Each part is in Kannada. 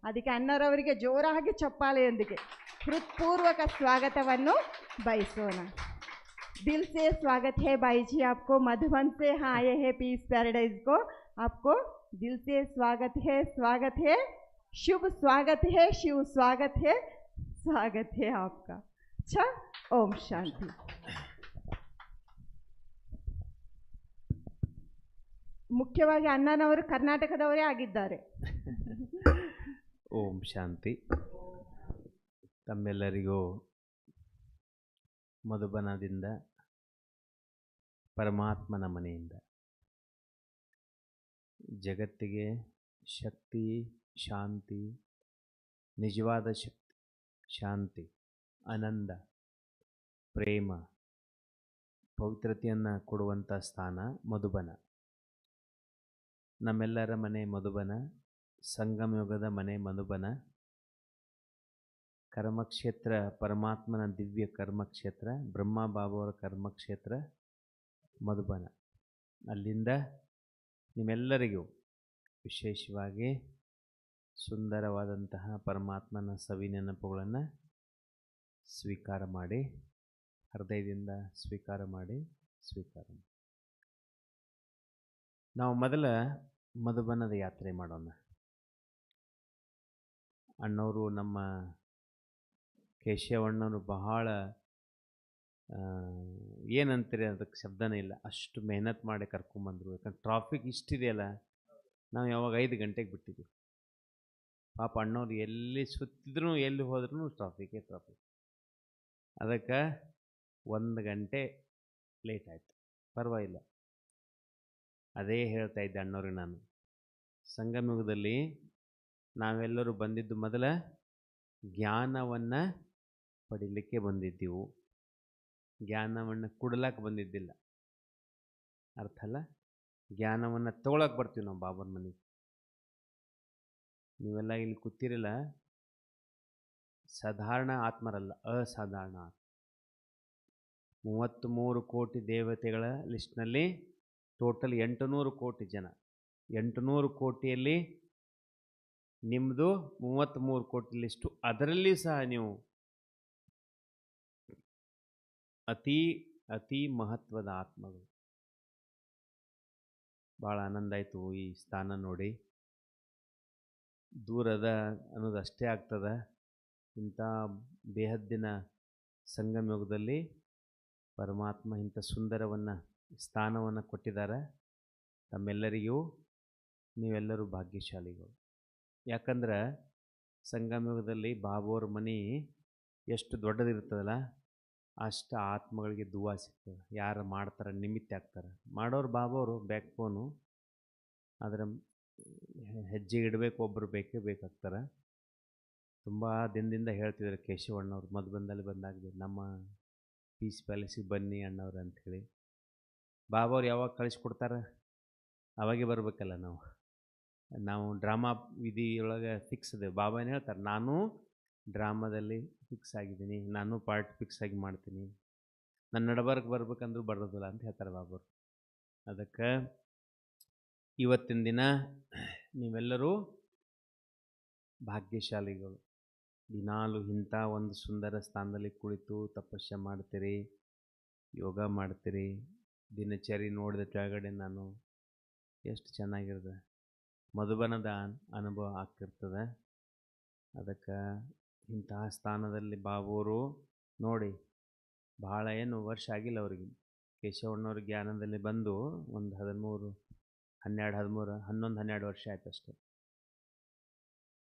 ಅದಕ್ಕೆ ಅಣ್ಣರವರಿಗೆ ಜೋರಾಗಿ ಚಪ್ಪಾಳೆಯೊಂದಿಗೆ ಹೃತ್ಪೂರ್ವಕ स्वागतವನ್ನು ಬಯಸೋಣ. दिल से स्वागत है भाई जी आपको, मधुबन से हाँ आए हैं पीस पैराडाइज को. आपको दिल से स्वागत है, शुभ स्वागत है, शिव स्वागत है आपका. अच्छा, ओम शांति. ಮುಖ್ಯವಾಗಿ ಅಣ್ಣನವರು ಕರ್ನಾಟಕದವರೇ ಆಗಿದ್ದಾರೆ. ಓಂ ಶಾಂತಿ. ತಮ್ಮೆಲ್ಲರಿಗೂ ಮಧುಬನದಿಂದ, ಪರಮಾತ್ಮನ ಮನೆಯಿಂದ ಜಗತ್ತಿಗೆ ಶಕ್ತಿ, ಶಾಂತಿ, ನಿಜವಾದ ಶಕ್ತಿ, ಶಾಂತಿ, ಆನಂದ, ಪ್ರೇಮ, ಪವಿತ್ರತೆಯನ್ನು ಕೊಡುವಂಥ ಸ್ಥಾನ ಮಧುಬನ. ನಮ್ಮೆಲ್ಲರ ಮನೆ ಮಧುಬನ, ಸಂಗಮಯುಗದ ಮನೆ ಮಧುಬನ, ಕರ್ಮಕ್ಷೇತ್ರ, ಪರಮಾತ್ಮನ ದಿವ್ಯ ಕರ್ಮಕ್ಷೇತ್ರ, ಬ್ರಹ್ಮ ಬಾಬಾವರ ಕರ್ಮಕ್ಷೇತ್ರ ಮಧುಬನ. ಅಲ್ಲಿಂದ ನಿಮ್ಮೆಲ್ಲರಿಗೂ ವಿಶೇಷವಾಗಿ ಸುಂದರವಾದಂತಹ ಪರಮಾತ್ಮನ ಸವಿ ನೆನಪುಗಳನ್ನು ಸ್ವೀಕಾರ ಮಾಡಿ, ಹೃದಯದಿಂದ ಸ್ವೀಕಾರ ಮಾಡಿ. ನಾವು ಮೊದಲ ಮಧುಬನದ ಯಾತ್ರೆ ಮಾಡೋಣ. ಅಣ್ಣವರು, ನಮ್ಮ ಕೇಶವಣ್ಣವರು ಬಹಳ ಏನಂತೀರಿ ಅದಕ್ಕೆ ಶಬ್ದನೇ ಇಲ್ಲ, ಅಷ್ಟು ಮೆಹನತ್ ಮಾಡಿ ಕರ್ಕೊಂಬಂದರು. ಯಾಕಂದ್ರೆ ಟ್ರಾಫಿಕ್ ಇಷ್ಟಿದೆಯಲ್ಲ, ನಾವು ಯಾವಾಗ 5 ಗಂಟೆಗೆ ಬಿಟ್ಟಿದ್ವಿ. ಪಾಪ ಅಣ್ಣವ್ರು ಎಲ್ಲಿ ಸುತ್ತಿದ್ರು ಎಲ್ಲಿ ಹೋದ್ರೂ ಟ್ರಾಫಿಕ್. ಅದಕ್ಕೆ 1 ಗಂಟೆ ಲೇಟ್ ಆಯಿತು. ಪರವಾಗಿಲ್ಲ. ಅದೇ ಹೇಳ್ತಾ ಇದ್ದೆ ಅಣ್ಣವ್ರಿಗೆ ನಾನು. ಸಂಗಮಯುಗದಲ್ಲಿ ನಾವೆಲ್ಲರೂ ಬಂದಿದ್ದು ಮೊದಲ ಜ್ಞಾನವನ್ನು ಪಡೀಲಿಕ್ಕೆ ಬಂದಿದ್ದೆವು, ಜ್ಞಾನವನ್ನು ಕೊಡಲಕ್ಕೆ ಬಂದಿದ್ದಿಲ್ಲ. ಅರ್ಥ ಅಲ್ಲ? ಜ್ಞಾನವನ್ನು ತಗೊಳಕ್ಕೆ ಬರ್ತೀವಿ ನಾವು ಬಾಬಾರ ಮನೆಗೆ. ನೀವೆಲ್ಲ ಇಲ್ಲಿ ಕೂತಿರಲ್ಲ, ಸಾಧಾರಣ ಆತ್ಮರಲ್ಲ, ಅಸಾಧಾರಣ ಆತ್ಮ. 33 ಕೋಟಿ ದೇವತೆಗಳ ಲಿಸ್ಟ್ನಲ್ಲಿ ಟೋಟಲ್ 800 ಕೋಟಿ ಜನ. 800 ಕೋಟಿಯಲ್ಲಿ ನಿಮ್ಮದು 33 ಕೋಟಿ ಲಿಸ್ಟು. ಅದರಲ್ಲಿ ಸಹ ನೀವು ಅತಿ ಅತಿ ಮಹತ್ವದ ಆತ್ಮಗಳು. ಭಾಳ ಆನಂದ ಆಯಿತು ಈ ಸ್ಥಾನ ನೋಡಿ. ದೂರದ ಅನ್ನೋದು ಅಷ್ಟೇ ಆಗ್ತದೆ. ಇಂಥ ಬೇಹದ್ದಿನ ಸಂಗಮಯುಗದಲ್ಲಿ ಪರಮಾತ್ಮ ಇಂಥ ಸುಂದರವನ್ನು ಸ್ಥಾನವನ್ನು ಕೊಟ್ಟಿದ್ದಾರೆ. ತಮ್ಮೆಲ್ಲರಿಗೂ ನೀವೆಲ್ಲರೂ ಭಾಗ್ಯಶಾಲಿಗಳು. ಯಾಕಂದ್ರೆ ಸಂಗಮಯುಗದಲ್ಲಿ ಬಾಬೋರ ಮನೆ ಎಷ್ಟು ದೊಡ್ಡದಿರ್ತದಲ್ಲ, ಅಷ್ಟು ಆತ್ಮಗಳಿಗೆ ದುವಾ ಸಿಗ್ತದೆ. ಯಾರು ಮಾಡ್ತಾರೆ, ನಿಮಿತ್ತ ಆಗ್ತಾರೆ. ಮಾಡೋರು ಬಾಬೋರು ಬ್ಯಾಕ್ ಬೋನು. ಆದರೆ ಹೆಜ್ಜೆ ಇಡಬೇಕು, ಒಬ್ಬರು ಬೇಕಾಗ್ತಾರೆ. ತುಂಬ ದಿನದಿಂದ ಹೇಳ್ತಿದ್ದಾರೆ ಕೇಶವಣ್ಣವ್ರು, ಮಧುಬನದಲ್ಲಿ ಬಂದಾಗ ನಮ್ಮ ಪೀಸ್ ಪ್ಯಾಲೇಸಿಗೆ ಬನ್ನಿ ಅಣ್ಣವ್ರು ಅಂಥೇಳಿ. ಬಾಬಾವ್ರು ಯಾವಾಗ ಕಳಿಸ್ಕೊಡ್ತಾರೆ ಅವಾಗೇ ಬರಬೇಕಲ್ಲ. ನಾವು ಡ್ರಾಮಾ ವಿಧಿಯೊಳಗೆ ಫಿಕ್ಸ್ ಇದೆ. ಬಾಬಾನೇ ಹೇಳ್ತಾರೆ, ನಾನು ಡ್ರಾಮಾದಲ್ಲಿ ಫಿಕ್ಸ್ ಆಗಿದ್ದೀನಿ, ನಾನು ಪಾರ್ಟ್ ಫಿಕ್ಸ್ ಆಗಿ ಮಾಡ್ತೀನಿ, ನನ್ನ ನಡಬರ್ಕ್ ಬರ್ಬೇಕಂದ್ರೂ ಬರೋದಿಲ್ಲ ಅಂತ ಹೇಳ್ತಾರೆ ಬಾಬಾರು. ಅದಕ್ಕೆ ಇವತ್ತಿನ ದಿನ ನೀವೆಲ್ಲರೂ ಭಾಗ್ಯಶಾಲಿಗಳು. ದಿನಾಲು ಇಂಥ ಒಂದು ಸುಂದರ ಸ್ಥಾನದಲ್ಲಿ ಕುಳಿತು ತಪಸ್ಸೆ ಮಾಡ್ತೀರಿ, ಯೋಗ ಮಾಡ್ತೀರಿ. ದಿನಚರಿ ನೋಡಿದ ಕೆಳಗಡೆ ನಾನು ಎಷ್ಟು ಚೆನ್ನಾಗಿರ್ತದೆ, ಮಧುಬನದ ಅನುಭವ ಆಗ್ತಿರ್ತದೆ. ಅದಕ್ಕೆ ಇಂತಹ ಸ್ಥಾನದಲ್ಲಿ ಬಾಬೋರು ನೋಡಿ, ಭಾಳ ಏನು ವರ್ಷ ಆಗಿಲ್ಲ ಅವರಿಗೆ. ಕೇಶವಣ್ಣವ್ರ ಜ್ಞಾನದಲ್ಲಿ ಬಂದು ಒಂದು 11-12 ವರ್ಷ ಆಯ್ತು ಅಷ್ಟೆ.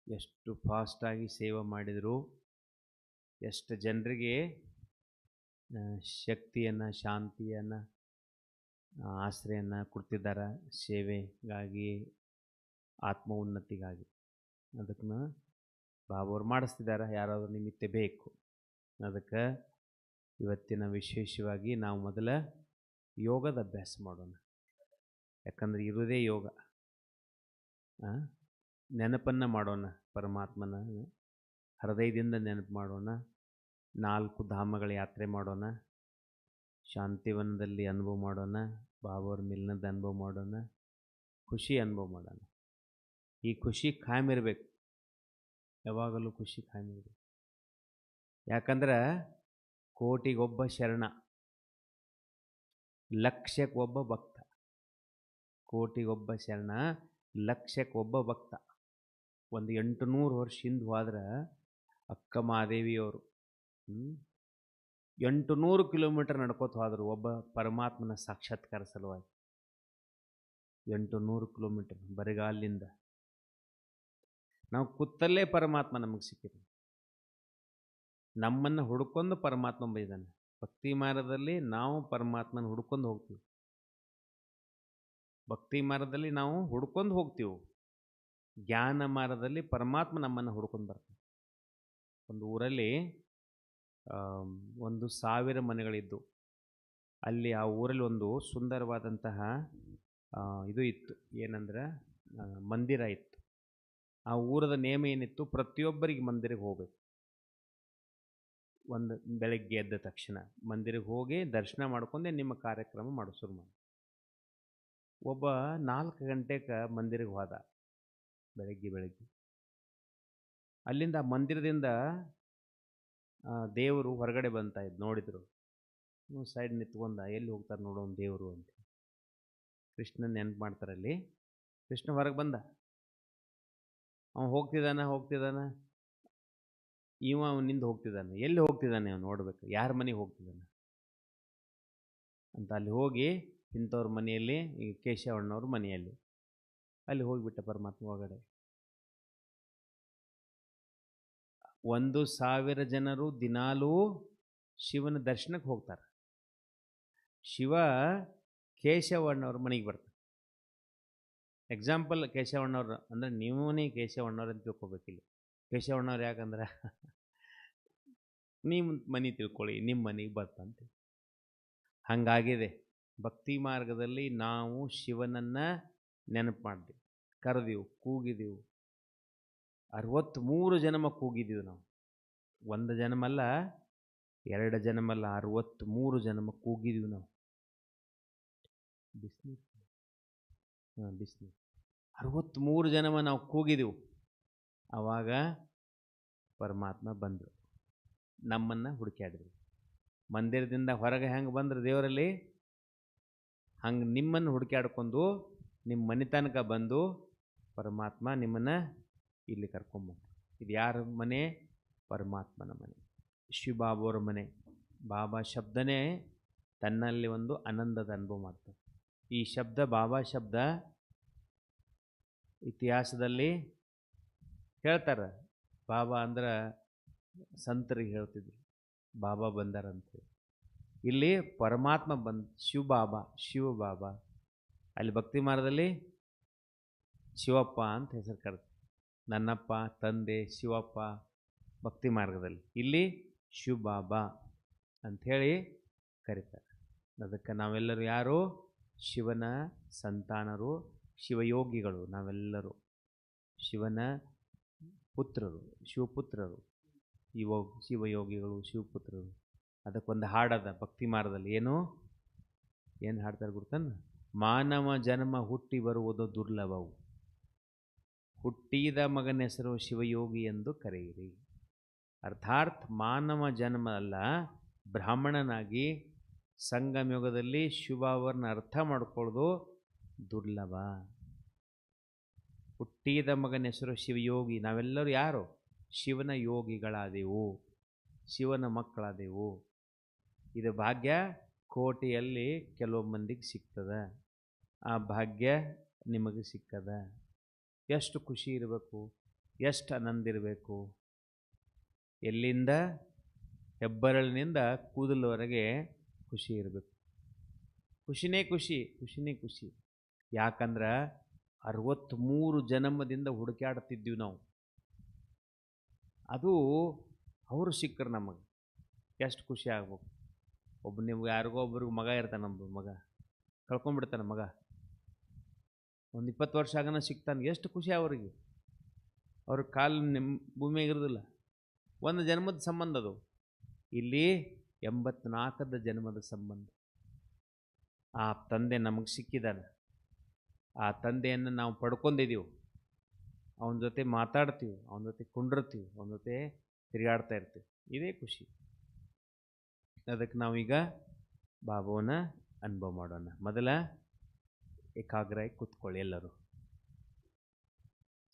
ಎಷ್ಟು ಫಾಸ್ಟಾಗಿ ಸೇವೆ ಮಾಡಿದರು, ಎಷ್ಟು ಜನರಿಗೆ ಶಕ್ತಿಯನ್ನು, ಶಾಂತಿಯನ್ನು, ಆಶ್ರಯವನ್ನು ಕೊಡ್ತಿದ್ದಾರೆ ಸೇವೆಗಾಗಿ, ಆತ್ಮ ಉನ್ನತಿಗಾಗಿ. ಅದಕ್ಕೆ ಬಾಬೋರು ಮಾಡಿಸ್ತಿದ್ದಾರೆ. ಯಾರಾದರೂ ನಿಮಿತ್ತ ಬೇಕು. ಅದಕ್ಕೆ ಇವತ್ತಿನ ವಿಶೇಷವಾಗಿ ನಾವು ಮೊದಲ ಯೋಗದ ಅಭ್ಯಾಸ ಮಾಡೋಣ. ಯಾಕಂದರೆ ಇರೋದೇ ಯೋಗ. ನೆನಪನ್ನು ಮಾಡೋಣ, ಪರಮಾತ್ಮನ ಹೃದಯದಿಂದ ನೆನಪು ಮಾಡೋಣ. 4 ಧಾಮಗಳ ಯಾತ್ರೆ ಮಾಡೋಣ. ಶಾಂತಿವನದಲ್ಲಿ ಅನುಭವ ಮಾಡೋಣ, ಬಾಬೋರ ಮಿಲನದ ಅನುಭವ ಮಾಡೋಣ, ಖುಷಿ ಅನುಭವ ಮಾಡೋಣ. ಈ ಖುಷಿ ಕಾಯಂ ಇರಬೇಕು. ಯಾವಾಗಲೂ ಖುಷಿ ಕಾಣಿದೆ. ಯಾಕಂದ್ರೆ ಕೋಟಿಗೊಬ್ಬ ಶರಣ, ಲಕ್ಷಕ್ಕೊಬ್ಬ ಭಕ್ತ. ಕೋಟಿಗೊಬ್ಬ ಶರಣ, ಲಕ್ಷಕ್ಕೊಬ್ಬ ಭಕ್ತ. ಒಂದು 800 ವರ್ಷ ಹಿಂದೆ ಹೋದ್ರೆ ಅಕ್ಕ ಮಹಾದೇವಿಯವರು 800 ಕಿಲೋಮೀಟರ್ ನಡ್ಕೋತ ಹೋದರು ಒಬ್ಬ ಪರಮಾತ್ಮನ ಸಾಕ್ಷಾತ್ಕಾರ ಸಲುವಾಗಿ. 800 ಕಿಲೋಮೀಟರ್ ಬರಿಗಾಲಿಂದ. ನಾವು ಕೂತಲ್ಲೇ ಪರಮಾತ್ಮ ನಮಗೆ ಸಿಕ್ಕಿದೆ. ನಮ್ಮನ್ನು ಹುಡ್ಕೊಂಡು ಪರಮಾತ್ಮ ಬೈದಾನೆ. ಭಕ್ತಿ ಮಾರ್ಗದಲ್ಲಿ ನಾವು ಪರಮಾತ್ಮನ ಹುಡ್ಕೊಂಡು ಹೋಗ್ತೀವಿ. ಭಕ್ತಿ ಮಾರ್ಗದಲ್ಲಿ ನಾವು ಹುಡ್ಕೊಂಡು ಹೋಗ್ತೀವಿ. ಜ್ಞಾನ ಮಾರ್ಗದಲ್ಲಿ ಪರಮಾತ್ಮ ನಮ್ಮನ್ನು ಹುಡ್ಕೊಂಡು ಬರ್ತಾನೆ. ಒಂದು ಊರಲ್ಲಿ 1,000 ಮನೆಗಳಿದ್ದು. ಅಲ್ಲಿ ಆ ಊರಲ್ಲಿ ಒಂದು ಸುಂದರವಾದಂತಹ ಇದು ಇತ್ತು. ಏನಂದ್ರೆ ಮಂದಿರ ಇತ್ತು. ಆ ಊರದ ನೇಮ ಏನಿತ್ತು, ಪ್ರತಿಯೊಬ್ಬರಿಗೆ ಮಂದಿರಕ್ಕೆ ಹೋಗಬೇಕು. ಒಂದು ಬೆಳಗ್ಗೆ ಎದ್ದ ತಕ್ಷಣ ಮಂದಿರಕ್ಕೆ ಹೋಗಿ ದರ್ಶನ ಮಾಡ್ಕೊಂಡೆ ನಿಮ್ಮ ಕಾರ್ಯಕ್ರಮ ಮಾಡೋ ಶುರು ಮಾಡಿ. ಒಬ್ಬ 4 ಗಂಟೆಗೆ ಮಂದಿರಕ್ಕೆ ಹೋದ. ಬೆಳಗ್ಗೆ ಅಲ್ಲಿಂದ ಮಂದಿರದಿಂದ ದೇವರು ಹೊರಗಡೆ ಬಂತಾ ಇದ್ದು. ನೋಡಿದ್ರು, ಸೈಡ್ ನಿಂತ್ಕೊಂಡ, ಎಲ್ಲಿ ಹೋಗ್ತಾರೆ ನೋಡೋನು ದೇವರು ಅಂತ. ಕೃಷ್ಣನ ನೆನಪು ಮಾಡ್ತಾರಲ್ಲಿ. ಕೃಷ್ಣ ಹೊರಗೆ ಬಂದ. ಅವನು ಹೋಗ್ತಿದ್ದಾನ, ಅವನಿಂದ ಹೋಗ್ತಿದ್ದಾನೆ. ಎಲ್ಲಿ ಹೋಗ್ತಿದ್ದಾನೆ ಅವನು ನೋಡ್ಬೇಕು, ಯಾರ ಮನೆಗೆ ಹೋಗ್ತಿದ್ದಾನೆ ಅಂತ. ಅಲ್ಲಿ ಹೋಗಿ ಇಂಥವ್ರ ಮನೆಯಲ್ಲಿ, ಈ ಕೇಶವಣ್ಣವ್ರ ಮನೆಯಲ್ಲಿ ಅಲ್ಲಿ ಹೋಗಿಬಿಟ್ಟ ಪರಮಾತ್ಮ ಒಳಗಡೆ. 1,000 ಜನರು ದಿನಾಲೂ ಶಿವನ ದರ್ಶನಕ್ಕೆ ಹೋಗ್ತಾರೆ. ಶಿವ ಕೇಶವಣ್ಣವ್ರ ಮನೆಗೆ ಬರ್ತಾರೆ. ಎಕ್ಸಾಂಪಲ್ ಕೇಶವಣ್ಣವ್ರು ಅಂದರೆ ನೀವೇ ಕೇಶವಣ್ಣವ್ರು ಅಂತ ತಿಳ್ಕೊಬೇಕಿಲ್ಲ. ಕೇಶವಣ್ಣವ್ರು ಯಾಕಂದ್ರೆ ನಿಮ್ಮ ಮನೆ ತಿಳ್ಕೊಳ್ಳಿ, ನಿಮ್ಮ ಮನೆಗೆ ಬರ್ತಂತೆ. ಹಾಗಾಗಿದೆ ಭಕ್ತಿ ಮಾರ್ಗದಲ್ಲಿ ನಾವು ಶಿವನನ್ನು ನೆನಪು ಮಾಡಿದೆವು, ಕರೆದೆವು, ಕೂಗಿದೆವು. 63 ಜನ್ಮ ಕೂಗಿದ್ದೀವಿ ನಾವು. 1 ಜನ್ಮಲ್ಲ, 2 ಜನ್ಮಲ್ಲ, 63 ಜನ್ಮ ಕೂಗಿದ್ದೀವಿ ನಾವು. ಬಿಸಿನೀರು 63 ಜನ್ಮ ನಾವು ಕೂಗಿದೆವು. ಆವಾಗ ಪರಮಾತ್ಮ ಬಂದರು, ನಮ್ಮನ್ನು ಹುಡುಕ್ಯಾಡಿದ್ರು. ಮಂದಿರದಿಂದ ಹೊರಗೆ ಹೆಂಗೆ ಬಂದರು ದೇವರಲ್ಲಿ, ಹಂಗೆ ನಿಮ್ಮನ್ನು ಹುಡುಕ್ಯಾಡ್ಕೊಂಡು ನಿಮ್ಮ ಮನೆ ತನಕ ಬಂದು ಪರಮಾತ್ಮ ನಿಮ್ಮನ್ನು ಇಲ್ಲಿ ಕರ್ಕೊಂಬಂದು. ಇದು ಯಾರ ಮನೆ? ಪರಮಾತ್ಮನ ಮನೆ, ಶಿವಬಾಬಾವ್ರ ಮನೆ. ಬಾಬಾ ಶಬ್ದನೇ ತನ್ನಲ್ಲಿ ಒಂದು ಆನಂದದ ಅನುಭವ ಮಾಡ್ತಾರೆ. ಈ ಶಬ್ದ, ಬಾಬಾ ಶಬ್ದ ಇತಿಹಾಸದಲ್ಲಿ ಹೇಳ್ತಾರೆ. ಬಾಬಾ ಅಂದ್ರೆ ಸಂತರಿಗೆ ಹೇಳ್ತಿದ್ರು, ಬಾಬಾ ಬಂದಾರಂತೆ. ಇಲ್ಲಿ ಪರಮಾತ್ಮ ಶಿವಬಾಬಾ. ಅಲ್ಲಿ ಭಕ್ತಿ ಮಾರ್ಗದಲ್ಲಿ ಶಿವಪ್ಪ ಅಂತ ಹೆಸರು ಕರೆದು, ನನ್ನಪ್ಪ, ತಂದೆ, ಶಿವಪ್ಪ ಭಕ್ತಿ ಮಾರ್ಗದಲ್ಲಿ. ಇಲ್ಲಿ ಶಿವಬಾಬಾ ಅಂಥೇಳಿ ಕರೀತಾರೆ. ಅದಕ್ಕೆ ನಾವೆಲ್ಲರೂ ಯಾರು? ಶಿವನ ಸಂತಾನರು, ಶಿವಯೋಗಿಗಳು. ನಾವೆಲ್ಲರೂ ಶಿವನ ಪುತ್ರರು, ಶಿವಪುತ್ರರು, ಶಿವಯೋಗಿಗಳು, ಶಿವಪುತ್ರರು. ಅದಕ್ಕೊಂದು ಹಾಡದ ಭಕ್ತಿ ಮಾರ್ಗದಲ್ಲಿ. ಏನು ಹಾಡ್ತಾರೆ ಗೊತ್ತೇನು? ಮಾನವ ಜನ್ಮ ಹುಟ್ಟಿ ಬರುವುದು ದುರ್ಲಭವು, ಹುಟ್ಟಿದ ಮಗನ ಹೆಸರು ಶಿವಯೋಗಿ ಎಂದು ಕರೆಯಿರಿ. ಅರ್ಥಾತ್ ಮಾನವ ಜನ್ಮ ಅಲ್ಲ, ಬ್ರಾಹ್ಮಣನಾಗಿ ಸಂಗಮಯುಗದಲ್ಲಿ ಶಿವವರನ್ನ ಅರ್ಥ ಮಾಡ್ಕೊಳ್ಳೋದು ದುರ್ಲಭ. ಹುಟ್ಟಿದ ಮಗನ ಹೆಸರು ಶಿವಯೋಗಿ. ನಾವೆಲ್ಲರೂ ಯಾರು? ಶಿವನ ಯೋಗಿಗಳಾದೆವು, ಶಿವನ ಮಕ್ಕಳಾದೆವು. ಇದು ಭಾಗ್ಯ ಕೋಟಿಯಲ್ಲಿ ಕೆಲವು ಮಂದಿಗೆ ಸಿಗ್ತದೆ. ಆ ಭಾಗ್ಯ ನಿಮಗೆ ಸಿಕ್ಕದ. ಎಷ್ಟು ಖುಷಿ ಇರಬೇಕು, ಎಷ್ಟು ಆನಂದ ಇರಬೇಕು. ಎಲ್ಲಿಂದ? ಹೆಬ್ಬರಳಿನಿಂದ ಕೂದಲವರೆಗೆ ಖುಷಿ ಇರಬೇಕು. ಖುಷಿನೇ ಖುಷಿ. ಯಾಕಂದ್ರೆ 63 ಜನ್ಮದಿಂದ ಹುಡುಕಾಡ್ತಿದ್ದೀವಿ ನಾವು. ಅದು ಅವರು ಸಿಕ್ಕರು ನಮಗೆ. ಎಷ್ಟು ಖುಷಿ ಆಗ್ಬೇಕು. ನಿಮ್ಗೆ ಯಾರಿಗೋ ಒಬ್ರಿಗೆ ಮಗ ಇರ್ತಾನೆ, ನಮ್ಮದು ಮಗ ಕಳ್ಕೊಂಡ್ಬಿಡ್ತಾನೆ. ಮಗ ಒಂದು 20 ವರ್ಷ ಆಗನ ಸಿಗ್ತಾನೆ. ಎಷ್ಟು ಖುಷಿ ಅವರಿಗೆ. ಅವ್ರ ಕಾಲು ನಿಮ್ಮ ಭೂಮಿಯಾಗ ಇರೋದಿಲ್ಲ. ಒಂದು ಜನ್ಮದ ಸಂಬಂಧ ಅದು. ಇಲ್ಲಿ 84 ಜನ್ಮದ ಸಂಬಂಧ. ಆ ತಂದೆ ನಮಗೆ ಸಿಕ್ಕಿದ್ದಾನೆ. ಆ ತಂದೆಯನ್ನು ನಾವು ಪಡ್ಕೊಂಡಿದ್ದೀವಿ. ಅವನ ಜೊತೆ ಮಾತಾಡ್ತೀವಿ, ಅವನ ಜೊತೆ ಕುಂಡಿರ್ತೀವಿ, ಅವನ ಜೊತೆ ತಿರುಗಾಡ್ತಾ ಇರ್ತೀವಿ. ಇದೇ ಖುಷಿ. ಅದಕ್ಕೆ ನಾವೀಗ ಬಾಬುವನ್ನ ಅನುಭವ ಮಾಡೋಣ. ಮೊದಲ ಏಕಾಗ್ರವಾಗಿ ಕೂತ್ಕೊಳ್ಳಿ ಎಲ್ಲರೂ.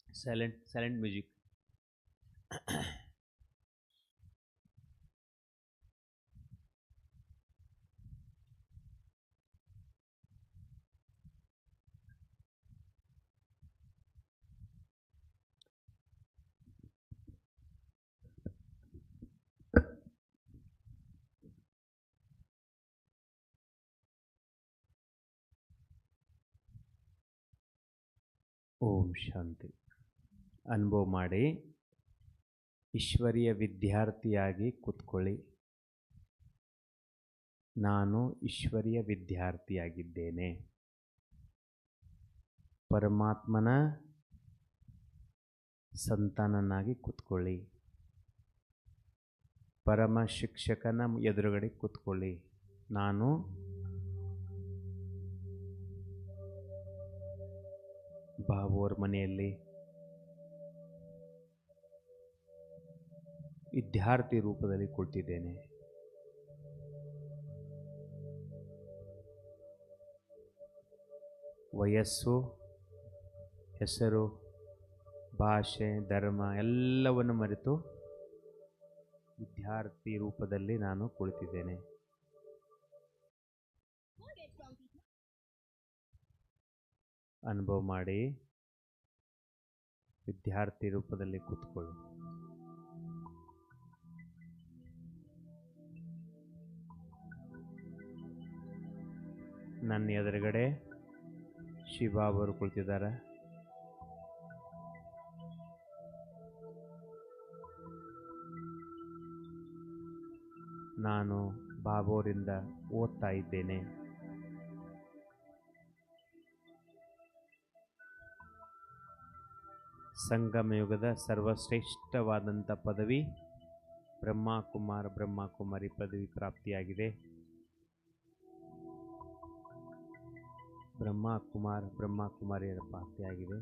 Silent music. ಓಂ ಶಾಂತಿ. ಅನುಭವ ಮಾಡಿ ಈಶ್ವರೀಯ ವಿದ್ಯಾರ್ಥಿಯಾಗಿ ಕೂತ್ಕೊಳ್ಳಿ. ನಾನು ಈಶ್ವರೀಯ ವಿದ್ಯಾರ್ಥಿಯಾಗಿದ್ದೇನೆ. ಪರಮಾತ್ಮನ ಸಂತಾನನಾಗಿ ಕೂತ್ಕೊಳ್ಳಿ. ಪರಮ ಶಿಕ್ಷಕನ ಎದುರುಗಡೆ ಕೂತ್ಕೊಳ್ಳಿ. ನಾನು ಬಾಬುವರ ಮನೆಯಲ್ಲಿ ವಿದ್ಯಾರ್ಥಿ ರೂಪದಲ್ಲಿ ಕುಳಿತಿದ್ದೇನೆ. ವಯಸ್ಸು, ಹೆಸರು, ಭಾಷೆ, ಧರ್ಮ ಎಲ್ಲವನ್ನು ಮರೆತು ವಿದ್ಯಾರ್ಥಿ ರೂಪದಲ್ಲಿ ನಾನು ಕುಳಿತಿದ್ದೇನೆ. ಅನುಭವ ಮಾಡಿ ವಿದ್ಯಾರ್ಥಿ ರೂಪದಲ್ಲಿ ಕೂತ್ಕೊಳ್ಳಿ. ನನ್ನ ಎದುರುಗಡೆ ಶಿವಬಾಬರು ಕುಳಿತಿದ್ದಾರೆ. ನಾನು ಬಾಬೋರಿಂದ ಓದ್ತಾ ಇದ್ದೇನೆ. ಸಂಗಮಯುಗದ ಸರ್ವಶ್ರೇಷ್ಠವಾದಂಥ ಪದವಿ ಬ್ರಹ್ಮಕುಮಾರ ಬ್ರಹ್ಮಕುಮಾರಿ ಪದವಿ ಪ್ರಾಪ್ತಿಯಾಗಿದೆ. ಬ್ರಹ್ಮಕುಮಾರ ಬ್ರಹ್ಮಕುಮಾರಿಯರ ಪ್ರಾಪ್ತಿಯಾಗಿದೆ.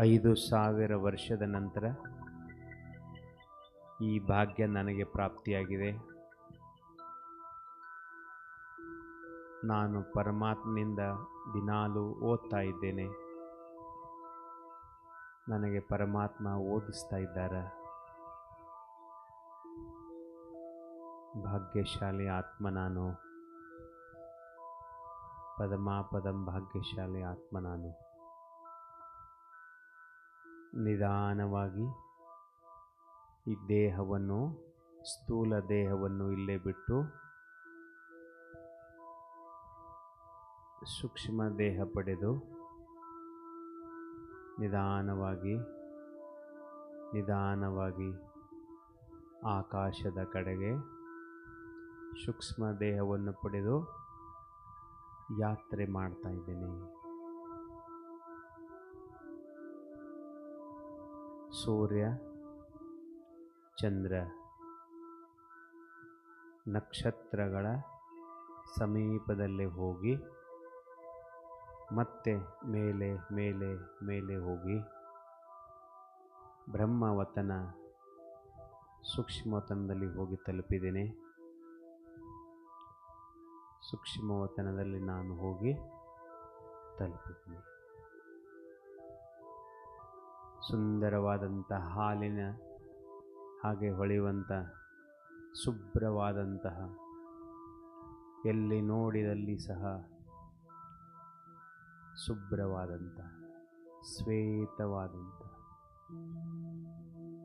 ಐದು 5000 ವರ್ಷದ ನಂತರ ಈ ಭಾಗ್ಯ ನನಗೆ ಪ್ರಾಪ್ತಿಯಾಗಿದೆ. ನಾನು ಪರಮಾತ್ಮನಿಂದ ದಿನಾಲೂ ಓದ್ತಾ ಇದ್ದೇನೆ. ನನಗೆ ಪರಮಾತ್ಮ ಓದಿಸ್ತಾ ಇದ್ದಾರೆ. ಭಾಗ್ಯಶಾಲಿ ಆತ್ಮ ನಾನು. ಪದಂ ಭಾಗ್ಯಶಾಲಿ ಆತ್ಮ ನಾನು. ನಿಧಾನವಾಗಿ ಈ ದೇಹವನ್ನು, ಸ್ಥೂಲ ದೇಹವನ್ನು ಇಲ್ಲೇ ಬಿಟ್ಟು ಸೂಕ್ಷ್ಮ ದೇಹ ಪಡೆದು ನಿಧಾನವಾಗಿ ಆಕಾಶದ ಕಡೆಗೆ ಸೂಕ್ಷ್ಮ ದೇಹವನ್ನು ಪಡೆದು ಯಾತ್ರೆ ಮಾಡ್ತಾ ಇದ್ದೇನೆ. ಸೂರ್ಯ, ಚಂದ್ರ, ನಕ್ಷತ್ರಗಳ ಸಮೀಪದಲ್ಲೇ ಹೋಗಿ ಮತ್ತೆ ಮೇಲೆ ಮೇಲೆ ಮೇಲೆ ಹೋಗಿ ಬ್ರಹ್ಮವತನ ಸೂಕ್ಷ್ಮವತನದಲ್ಲಿ ಹೋಗಿ ತಲುಪಿದ್ದೇನೆ. ಸೂಕ್ಷ್ಮವತನದಲ್ಲಿ ನಾನು ಹೋಗಿ ತಲುಪಿದ್ದೇನೆ. ಸುಂದರವಾದಂಥ ಹಾಲಿನ ಹಾಗೆ ಹೊಳೆಯುವಂಥ ಶುಭ್ರವಾದಂತಹ, ಎಲ್ಲಿ ನೋಡಿದಲ್ಲಿ ಸಹ ಶುಭ್ರವಾದಂಥ ಶ್ವೇತವಾದಂಥ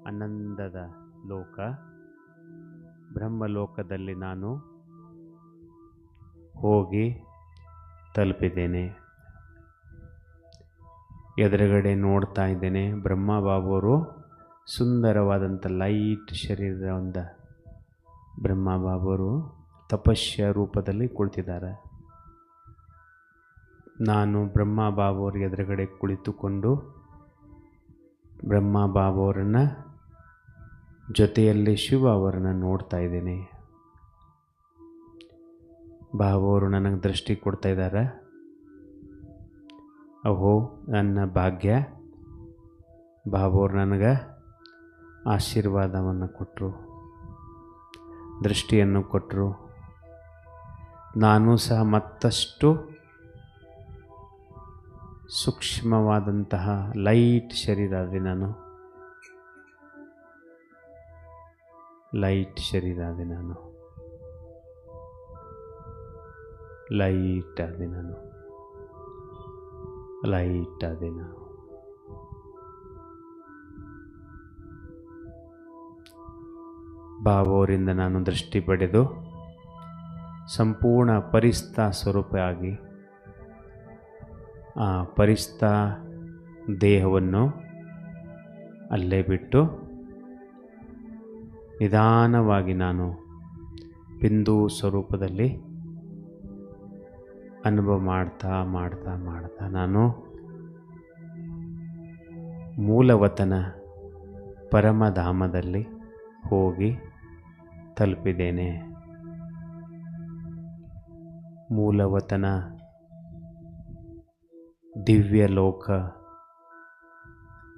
ಆನಂದದ ಲೋಕ ಬ್ರಹ್ಮಲೋಕದಲ್ಲಿ ನಾನು ಹೋಗಿ ತಲುಪಿದ್ದೇನೆ. ಎದುರುಗಡೆ ನೋಡ್ತಾ ಇದ್ದೇನೆ ಬ್ರಹ್ಮ ಬಾಬುವರು ಸುಂದರವಾದಂಥ ಲೈಟ್ ಶರೀರದ ಒಂದು ಬ್ರಹ್ಮ ಬಾಬುವರು ತಪಸ್ಯ ರೂಪದಲ್ಲಿ ಕುಳಿತಿದ್ದಾರೆ. ನಾನು ಬ್ರಹ್ಮ ಬಾಬುವರ ಎದುರುಗಡೆ ಕುಳಿತುಕೊಂಡು ಬ್ರಹ್ಮ ಬಾಬುವರನ್ನ ಜೊತೆಯಲ್ಲಿ ಶಿವ ಅವರನ್ನು ನೋಡ್ತಾ ಇದ್ದೇನೆ. ಬಾಬುವರು ನನಗೆ ದೃಷ್ಟಿ ಕೊಡ್ತಾ ಇದ್ದಾರೆ. ಅಹೋ ನನ್ನ ಭಾಗ್ಯ. ಬಾಬುವರು ನನಗೆ ಆಶೀರ್ವಾದವನ್ನು ಕೊಟ್ಟರು, ದೃಷ್ಟಿಯನ್ನು ಕೊಟ್ಟರು. ನಾನು ಸಹ ಮತ್ತಷ್ಟು ಸೂಕ್ಷ್ಮವಾದಂತಹ ಲೈಟ್ ಶರೀರ ಆದೆ. ನಾನು ಲೈಟ್ ಶರೀರ ಆದೆ. ನಾನು ಲೈಟ್ ಆದೆ. ನಾನು ಲೈಟ್ ಆದೆ. ನಾನು ಬಾಬುವರಿಂದ ನಾನು ದೃಷ್ಟಿ ಪಡೆದು ಸಂಪೂರ್ಣ ಪರಿಸ್ಥ ಸ್ವರೂಪ ಆಗಿ ಆ ಪರಿಸ್ಥ ದೇಹವನ್ನು ಅಲ್ಲೇ ಬಿಟ್ಟು ನಿಧಾನವಾಗಿ ನಾನು ಬಿಂದು ಸ್ವರೂಪದಲ್ಲಿ ಅನುಭವ ಮಾಡ್ತಾ ಮಾಡ್ತಾ ಮಾಡ್ತಾ ನಾನು ಮೂಲವತನ ಪರಮಧಾಮದಲ್ಲಿ ಹೋಗಿ ತಲುಪಿದ್ದೇನೆ. ಮೂಲವತನ ದಿವ್ಯ ಲೋಕ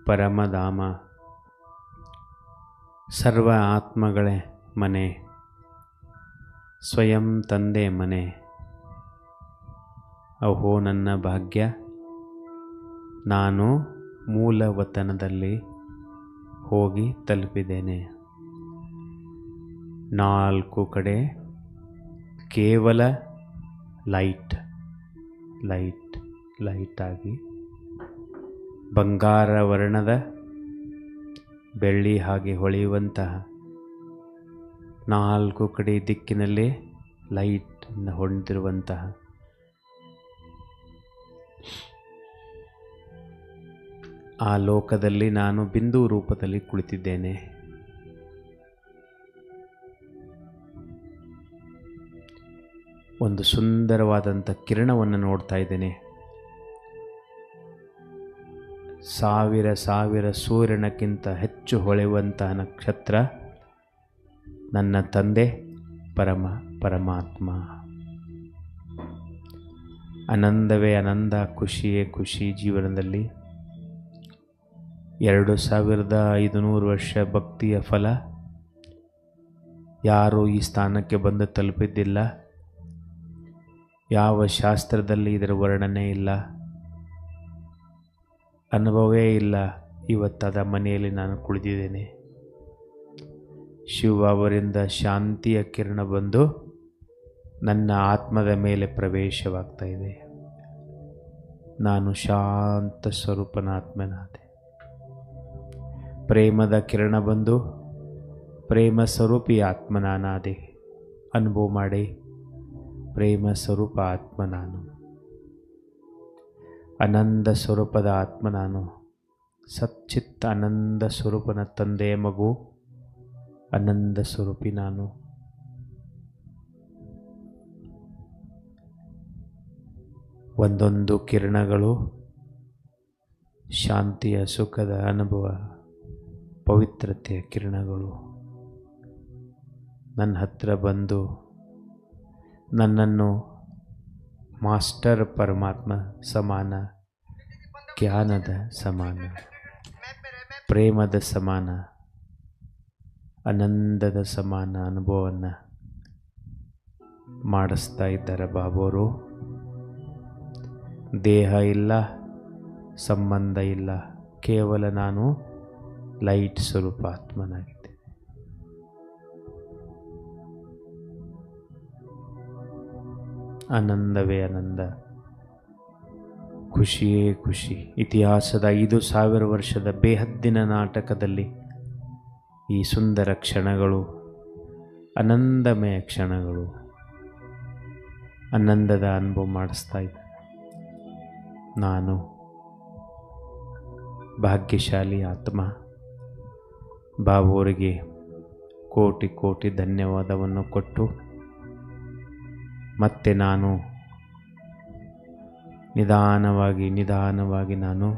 ಪರಮಧಾಮ ಸರ್ವ ಆತ್ಮಗಳ ಮನೆ, ಸ್ವಯಂ ತಂದೆ ಮನೆ. ಅಹೋ ನನ್ನ ಭಾಗ್ಯ. ನಾನು ಮೂಲವತನದಲ್ಲಿ ಹೋಗಿ ತಲುಪಿದ್ದೇನೆ. 4 ಕಡೆ ಕೇವಲ ಲೈಟ್ ಲೈಟ್ ಲೈಟ್ ಆಗಿ ಬಂಗಾರ ವರ್ಣದ ಬೆಳ್ಳಿ ಹಾಗೆ ಹೊಳೆಯುವಂತಹ 4 ಕಡೆ ದಿಕ್ಕಿನಲ್ಲಿ ಲೈಟ್ ಹೊಂದಿರುವಂತಹ ಆ ಲೋಕದಲ್ಲಿ ನಾನು ಬಿಂದು ರೂಪದಲ್ಲಿ ಕುಳಿತಿದ್ದೇನೆ. ಒಂದು ಸುಂದರವಾದಂಥ ಕಿರಣವನ್ನು ನೋಡ್ತಾ ಇದ್ದೇನೆ. ಸಾವಿರ ಸೂರ್ಯನಕ್ಕಿಂತ ಹೆಚ್ಚು ಹೊಳೆಯುವಂತಹ ನಕ್ಷತ್ರ ನನ್ನ ತಂದೆ ಪರಮಾತ್ಮ. ಆನಂದವೇ ಆನಂದ, ಖುಷಿಯೇ ಖುಷಿ. ಜೀವನದಲ್ಲಿ 2500 ವರ್ಷ ಭಕ್ತಿಯ ಫಲ. ಯಾರೂ ಈ ಸ್ಥಾನಕ್ಕೆ ಬಂದು ತಲುಪಿದ್ದಿಲ್ಲ. ಯಾವ ಶಾಸ್ತ್ರದಲ್ಲಿ ಇದರ ವರ್ಣನೆ ಇಲ್ಲ, ಅನುಭವವೇ ಇಲ್ಲ. ಇವತ್ತಾದ ಮನೆಯಲ್ಲಿ ನಾನು ಕುಳಿತಿದ್ದೇನೆ. ಶಿವ ಅವರಿಂದ ಶಾಂತಿಯ ಕಿರಣ ಬಂದು ನನ್ನ ಆತ್ಮದ ಮೇಲೆ ಪ್ರವೇಶವಾಗ್ತಾ ಇದೆ. ನಾನು ಶಾಂತ ಸ್ವರೂಪನ ಆತ್ಮನಾದೆ. ಪ್ರೇಮದ ಕಿರಣ ಬಂದು ಪ್ರೇಮ ಸ್ವರೂಪಿ ಆತ್ಮ ನಾನಾದೆ. ಅನುಭವ ಮಾಡಿ. ಪ್ರೇಮ ಸ್ವರೂಪ ಆತ್ಮ ನಾನು, ಆನಂದ ಸ್ವರೂಪದ ಆತ್ಮ ನಾನು, ಸಚ್ಚಿತ್ತ ಆನಂದ ಸ್ವರೂಪನ ತಂದೆಯ ಮಗು, ಆನಂದ ಸ್ವರೂಪಿ ನಾನು. ಒಂದೊಂದು ಕಿರಣಗಳು ಶಾಂತಿಯ ಸುಖದ ಅನುಭವ, ಪವಿತ್ರತೆಯ ಕಿರಣಗಳು ನನ್ನ ಹತ್ರ ಬಂದು ನನ್ನನ್ನು ಮಾಸ್ಟರ್ ಪರಮಾತ್ಮ ಸಮಾನ, ಜ್ಞಾನದ ಸಮಾನ, ಪ್ರೇಮದ ಸಮಾನ, ಆನಂದದ ಸಮಾನ ಅನುಭವವನ್ನು ಮಾಡಿಸ್ತಾ ಇದ್ದಾರೆ ಬಾಬೋರು. ದೇಹ ಇಲ್ಲ, ಸಂಬಂಧ ಇಲ್ಲ, ಕೇವಲ ನಾನು ಲೈಟ್ ಸ್ವರೂಪ ಆತ್ಮನಾಗಿದ್ದೆ. ಆನಂದವೇ ಆನಂದ, ಖುಷಿಯೇ ಖುಷಿ. ಇತಿಹಾಸದ 5000 ವರ್ಷದ ಬೇಹದ್ದಿನ ನಾಟಕದಲ್ಲಿ ಈ ಸುಂದರ ಕ್ಷಣಗಳು, ಆನಂದಮಯ ಕ್ಷಣಗಳು, ಆನಂದದ ಅನುಭವ ಮಾಡಿಸ್ತಾ ಇದ್ದೆ. ನಾನು ಭಾಗ್ಯಶಾಲಿ ಆತ್ಮ. ಬಾಬೋರಿಗೆ ಕೋಟಿ ಕೋಟಿ ಧನ್ಯವಾದವನ್ನು ಕೊಟ್ಟು ಮತ್ತೆ ನಾನು ನಿಧಾನವಾಗಿ ನಾನು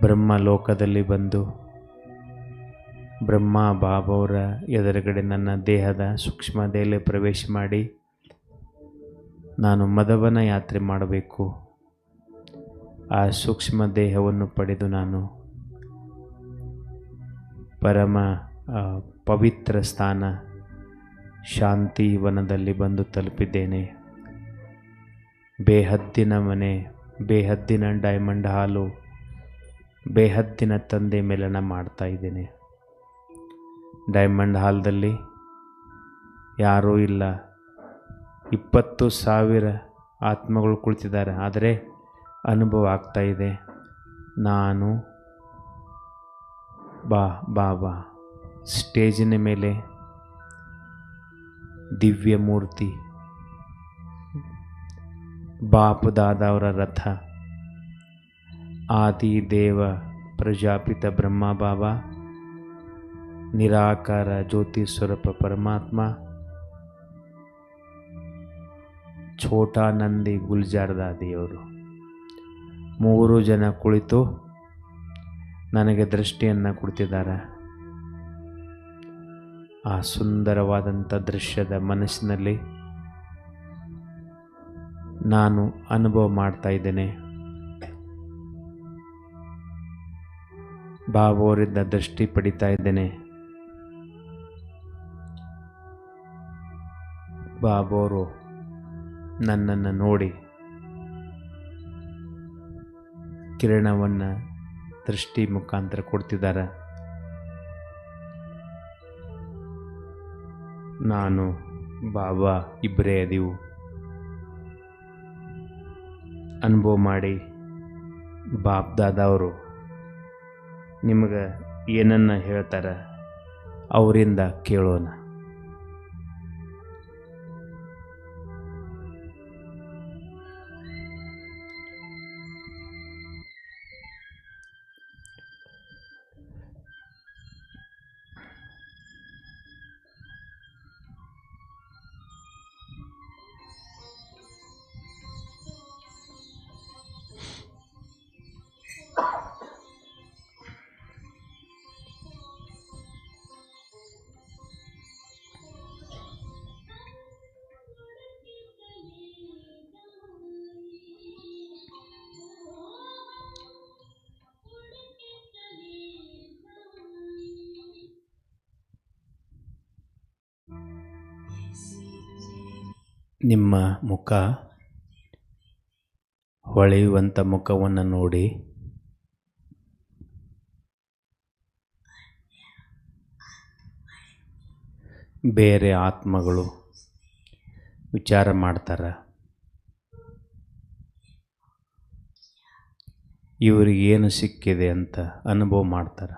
ಬ್ರಹ್ಮಲೋಕದಲ್ಲಿ ಬಂದು ಬ್ರಹ್ಮ ಬಾಬವರ ಎದುರುಗಡೆ ನನ್ನ ದೇಹದ ಸೂಕ್ಷ್ಮ ದೇಹದಲ್ಲಿ ಪ್ರವೇಶ ಮಾಡಿ ನಾನು ಮದವನ ಯಾತ್ರೆ ಮಾಡಬೇಕು. ಆ ಸೂಕ್ಷ್ಮ ದೇಹವನ್ನು ಪಡೆದು ನಾನು ಪರಮ ಪವಿತ್ರ ಸ್ಥಾನ ಶಾಂತಿ ವನದಲ್ಲಿ ಬಂದು ತಲುಪಿದ್ದೇನೆ. ಬೇಹದ್ದಿನ ಮನೆ, ಬೇಹದ್ದಿನ ಡೈಮಂಡ್ ಹಾಲು, ಬೇಹದ್ದಿನ ತಂದೆ ಮೇಲನ ಮಾಡ್ತಾ ಇದ್ದೇನೆ. ಡೈಮಂಡ್ ಹಾಲ್ದಲ್ಲಿ ಯಾರೂ ಇಲ್ಲ, 20,000 ಆತ್ಮಗಳು ಕುಳಿತಿದ್ದಾರೆ. ಆದರೆ ಅನುಭವ ಆಗ್ತಾಯಿದೆ, ನಾನು ಬಾಬಾ ಸ್ಟೇಜಿನ ಮೇಲೆ ದಿವ್ಯ ಮೂರ್ತಿ, ಬಾಪ್ ದಾದಾವರ ರಥ, ಆದಿ ದೇವ ಪ್ರಜಾಪಿತ ಬ್ರಹ್ಮ ಬಾಬಾ, ನಿರಾಕಾರ ಜ್ಯೋತಿ ಸ್ವರೂಪ ಪರಮಾತ್ಮ, ಛೋಟಾ ನಂದಿ ಗುಲ್ಜಾರ್ ದಾದಿಯವರು 3 ಜನ ಕುಳಿತು ನನಗೆ ದೃಷ್ಟಿಯನ್ನು ಕೊಡ್ತಿದ್ದಾರೆ. ಆ ಸುಂದರವಾದಂಥ ದೃಶ್ಯದ ಮನಸ್ಸಿನಲ್ಲಿ ನಾನು ಅನುಭವ ಮಾಡ್ತಾ ಇದ್ದೇನೆ. ಬಾಬಾವರಿಂದ ದೃಷ್ಟಿ ಪಡಿತಾ ಇದ್ದೇನೆ. ಬಾಬಾವರು ನನ್ನನ್ನು ನೋಡಿ ಕಿರಣವನ್ನು ದೃಷ್ಟಿ ಮುಖಾಂತರ ಕೊಡ್ತಿದ್ದಾರೆ. ನಾನು ಬಾಬಾ ಇಬ್ಬರೇ ಅದೀವು ಅನುಭವ ಮಾಡಿ ಬಾಪ್ ದಾದವರು ನಿಮಗೆ ಏನನ್ನ ಹೇಳ್ತಾರೆ ಅವರಿಂದ ಕೇಳೋಣ. ನಿಮ್ಮ ಮುಖ ಹೊಳೆಯುವಂಥ ಮುಖವನ್ನು ನೋಡಿ ಬೇರೆ ಆತ್ಮಗಳು ವಿಚಾರ ಮಾಡ್ತಾರೆ, ಇವರಿಗೇನು ಸಿಕ್ಕಿದೆ ಅಂತ ಅನುಭವ ಮಾಡ್ತಾರೆ.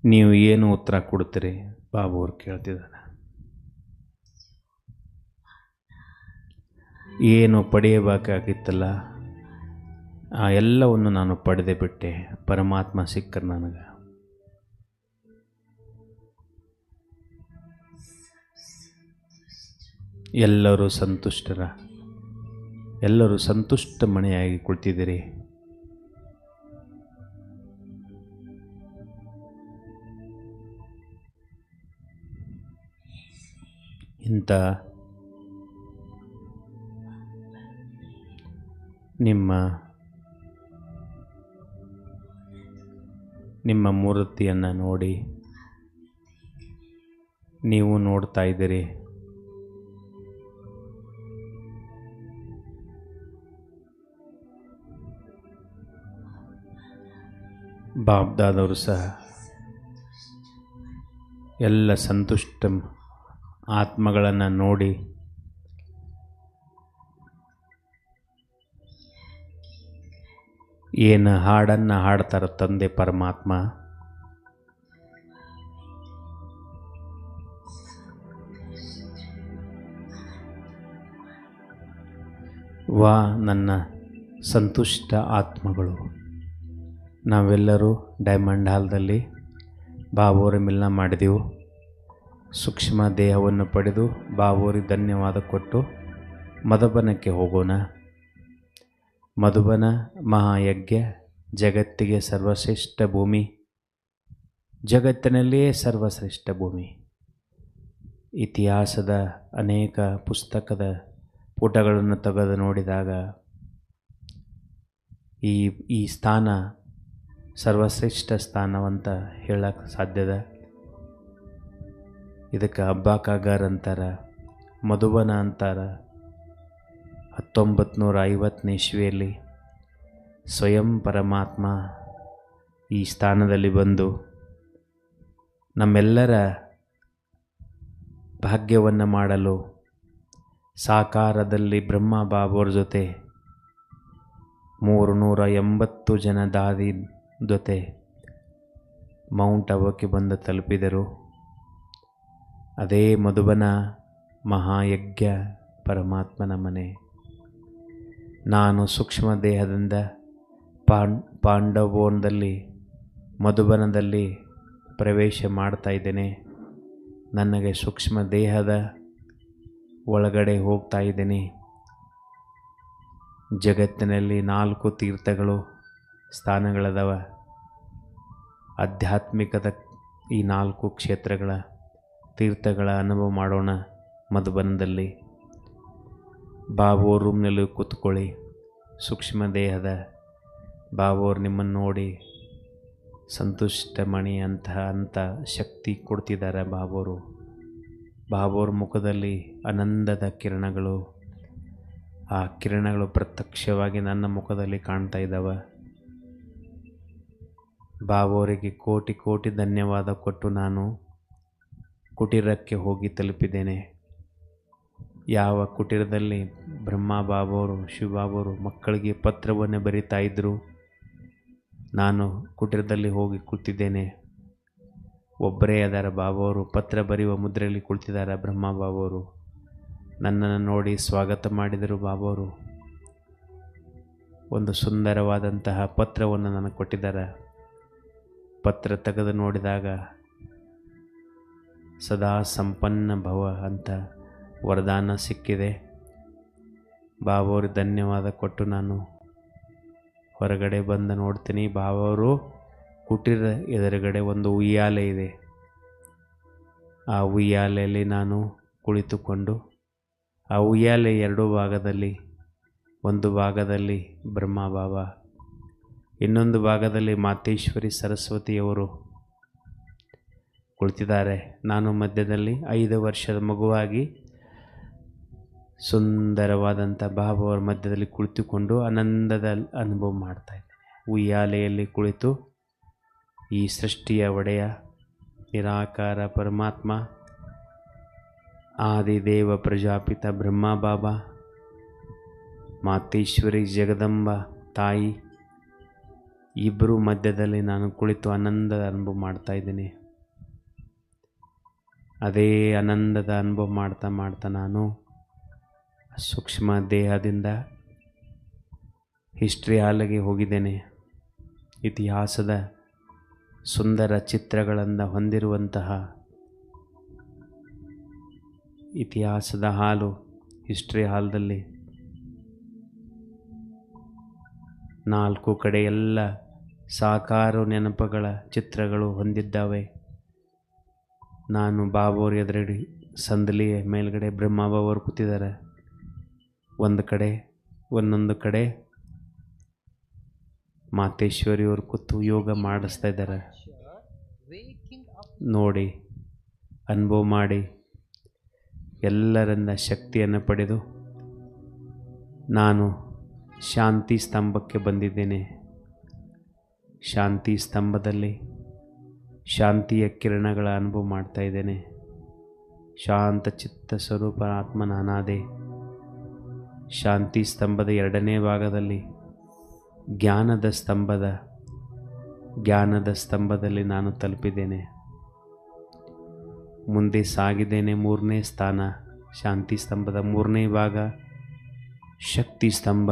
ನೀವು ಏನು ಉತ್ತರ ಕೊಡ್ತೀರಿ? ಬಾಬು ಅವ್ರು ಕೇಳ್ತಿದ್ದಾರೆ. ಏನು ಪಡೆಯಬೇಕಾಗಿತ್ತಲ್ಲ ಆ ಎಲ್ಲವನ್ನು ನಾನು ಪಡೆದೇ ಬಿಟ್ಟೆ. ಪರಮಾತ್ಮ ಸಿಕ್ಕರು ನನಗೆ. ಎಲ್ಲರೂ ಸಂತುಷ್ಟರ, ಎಲ್ಲರೂ ಸಂತುಷ್ಟ ಮನೆಯಾಗಿ ಕುಳಿತಿದ್ದೀರಿ. ಇಂಥ ನಿಮ್ಮ ಮೂರ್ತಿಯನ್ನು ನೋಡಿ ನೀವು ನೋಡ್ತಾ ಇದ್ದೀರಿ. ಬಾಬ್ದಾದವರು ಸಹ ಎಲ್ಲ ಸಂತುಷ್ಟ ಆತ್ಮಗಳನ್ನು ನೋಡಿ ಏನು ಹಾಡನ್ನು ಹಾಡ್ತಾರ ತಂದೆ ಪರಮಾತ್ಮ, ವಾ ನನ್ನ ಸಂತುಷ್ಟ ಆತ್ಮಗಳು. ನಾವೆಲ್ಲರೂ ಡೈಮಂಡ್ ಹಾಲ್ದಲ್ಲಿ ಬಾಬುವರ ಮಿಲನ ಮಾಡಿದೆವು. ಸೂಕ್ಷ್ಮ ದೇಹವನ್ನು ಪಡೆದು ಬಾಬುವರಿಗೆ ಧನ್ಯವಾದ ಕೊಟ್ಟು ಮಧುಬನಕ್ಕೆ ಹೋಗೋಣ. ಮಧುಬನ ಮಹಾಯಜ್ಞ ಜಗತ್ತಿಗೆ ಸರ್ವಶ್ರೇಷ್ಠ ಭೂಮಿ, ಜಗತ್ತಿನಲ್ಲಿಯೇ ಸರ್ವಶ್ರೇಷ್ಠ ಭೂಮಿ. ಇತಿಹಾಸದ ಅನೇಕ ಪುಸ್ತಕದ ಪುಟಗಳನ್ನು ತೆಗೆದು ನೋಡಿದಾಗ ಈ ಸ್ಥಾನ ಸರ್ವಶ್ರೇಷ್ಠ ಸ್ಥಾನವಂತ ಹೇಳಕ್ಕೆ ಸಾಧ್ಯದ. ಇದಕ್ಕೆ ಅಬ್ಬಾಕಾಗರ್ ಅಂತಾರೆ, ಮಧುಬನ ಅಂತಾರೆ. 1950ನೇ ಇಸ್ವಿಯಲ್ಲಿ ಸ್ವಯಂ ಪರಮಾತ್ಮ ಈ ಸ್ಥಾನದಲ್ಲಿ ಬಂದು ನಮ್ಮೆಲ್ಲರ ಭಾಗ್ಯವನ್ನು ಮಾಡಲು ಸಾಕಾರದಲ್ಲಿ ಬ್ರಹ್ಮ ಬಾಬೋರ್ ಜೊತೆ 380 ಜನ ದಾದಿ ಜೊತೆ ಮೌಂಟ್ ಅವಕ್ಕೆ ಬಂದು ತಲುಪಿದರು. ಅದೇ ಮಧುಬನ ಮಹಾಯಜ್ಞ ಪರಮಾತ್ಮನ ಮನೆ. ನಾನು ಸೂಕ್ಷ್ಮ ದೇಹದಿಂದ ಪಾಂಡವೋನ್ದಲ್ಲಿ ಮಧುಬನದಲ್ಲಿ ಪ್ರವೇಶ ಮಾಡ್ತಾ ಇದ್ದೇನೆ. ನನಗೆ ಸೂಕ್ಷ್ಮ ದೇಹದ ಒಳಗಡೆ ಹೋಗ್ತಾ ಇದ್ದೀನಿ. ಜಗತ್ತಿನಲ್ಲಿ 4 ತೀರ್ಥಗಳು ಸ್ಥಾನಗಳದವ. ಆಧ್ಯಾತ್ಮಿಕದ ಈ 4 ಕ್ಷೇತ್ರಗಳ ತೀರ್ಥಗಳ ಅನುಭವ ಮಾಡೋಣ ಮಧುಬನದಲ್ಲಿ. ಬಾಬೋರ್ ರೂಮ್ನಲ್ಲಿ ಕೂತ್ಕೊಳ್ಳಿ. ಸೂಕ್ಷ್ಮ ದೇಹದ ಬಾಬೋರ್ ನಿಮ್ಮನ್ನು ನೋಡಿ ಸಂತುಷ್ಟ ಮಣಿ ಅಂತ ಶಕ್ತಿ ಕೊಡ್ತಿದ್ದಾರೆ ಬಾಬೋರು. ಬಾಬೋರ್ ಮುಖದಲ್ಲಿ ಆನಂದದ ಕಿರಣಗಳು, ಆ ಕಿರಣಗಳು ಪ್ರತ್ಯಕ್ಷವಾಗಿ ನನ್ನ ಮುಖದಲ್ಲಿ ಕಾಣ್ತಾ ಇದ್ದಾವೆ. ಬಾಬೋರಿಗೆ ಕೋಟಿ ಕೋಟಿ ಧನ್ಯವಾದ ಕೊಟ್ಟು ನಾನು ಕುಟೀರಕ್ಕೆ ಹೋಗಿ ತಲುಪಿದ್ದೇನೆ. ಯಾವ ಕುಟೀರದಲ್ಲಿ ಬ್ರಹ್ಮ ಬಾಬೋರು ಶಿವಬಾಬೋರು ಮಕ್ಕಳಿಗೆ ಪತ್ರವನ್ನು ಬರಿತಾ ಇದ್ದರು, ನಾನು ಕುಟೀರದಲ್ಲಿ ಹೋಗಿ ಕುಳಿತಿದ್ದೇನೆ. ಒಬ್ಬರೇ ಅದರ ಬಾಬೋರು ಪತ್ರ ಬರೆಯುವ ಮುದ್ರೆಯಲ್ಲಿ ಕುಳಿತಿದ್ದಾರೆ ಬ್ರಹ್ಮ ಬಾಬೋರು. ನನ್ನನ್ನು ನೋಡಿ ಸ್ವಾಗತ ಮಾಡಿದರು ಬಾಬೋರು. ಒಂದು ಸುಂದರವಾದಂತಹ ಪತ್ರವನ್ನು ನನಗೆ ಕೊಟ್ಟಿದ್ದಾರೆ. ಪತ್ರ ತೆಗೆದು ನೋಡಿದಾಗ ಸದಾ ಸಂಪನ್ನ ಭವ ಅಂತ ವರದಾನ ಸಿಕ್ಕಿದೆ. ಬಾಬೋರಿಗೆ ಧನ್ಯವಾದ ಕೊಟ್ಟು ನಾನು ಹೊರಗಡೆ ಬಂದು ನೋಡ್ತೀನಿ. ಬಾಬೋರು ಕುಟೀರ ಎದುರುಗಡೆ ಒಂದು ಉಯ್ಯಾಲೆ ಇದೆ. ಆ ಉಯ್ಯಾಲೆಯಲ್ಲಿ ನಾನು ಕುಳಿತುಕೊಂಡು, ಆ ಉಯ್ಯಾಲೆ 2 ಭಾಗದಲ್ಲಿ, ಒಂದು ಭಾಗದಲ್ಲಿ ಬ್ರಹ್ಮ ಬಾಬಾ, ಇನ್ನೊಂದು ಭಾಗದಲ್ಲಿ ಮಾತೇಶ್ವರಿ ಸರಸ್ವತಿಯವರು ಕುಳಿತಿದ್ದಾರೆ. ನಾನು ಮಧ್ಯದಲ್ಲಿ 5 ವರ್ಷದ ಮಗುವಾಗಿ ಸುಂದರವಾದಂಥ ಬಾಬಾವರ ಮಧ್ಯದಲ್ಲಿ ಕುಳಿತುಕೊಂಡು ಆನಂದದ ಅನುಭವ ಮಾಡ್ತಾಯಿದ್ದೇನೆ. ಉಯ್ಯಾಲೆಯಲ್ಲಿ ಕುಳಿತು ಈ ಸೃಷ್ಟಿಯ ಒಡೆಯ ನಿರಾಕಾರ ಪರಮಾತ್ಮ ಆದಿದೇವ ಪ್ರಜಾಪಿತ ಬ್ರಹ್ಮ ಬಾಬಾ, ಮಾತೇಶ್ವರಿ ಜಗದಂಬ ತಾಯಿ ಇಬ್ಬರು ಮಧ್ಯದಲ್ಲಿ ನಾನು ಕುಳಿತು ಆನಂದದ ಅನುಭವ ಮಾಡ್ತಾಯಿದ್ದೀನಿ. ಅದೇ ಆನಂದದ ಅನುಭವ ಮಾಡ್ತಾ ನಾನು ಸೂಕ್ಷ್ಮ ದೇಹದಿಂದ ಹಿಸ್ಟ್ರಿ ಹಾಲಿಗೆ ಹೋಗಿದ್ದೇನೆ. ಇತಿಹಾಸದ ಸುಂದರ ಚಿತ್ರಗಳನ್ನು ಹೊಂದಿರುವಂತಹ ಇತಿಹಾಸದ ಹಾಲು ಹಿಸ್ಟ್ರಿ ಹಾಲ್ದಲ್ಲಿ 4 ಕಡೆ ಎಲ್ಲ ಸಾಕಾರ ನೆನಪುಗಳ ಚಿತ್ರಗಳು ಹೊಂದಿದ್ದಾವೆ. ನಾನು ಬಾಬೋರ್ ಎದುರುಗಡೆ ಸಂದಲಿಯ ಮೇಲ್ಗಡೆ ಬ್ರಹ್ಮ ಬಾಬೋರು ಕೂತಿದ್ದಾರೆ. ಒಂದೊಂದು ಕಡೆ ಮಾತೇಶ್ವರಿಯವರು ಕೂತು ಯೋಗ ಮಾಡಿಸ್ತಾ ಇದ್ದಾರೆ. ನೋಡಿ, ಅನುಭವ ಮಾಡಿ, ಎಲ್ಲರಿಂದ ಶಕ್ತಿಯನ್ನು ಪಡೆದು ನಾನು ಶಾಂತಿ ಸ್ತಂಭಕ್ಕೆ ಬಂದಿದ್ದೇನೆ. ಶಾಂತಿ ಸ್ತಂಭದಲ್ಲಿ ಶಾಂತಿಯ ಕಿರಣಗಳ ಅನುಭವ ಮಾಡ್ತಾ ಇದ್ದೇನೆ. ಶಾಂತ ಚಿತ್ತ ಸ್ವರೂಪ ಆತ್ಮ ನಾನಾದೆ. ಶಾಂತಿ ಸ್ತಂಭದ 2ನೇ ಭಾಗದಲ್ಲಿ ಜ್ಞಾನದ ಸ್ತಂಭದಲ್ಲಿ ನಾನು ತಲುಪಿದ್ದೇನೆ. ಮುಂದೆ ಸಾಗಿದ್ದೇನೆ. 3ನೇ ಸ್ಥಾನ ಶಾಂತಿ ಸ್ತಂಭದ 3ನೇ ಭಾಗ ಶಕ್ತಿ ಸ್ತಂಭ.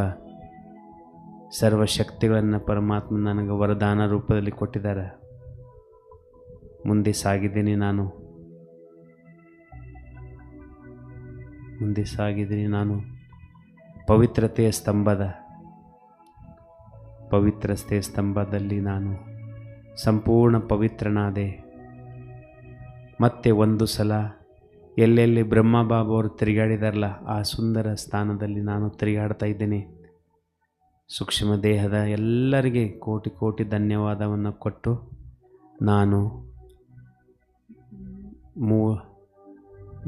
ಸರ್ವಶಕ್ತಿಗಳನ್ನು ಪರಮಾತ್ಮ ನನಗೆ ವರದಾನ ರೂಪದಲ್ಲಿ ಕೊಟ್ಟಿದ್ದಾರೆ. ಮುಂದೆ ಸಾಗಿದ್ದೀನಿ ನಾನು ಪವಿತ್ರತೆಯ ಸ್ತಂಭದ ಪವಿತ್ರ ಸ್ತಂಭದಲ್ಲಿ ನಾನು ಸಂಪೂರ್ಣ ಪವಿತ್ರನಾದೆ. ಮತ್ತೆ ಒಂದು ಸಲ ಎಲ್ಲೆಲ್ಲಿ ಬ್ರಹ್ಮಬಾಬು ಅವರು ತಿರುಗಾಡಿದಾರಲ್ಲ ಆ ಸುಂದರ ಸ್ಥಾನದಲ್ಲಿ ನಾನು ತಿರುಗಾಡ್ತಾ ಇದ್ದೇನೆ. ಸೂಕ್ಷ್ಮ ದೇಹದ ಎಲ್ಲರಿಗೆ ಕೋಟಿ ಕೋಟಿ ಧನ್ಯವಾದವನ್ನು ಕೊಟ್ಟು ನಾನು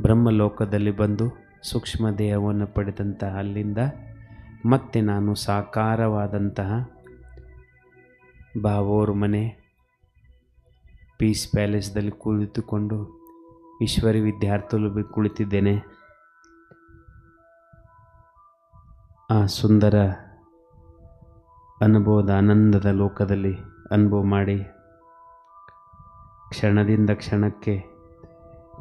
ಬ್ರಹ್ಮಲೋಕದಲ್ಲಿ ಬಂದು ಸೂಕ್ಷ್ಮ ದೇಹವನ್ನು ಪಡೆದಂತಹ ಅಲ್ಲಿಂದ ಮತ್ತೆ ನಾನು ಸಾಕಾರವಾದಂತಹ ಬಾಬೋರ್ ಮನೆ ಪೀಸ್ ಪ್ಯಾಲೇಸ್ದಲ್ಲಿ ಕುಳಿತುಕೊಂಡು ಈಶ್ವರಿ ವಿದ್ಯಾರ್ಥಿಗಳು ಕುಳಿತಿದ್ದೇನೆ. ಆ ಸುಂದರ ಅನುಭವದ ಆನಂದದ ಲೋಕದಲ್ಲಿ ಅನುಭವ ಮಾಡಿ ಕ್ಷಣದಿಂದ ಕ್ಷಣಕ್ಕೆ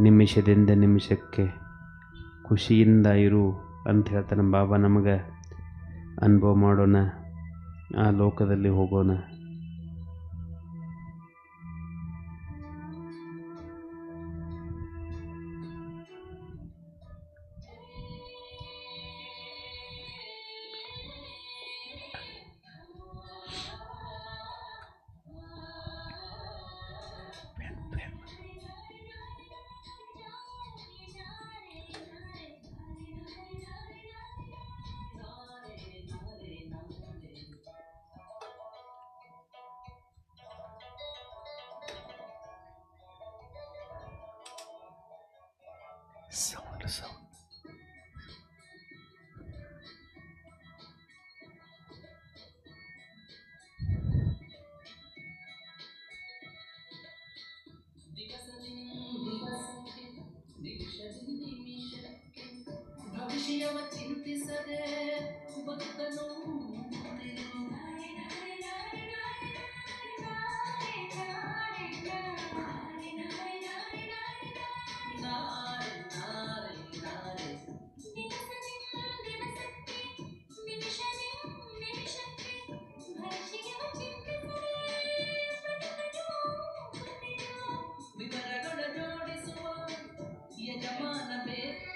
ನಿಮಿಷದಿಂದ ನಿಮಿಷಕ್ಕೆ ಖುಷಿಯಿಂದ ಇರು ಅಂತ ಹೇಳ್ತಾನೆ ಬಾಬಾ. ನಮಗೆ ಅನುಭವ ಮಾಡೋಣ, ಆ ಲೋಕದಲ್ಲಿ ಹೋಗೋಣ. sound. ಭವಿಷ್ಯವ ಚಿಂತಿಸದೆ ಭಕ್ತನು ವಿವರಗಳ ಜೋಡಿಸುವ ಯಜಮಾನ ಬೇಕು.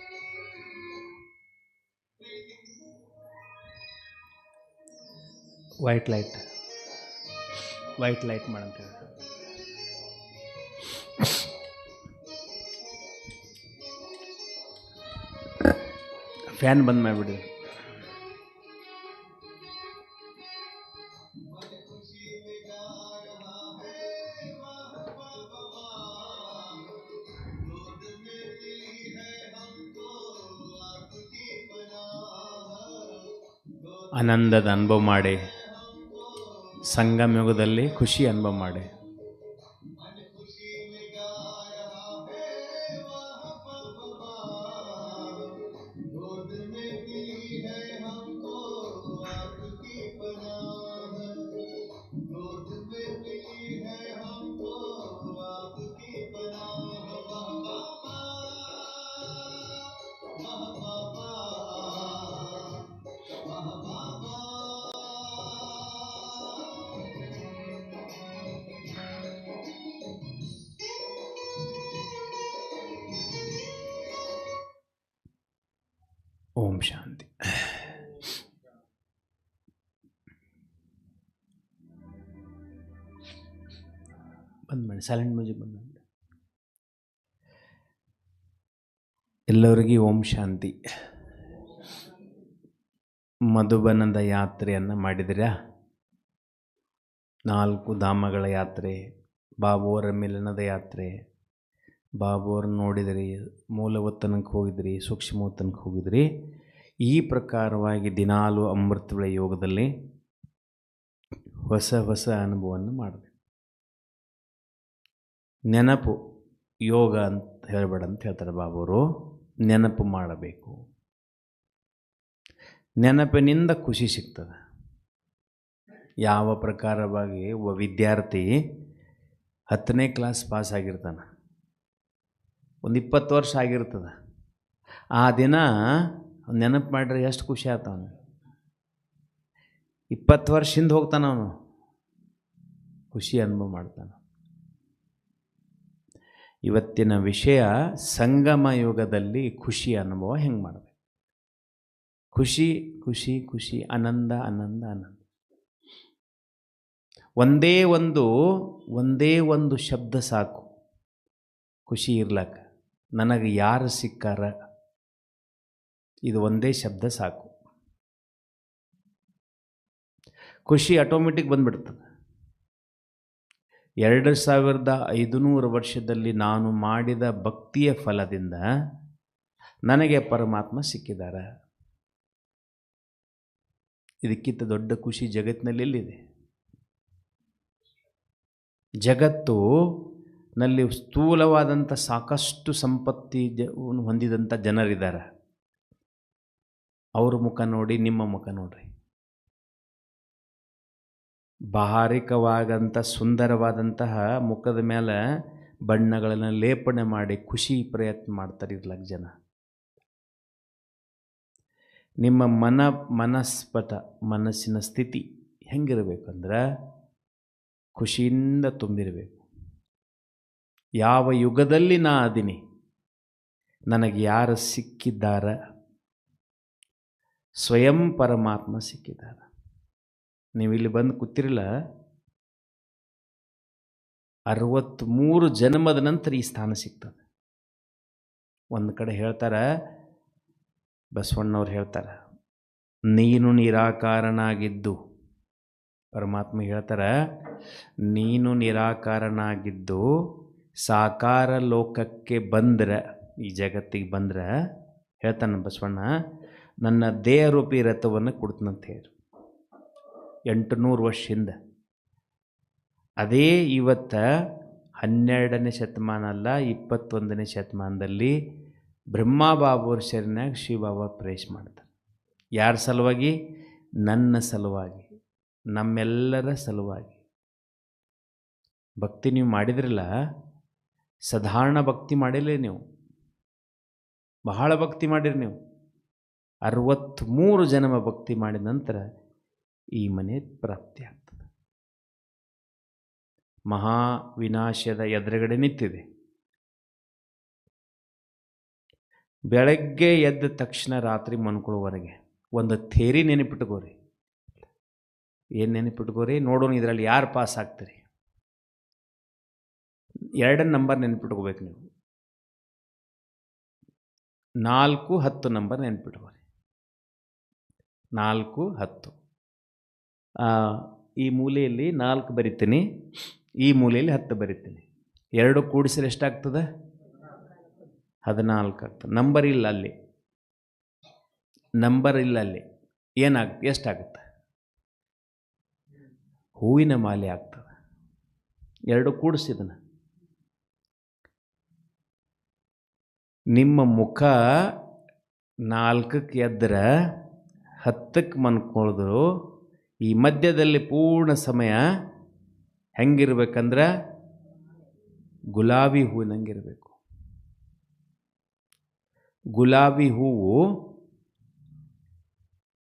ವೈಟ್ ಲೈಟ್ ಮಾಡಂತ ಫ್ಯಾನ್ ಬಂದ್ ಮಾಡಿಬಿಡಿ. ಆನಂದದ ಅನುಭವ ಮಾಡಿ, ಸಂಗಮ ಯುಗದಲ್ಲಿ ಖುಷಿ ಅನುಭವ ಮಾಡಿ. ಓಂ ಶಾಂತಿ. ಬಂದ್ ಮಾಡಿ, ಸೈಲೆಂಟ್ ಮ್ಯೂಸಿಕ್ ಬಂದ್ ಮಾಡಿ. ಎಲ್ಲರಿಗೂ ಓಂ ಶಾಂತಿ. ಮಧುಬನದ ಯಾತ್ರೆಯನ್ನು ಮಾಡಿದಿರಾ? 4 ಧಾಮಗಳ ಯಾತ್ರೆ, ಬಾಬುವರ ಮಿಲನದ ಯಾತ್ರೆ. ಬಾಬುವ್ರನ್ನ ನೋಡಿದ್ರಿ, ಮೂಲವತ್ತನಕ್ಕೆ ಹೋಗಿದ್ರಿ, ಸೂಕ್ಷ್ಮವತ್ತನಕ್ಕೆ ಹೋಗಿದ್ರಿ. ಈ ಪ್ರಕಾರವಾಗಿ ದಿನಾಲು ಅಮೃತಗಳ ಯೋಗದಲ್ಲಿ ಹೊಸ ಹೊಸ ಅನುಭವವನ್ನು ಮಾಡಿದೆ. ನೆನಪು ಯೋಗ ಅಂತ ಹೇಳಬೇಡ ಅಂತ ಹೇಳ್ತಾರೆ ಬಾಬುವರು. ನೆನಪು ಮಾಡಬೇಕು. ನೆನಪಿನಿಂದ ಖುಷಿ ಸಿಗ್ತದೆ. ಯಾವ ಪ್ರಕಾರವಾಗಿ ಒಬ್ಬ ವಿದ್ಯಾರ್ಥಿ 10ನೇ ಕ್ಲಾಸ್ ಪಾಸ್ ಆಗಿರ್ತಾನೆ, ಒಂದು 20 ವರ್ಷ ಆಗಿರ್ತದೆ. ಆ ದಿನ ನೆನಪು ಮಾಡ್ರೆ ಎಷ್ಟು ಖುಷಿ ಆಗ್ತಾವನು. 20 ವರ್ಷ ಹಿಂದೆ ಹೋಗ್ತಾನೆ, ಅವನು ಖುಷಿ ಅನುಭವ ಮಾಡ್ತಾನೆ. ಇವತ್ತಿನ ವಿಷಯ ಸಂಗಮ ಯುಗದಲ್ಲಿ ಖುಷಿ ಅನುಭವ ಹೆಂಗೆ ಮಾಡಬೇಕು. ಖುಷಿ ಖುಷಿ ಖುಷಿ, ಆನಂದ ಆನಂದ ಆನಂದ. ಒಂದೇ ಒಂದು ಶಬ್ದ ಸಾಕು ಖುಷಿ ಇರ್ಲಕ್ಕ. ನನಗೆ ಯಾರು ಸಿಕ್ಕಾರ, ಇದು ಒಂದೇ ಶಬ್ದ ಸಾಕು, ಖುಷಿ ಆಟೋಮೆಟಿಕ್ ಬಂದ್ಬಿಡ್ತದೆ. 2500 ವರ್ಷದಲ್ಲಿ ನಾನು ಮಾಡಿದ ಭಕ್ತಿಯ ಫಲದಿಂದ ನನಗೆ ಪರಮಾತ್ಮ ಸಿಕ್ಕಿದ್ದಾರೆ. ಇದಕ್ಕಿಂತ ದೊಡ್ಡ ಖುಷಿ ಜಗತ್ತಿನಲ್ಲಿ ಎಲ್ಲಿದೆ? ಜಗತ್ತು ನಲ್ಲಿ ಸ್ಥೂಲವಾದಂಥ ಸಾಕಷ್ಟು ಸಂಪತ್ತಿ ಹೊಂದಿದಂಥ ಜನರಿದ್ದಾರೆ. ಅವ್ರ ಮುಖ ನೋಡಿ, ನಿಮ್ಮ ಮುಖ ನೋಡ್ರಿ. ಬಾಹರಿಕವಾದಂಥ ಸುಂದರವಾದಂತಹ ಮುಖದ ಮೇಲೆ ಬಣ್ಣಗಳನ್ನು ಲೇಪನೆ ಮಾಡಿ ಖುಷಿ ಪ್ರಯತ್ನ ಮಾಡ್ತಾರೆ ಇರ್ಲಕ್ಕ ಜನ. ನಿಮ್ಮ ಮನಸ್ಸಿನ ಸ್ಥಿತಿ ಹೆಂಗಿರಬೇಕಂದ್ರೆ ಖುಷಿಯಿಂದ ತುಂಬಿರಬೇಕು. ಯಾವ ಯುಗದಲ್ಲಿ ನಾ ಅದೀನಿ, ನನಗೆ ಯಾರು ಸಿಕ್ಕಿದ್ದಾರೆ? ಸ್ವಯಂ ಪರಮಾತ್ಮ ಸಿಕ್ಕಿದ್ದಾರೆ. ನೀವು ಇಲ್ಲಿ ಬಂದು ಕೂತಿರಲ್ಲ, 63 ಜನ್ಮದ ನಂತರ ಈ ಸ್ಥಾನ ಸಿಗ್ತದೆ. ಒಂದು ಕಡೆ ಹೇಳ್ತಾರೆ, ಬಸವಣ್ಣವ್ರು ಹೇಳ್ತಾರೆ, ನೀನು ನಿರಾಕಾರನಾಗಿದ್ದು, ಪರಮಾತ್ಮ ಹೇಳ್ತಾರೆ, ನೀನು ನಿರಾಕಾರನಾಗಿದ್ದು ಸಾಕಾರ ಲೋಕಕ್ಕೆ ಬಂದ್ರೆ, ಈ ಜಗತ್ತಿಗೆ ಬಂದ್ರೆ ಹೇಳ್ತಾನೆ ಬಸವಣ್ಣ, ನನ್ನ ದೇಹರೂಪಿ ರಥವನ್ನು ಕೊಡ್ತನಂತ ಹೇಳಿ 800 ವರ್ಷದಿಂದ. ಅದೇ ಇವತ್ತು 12ನೇ ಶತಮಾನ ಅಲ್ಲ, 21ನೇ ಶತಮಾನದಲ್ಲಿ ಬ್ರಹ್ಮಬಾಬುವ್ರ ಶರಣಾಗ ಶಿವಬಾಬಾ ಪ್ರವೇಶ ಮಾಡ್ತಾರೆ. ಯಾರ ಸಲುವಾಗಿ? ನನ್ನ ಸಲುವಾಗಿ, ನಮ್ಮೆಲ್ಲರ ಸಲುವಾಗಿ. ಭಕ್ತಿ ನೀವು ಮಾಡಿದ್ರಲ್ಲ, ಸಾಧಾರಣ ಭಕ್ತಿ ಮಾಡಿಲ್ಲ ನೀವು, ಬಹಳ ಭಕ್ತಿ ಮಾಡಿರಿ ನೀವು. 63 ಜನ್ಮ ಭಕ್ತಿ ಮಾಡಿದ ನಂತರ ಈ ಮನೆ ಪ್ರಾಪ್ತಿ ಆಗ್ತದೆ. ಮಹಾ ವಿನಾಶದ ಎದುರುಗಡೆ ನಿಂತಿದೆ. ಬೆಳಗ್ಗೆ ಎದ್ದ ತಕ್ಷಣ ರಾತ್ರಿ ಮನ್ಕೊಳ್ಳೋವರೆಗೆ ಒಂದು ಥೇರಿ ನೆನಪಿಟ್ಕೋರಿ. ಏನು ನೆನಪಿಟ್ಕೋರಿ? ನೋಡೋಣ ಇದರಲ್ಲಿ ಯಾರು ಪಾಸ್ ಆಗ್ತೀರಿ. 2 ನಂಬರ್ ನೆನಪಿಟ್ಕೋಬೇಕು ನೀವು. 4, 10 ನಂಬರ್ ನೆನಪಿಟ್ಕೋರಿ. 4, 10. ಈ ಮೂಲೆಯಲ್ಲಿ 4 ಬರಿತೀನಿ, ಈ ಮೂಲೆಯಲ್ಲಿ 10 ಬರಿತೀನಿ. 2 ಕೂಡಿಸಿದ್ರೆ ಎಷ್ಟಾಗ್ತದೆ? 14 ಆಗ್ತದೆ. ನಂಬರ್ ಇಲ್ಲ ಅಲ್ಲಿ, ನಂಬರ್ ಇಲ್ಲ ಅಲ್ಲಿ. ಎಷ್ಟಾಗುತ್ತೆ? ಹೂವಿನ ಮಾಲೆ ಆಗ್ತದೆ. 2 ಕೂಡಿಸಿದನ. ನಿಮ್ಮ ಮುಖ 4ಕ್ಕೆ ಎದ್ರೆ 10ಕ್ಕೆ ಮನ್ಕೊಳಿದ್ರು, ಈ ಮಧ್ಯದಲ್ಲಿ ಪೂರ್ಣ ಸಮಯ ಹೆಂಗಿರ್ಬೇಕಂದ್ರೆ ಗುಲಾಬಿ ಹೂವಿನಂಗಿರಬೇಕು. ಗುಲಾಬಿ ಹೂವು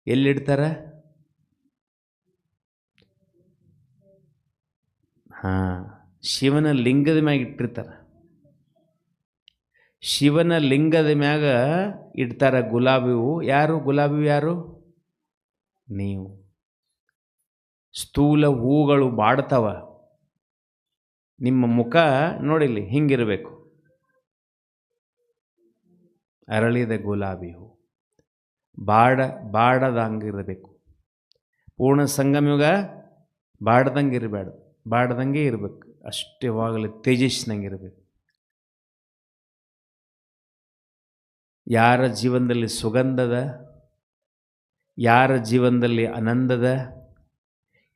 ಎಲ್ಲಿಡ್ತಾರೆ? ಶಿವನ ಲಿಂಗದ ಮ್ಯಾಗ ಇಟ್ಟಿರ್ತಾರೆ. ಶಿವನ ಲಿಂಗದ ಮ್ಯಾಗ ಇಡ್ತಾರೆ ಗುಲಾಬಿ ಹೂವು. ಯಾರು ಗುಲಾಬಿ ಹೂವು? ಯಾರು? ನೀವು. ಸ್ಥೂಲ ಹೂಗಳು ಬಾಡ್ತಾವ. ನಿಮ್ಮ ಮುಖ ನೋಡಿಲ್ಲಿ ಹಿಂಗಿರಬೇಕು, ಅರಳಿದ ಗುಲಾಬಿ ಹೂ. ಬಾಡದಂಗಿರಬೇಕು. ಪೂರ್ಣ ಸಂಗಮಯುಗ ಬಾಡ್ದಂಗೆ ಇರಬೇಡ, ಬಾಡ್ದಂಗೆ ಇರಬೇಕು. ಅಷ್ಟು ಯಾವಾಗಲೂ ತೇಜಸ್ಸಿನಂಗಿರಬೇಕು. ಯಾರ ಜೀವನದಲ್ಲಿ ಸುಗಂಧದ, ಯಾರ ಜೀವನದಲ್ಲಿ ಆನಂದದ,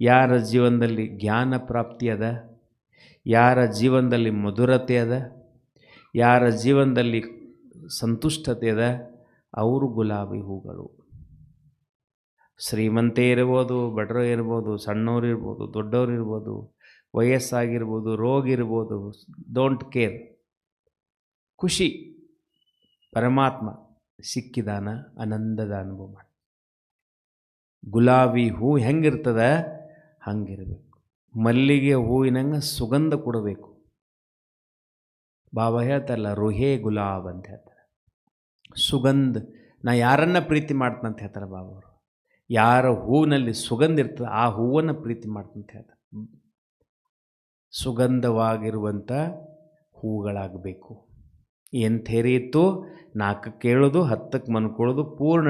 ಯಾರ ಜೀವನದಲ್ಲಿ ಜ್ಞಾನ ಪ್ರಾಪ್ತಿ ಅದ, ಯಾರ ಜೀವನದಲ್ಲಿ ಮಧುರತೆ ಅದ, ಯಾರ ಜೀವನದಲ್ಲಿ ಸಂತುಷ್ಟತೆ ಅದ, ಅವರು ಗುಲಾಬಿ ಹೂಗಳು. ಶ್ರೀಮಂತೆ ಇರ್ಬೋದು, ಬಡವರು ಇರ್ಬೋದು, ಸಣ್ಣವ್ರು ಇರ್ಬೋದು, ದೊಡ್ಡವ್ರು ಇರ್ಬೋದು, ವಯಸ್ಸಾಗಿರ್ಬೋದು, ರೋಗ ಇರ್ಬೋದು, ಡೋಂಟ್ ಕೇರ್. ಖುಷಿ, ಪರಮಾತ್ಮ ಸಿಕ್ಕಿದಾನ, ಆನಂದದ ಅನುಭವ ಮಾಡಿ. ಗುಲಾಬಿ ಹೂ ಹೆಂಗಿರ್ತದೆ ಹಂಗಿರಬೇಕು. ಮಲ್ಲಿಗೆ ಹೂವಿನಂಗೆ ಸುಗಂಧ ಕೊಡಬೇಕು. ಬಾಬಾ ಹೇಳ್ತಾರಲ್ಲ, ರುಹೇ ಗುಲಾಬ್ ಅಂತ ಹೇಳ್ತಾರೆ. ಸುಗಂಧ. ನಾ ಯಾರನ್ನ ಪ್ರೀತಿ ಮಾಡ್ತಂತ ಹೇಳ್ತಾರೆ ಬಾಬಾ ಅವರು. ಯಾರ ಹೂವಿನಲ್ಲಿ ಸುಗಂಧ ಇರ್ತದೆ ಆ ಹೂವನ್ನು ಪ್ರೀತಿ ಮಾಡ್ತಂತ ಹೇಳ್ತಾರೆ. ಸುಗಂಧವಾಗಿರುವಂಥ ಹೂಗಳಾಗಬೇಕು. ಏನು ಥೇರಿ ಇತ್ತು? 4ಕ್ಕೆ ಕೇಳೋದು, 10ಕ್ಕೆ ಮನ್ಕೊಳ್ಳೋದು, ಪೂರ್ಣ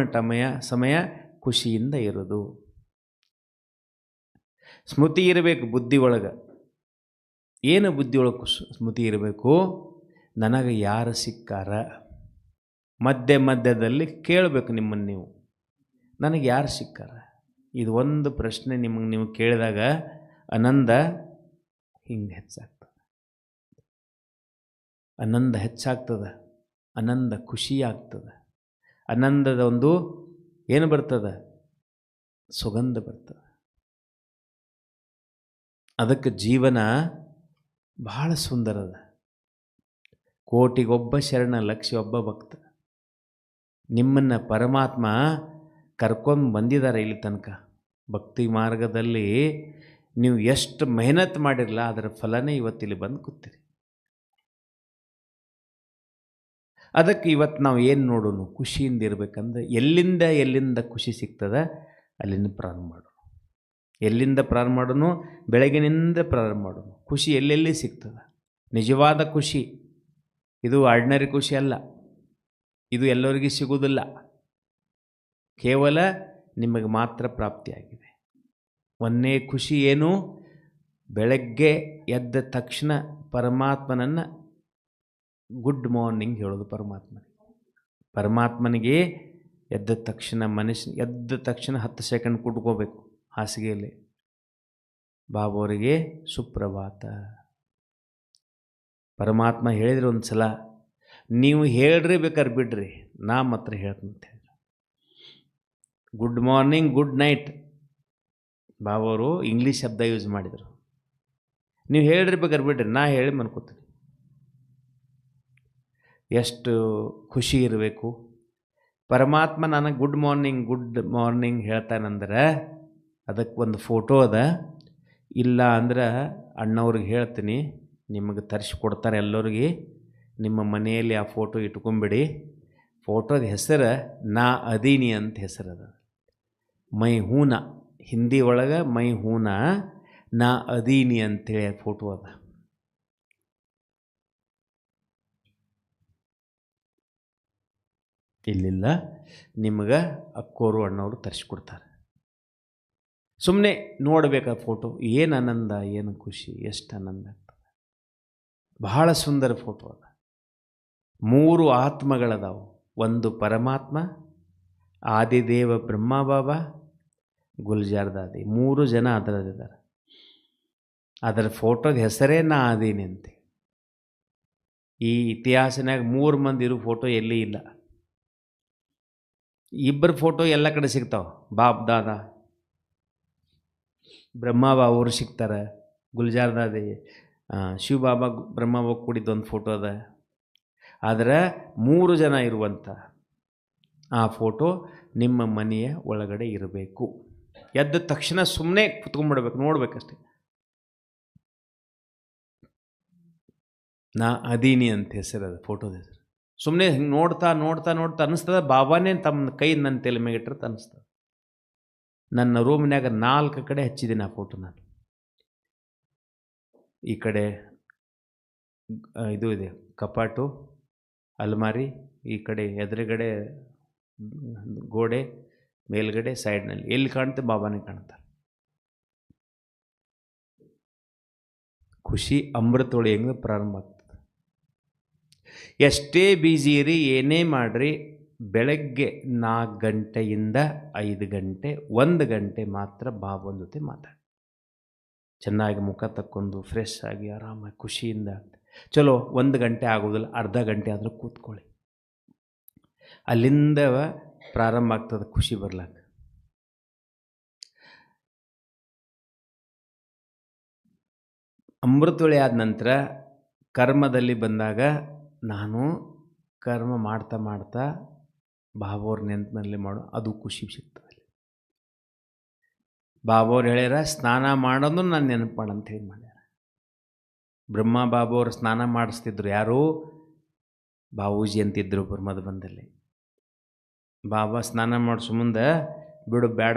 ಸಮಯ ಖುಷಿಯಿಂದ ಇರೋದು. ಸ್ಮೃತಿ ಇರಬೇಕು ಬುದ್ಧಿ ಒಳಗೆ. ಏನು ಬುದ್ಧಿ ಒಳಗೆ ಸ್ಮೃತಿ ಇರಬೇಕು? ನನಗೆ ಯಾರು ಸಿಕ್ಕಾರ? ಮಧ್ಯದಲ್ಲಿ ಕೇಳಬೇಕು ನಿಮ್ಮನ್ನು ನೀವು, ನನಗೆ ಯಾರು ಸಿಕ್ಕಾರ? ಇದು ಒಂದು ಪ್ರಶ್ನೆ ನಿಮಗೆ ನೀವು ಕೇಳಿದಾಗ ಆನಂದ ಹಿಂಗೆ ಹೆಚ್ಚಾಗ್ತದೆ. ಆನಂದ ಹೆಚ್ಚಾಗ್ತದೆ, ಆನಂದ ಖುಷಿ ಆಗ್ತದೆ. ಆನಂದದ ಒಂದು ಏನು ಬರ್ತದೆ? ಸುಗಂಧ ಬರ್ತದೆ. ಅದಕ್ಕೆ ಜೀವನ ಬಹಳ ಸುಂದರದ. ಕೋಟಿಗೊಬ್ಬ ಶರಣ, ಲಕ್ಷ ಒಬ್ಬ ಭಕ್ತ. ನಿಮ್ಮನ್ನು ಪರಮಾತ್ಮ ಕರ್ಕೊಂಡು ಬಂದಿದ್ದಾರೆ ಇಲ್ಲಿ ತನಕ. ಭಕ್ತಿ ಮಾರ್ಗದಲ್ಲಿ ನೀವು ಎಷ್ಟು ಮೆಹನತ್ ಮಾಡಿರಲ್ಲ, ಅದರ ಫಲನೇ ಇವತ್ತಿಲ್ಲಿ ಬಂದು ಕೂತೀರಿ. ಅದಕ್ಕೆ ಇವತ್ತು ನಾವು ಏನು ನೋಡೋಣ? ಖುಷಿಯಿಂದ ಇರಬೇಕಂದ್ರೆ ಎಲ್ಲಿಂದ ಖುಷಿ ಸಿಗ್ತದೆ ಅಲ್ಲಿಂದ ಪ್ರಾರಂಭ ಮಾಡೋಣ. ಎಲ್ಲಿಂದ ಪ್ರಾರಂಭ ಮಾಡೋಣ? ಬೆಳಗಿನಿಂದ ಪ್ರಾರಂಭ ಮಾಡೋಣ. ಖುಷಿ ಎಲ್ಲೆಲ್ಲಿ ಸಿಗ್ತದೆ? ನಿಜವಾದ ಖುಷಿ ಇದು ಆರ್ಡಿನರಿ ಖುಷಿ ಅಲ್ಲ. ಇದು ಎಲ್ಲರಿಗೂ ಸಿಗುವುದಿಲ್ಲ. ಕೇವಲ ನಿಮಗೆ ಮಾತ್ರ ಪ್ರಾಪ್ತಿಯಾಗಿದೆ. ಒಂದೇ ಖುಷಿ ಏನು? ಬೆಳಗ್ಗೆ ಎದ್ದ ತಕ್ಷಣ ಪರಮಾತ್ಮನನ್ನು ಗುಡ್ ಮಾರ್ನಿಂಗ್ ಹೇಳೋದು. ಪರಮಾತ್ಮನಿಗೆ ಎದ್ದ ತಕ್ಷಣ ಎದ್ದ ತಕ್ಷಣ 10 ಸೆಕೆಂಡ್ ಕುಟ್ಕೋಬೇಕು ಹಾಸಿಗೆಯಲ್ಲಿ. ಬಾಬುವರಿಗೆ ಸುಪ್ರಭಾತ. ಪರಮಾತ್ಮ ಹೇಳಿದ್ರೆ ಒಂದು ಸಲ, ನೀವು ಹೇಳ್ರಿ ಬೇಕಾದ್ರೆ ಬಿಡ್ರಿ, ನಾ ಮಾತ್ರ ಹೇಳ್ತೀನಿ ಅಂತ ಹೇಳಿ. ಗುಡ್ ಮಾರ್ನಿಂಗ್, ಗುಡ್ ನೈಟ್ ಬಾಬವರು ಇಂಗ್ಲೀಷ್ ಶಬ್ದ ಯೂಸ್ ಮಾಡಿದರು. ನೀವು ಹೇಳ್ರಿ ಬೇಕಾದ್ರೆ ಬಿಡ್ರಿ, ನಾ ಹೇಳಿ ಮನ್ಕೋತೀನಿ. ಎಷ್ಟು ಖುಷಿ ಇರಬೇಕು. ಪರಮಾತ್ಮ ನನಗೆ ಗುಡ್ ಮಾರ್ನಿಂಗ್ ಹೇಳ್ತಾನಂದ್ರೆ ಅದಕ್ಕೆ ಒಂದು ಫೋಟೋ ಅದ. ಇಲ್ಲ ಅಂದ್ರೆ ಅಣ್ಣವ್ರಿಗೆ ಹೇಳ್ತೀನಿ, ನಿಮಗೆ ತರಿಸ್ಕೊಡ್ತಾರೆ ಎಲ್ಲರಿಗೆ. ನಿಮ್ಮ ಮನೆಯಲ್ಲಿ ಆ ಫೋಟೋ ಇಟ್ಕೊಂಬಿಡಿ. ಫೋಟೋದ ಹೆಸರು ನಾ ಅದೀನಿ ಅಂತ ಹೆಸರದ. ಮೈ ಹೂನ, ಹಿಂದಿ ಒಳಗೆ ಮೈ ಹೂನ, ನಾ ಅದೀನಿ ಅಂತೇಳಿ ಫೋಟೋ ಅದ. ಇಲ್ಲಿಲ್ಲ, ನಿಮಗೆ ಅಕ್ಕೋರು ಅಣ್ಣವರು ತರಿಸ್ಕೊಡ್ತಾರೆ. ಸುಮ್ಮನೆ ನೋಡಬೇಕು ಆ ಫೋಟೋ. ಏನು ಆನಂದ, ಏನು ಖುಷಿ, ಎಷ್ಟು ಆನಂದ ಆಗ್ತದೆ. ಬಹಳ ಸುಂದರ ಫೋಟೋ ಅದ. 3 ಆತ್ಮಗಳದಾವು. ಒಂದು ಪರಮಾತ್ಮ, ಆದಿದೇವ ಬ್ರಹ್ಮ ಬಾಬಾ, ಗುಲ್ಜಾರ್ ದಾದಿ. 3 ಜನ ಅದರಲ್ಲಿದ್ದಾರೆ. ಅದರ ಫೋಟೋದ ಹೆಸರೇ ನಾ ಅದೀನಿ ಅಂತೆ. ಈ ಇತಿಹಾಸನಾಗ 3 ಮಂದಿ ಇರೋ ಫೋಟೋ ಎಲ್ಲಿ ಇಲ್ಲ. ಇಬ್ಬರು ಫೋಟೋ ಎಲ್ಲ ಕಡೆ ಸಿಗ್ತಾವೆ. ಬಾಪ್ ದಾದಾ ಬ್ರಹ್ಮಬಾಬಾ ಅವರು ಸಿಗ್ತಾರೆ. ಗುಲ್ಜಾರ್ ದಾದಿ, ಶಿವಬಾಬಾ ಬ್ರಹ್ಮಬಾಬಾ ಕೂಡಿದ್ದೊಂದು ಫೋಟೋ ಅದ. ಆದರೆ 3 ಜನ ಇರುವಂಥ ಆ ಫೋಟೋ ನಿಮ್ಮ ಮನೆಯ ಒಳಗಡೆ ಇರಬೇಕು. ಎದ್ದ ತಕ್ಷಣ ಸುಮ್ಮನೆ ಕುತ್ಕೊಂಡ್ಬಿಡ್ಬೇಕು, ನೋಡ್ಬೇಕಷ್ಟೆ. ನಾ ಅದೀನಿ ಅಂತ ಹೆಸರು ಅದು, ಫೋಟೋದ ಹೆಸರು. ಸುಮ್ಮನೆ ಹಿಂಗೆ ನೋಡ್ತಾ ಅನ್ನಿಸ್ತದೆ ಬಾಬಾನೇ ತಮ್ಮ ಕೈ ನನ್ನ ತಲೆ ಮೇಲೆ ಇಟ್ಟಿರ್ತ ಅನ್ನಿಸ್ತದೆ. ನನ್ನ ರೂಮ್ನ್ಯಾಗ 4 ಕಡೆ ಹಚ್ಚಿದ್ದೀನಿ ಆ ಫೋಟೋ ನಾನು. ಈ ಕಡೆ ಇದು ಇದೆ ಕಪಾಟು, ಅಲ್ಮಾರಿ, ಈ ಕಡೆ ಎದುರುಗಡೆ ಗೋಡೆ, ಮೇಲ್ಗಡೆ ಸೈಡ್ನಲ್ಲಿ ಎಲ್ಲಿ ಕಾಣುತ್ತೆ ಬಾಬಾನೇ ಕಾಣ್ತಾರೆ. ಖುಷಿ ಅಮೃತೊಳಿ ಹೆಂಗೆ ಪ್ರಾರಂಭ ಆಗ್ತದೆ. ಎಷ್ಟೇ ಬ್ಯುಸಿ ಇರಿ, ಏನೇ ಮಾಡಿರಿ, ಬೆಳಗ್ಗೆ 4 ಗಂಟೆಯಿಂದ 5 ಗಂಟೆ 1 ಗಂಟೆ ಮಾತ್ರ ಬಾಬನ ಜೊತೆ ಮಾತಾಡಿ. ಚೆನ್ನಾಗಿ ಮುಖ ತಕ್ಕೊಂಡು ಫ್ರೆಶ್ ಆಗಿ ಆರಾಮಾಗಿ ಖುಷಿಯಿಂದ. ಚಲೋ 1 ಗಂಟೆ ಆಗೋದಿಲ್ಲ, ಅರ್ಧ ಗಂಟೆ ಆದರೂ ಕೂತ್ಕೊಳ್ಳಿ. ಅಲ್ಲಿಂದ ಪ್ರಾರಂಭ ಆಗ್ತದೆ ಖುಷಿ ಬರ್ಲಾಕ. ಅಮೃತೊಳಿ ಆದ ನಂತರ ಕರ್ಮದಲ್ಲಿ ಬಂದಾಗ ನಾನು ಕರ್ಮ ಮಾಡ್ತಾ ಬಾಬಾವ್ರ ನೆನಪಿನಲ್ಲಿ ಮಾಡೋ ಅದು ಖುಷಿ ಸಿಗ್ತದೆ. ಬಾಬಾವ್ರು ಹೇಳ್ಯಾರ ಸ್ನಾನ ಮಾಡೋದು ನಾನು ನೆನಪು ಮಾಡಂತ ಹೇಳಿ ಮಾಡ್ಯಾರ. ಬ್ರಹ್ಮ ಬಾಬಾವ್ರು ಸ್ನಾನ ಮಾಡಿಸ್ತಿದ್ರು. ಯಾರು? ಬಾಬೂಜಿ ಅಂತಿದ್ರು ಬ್ರಹ್ಮದ ಬಂದಲ್ಲಿ. ಬಾಬಾ ಸ್ನಾನ ಮಾಡಿಸೋ ಮುಂದೆ ಬಿಡು ಬ್ಯಾಡ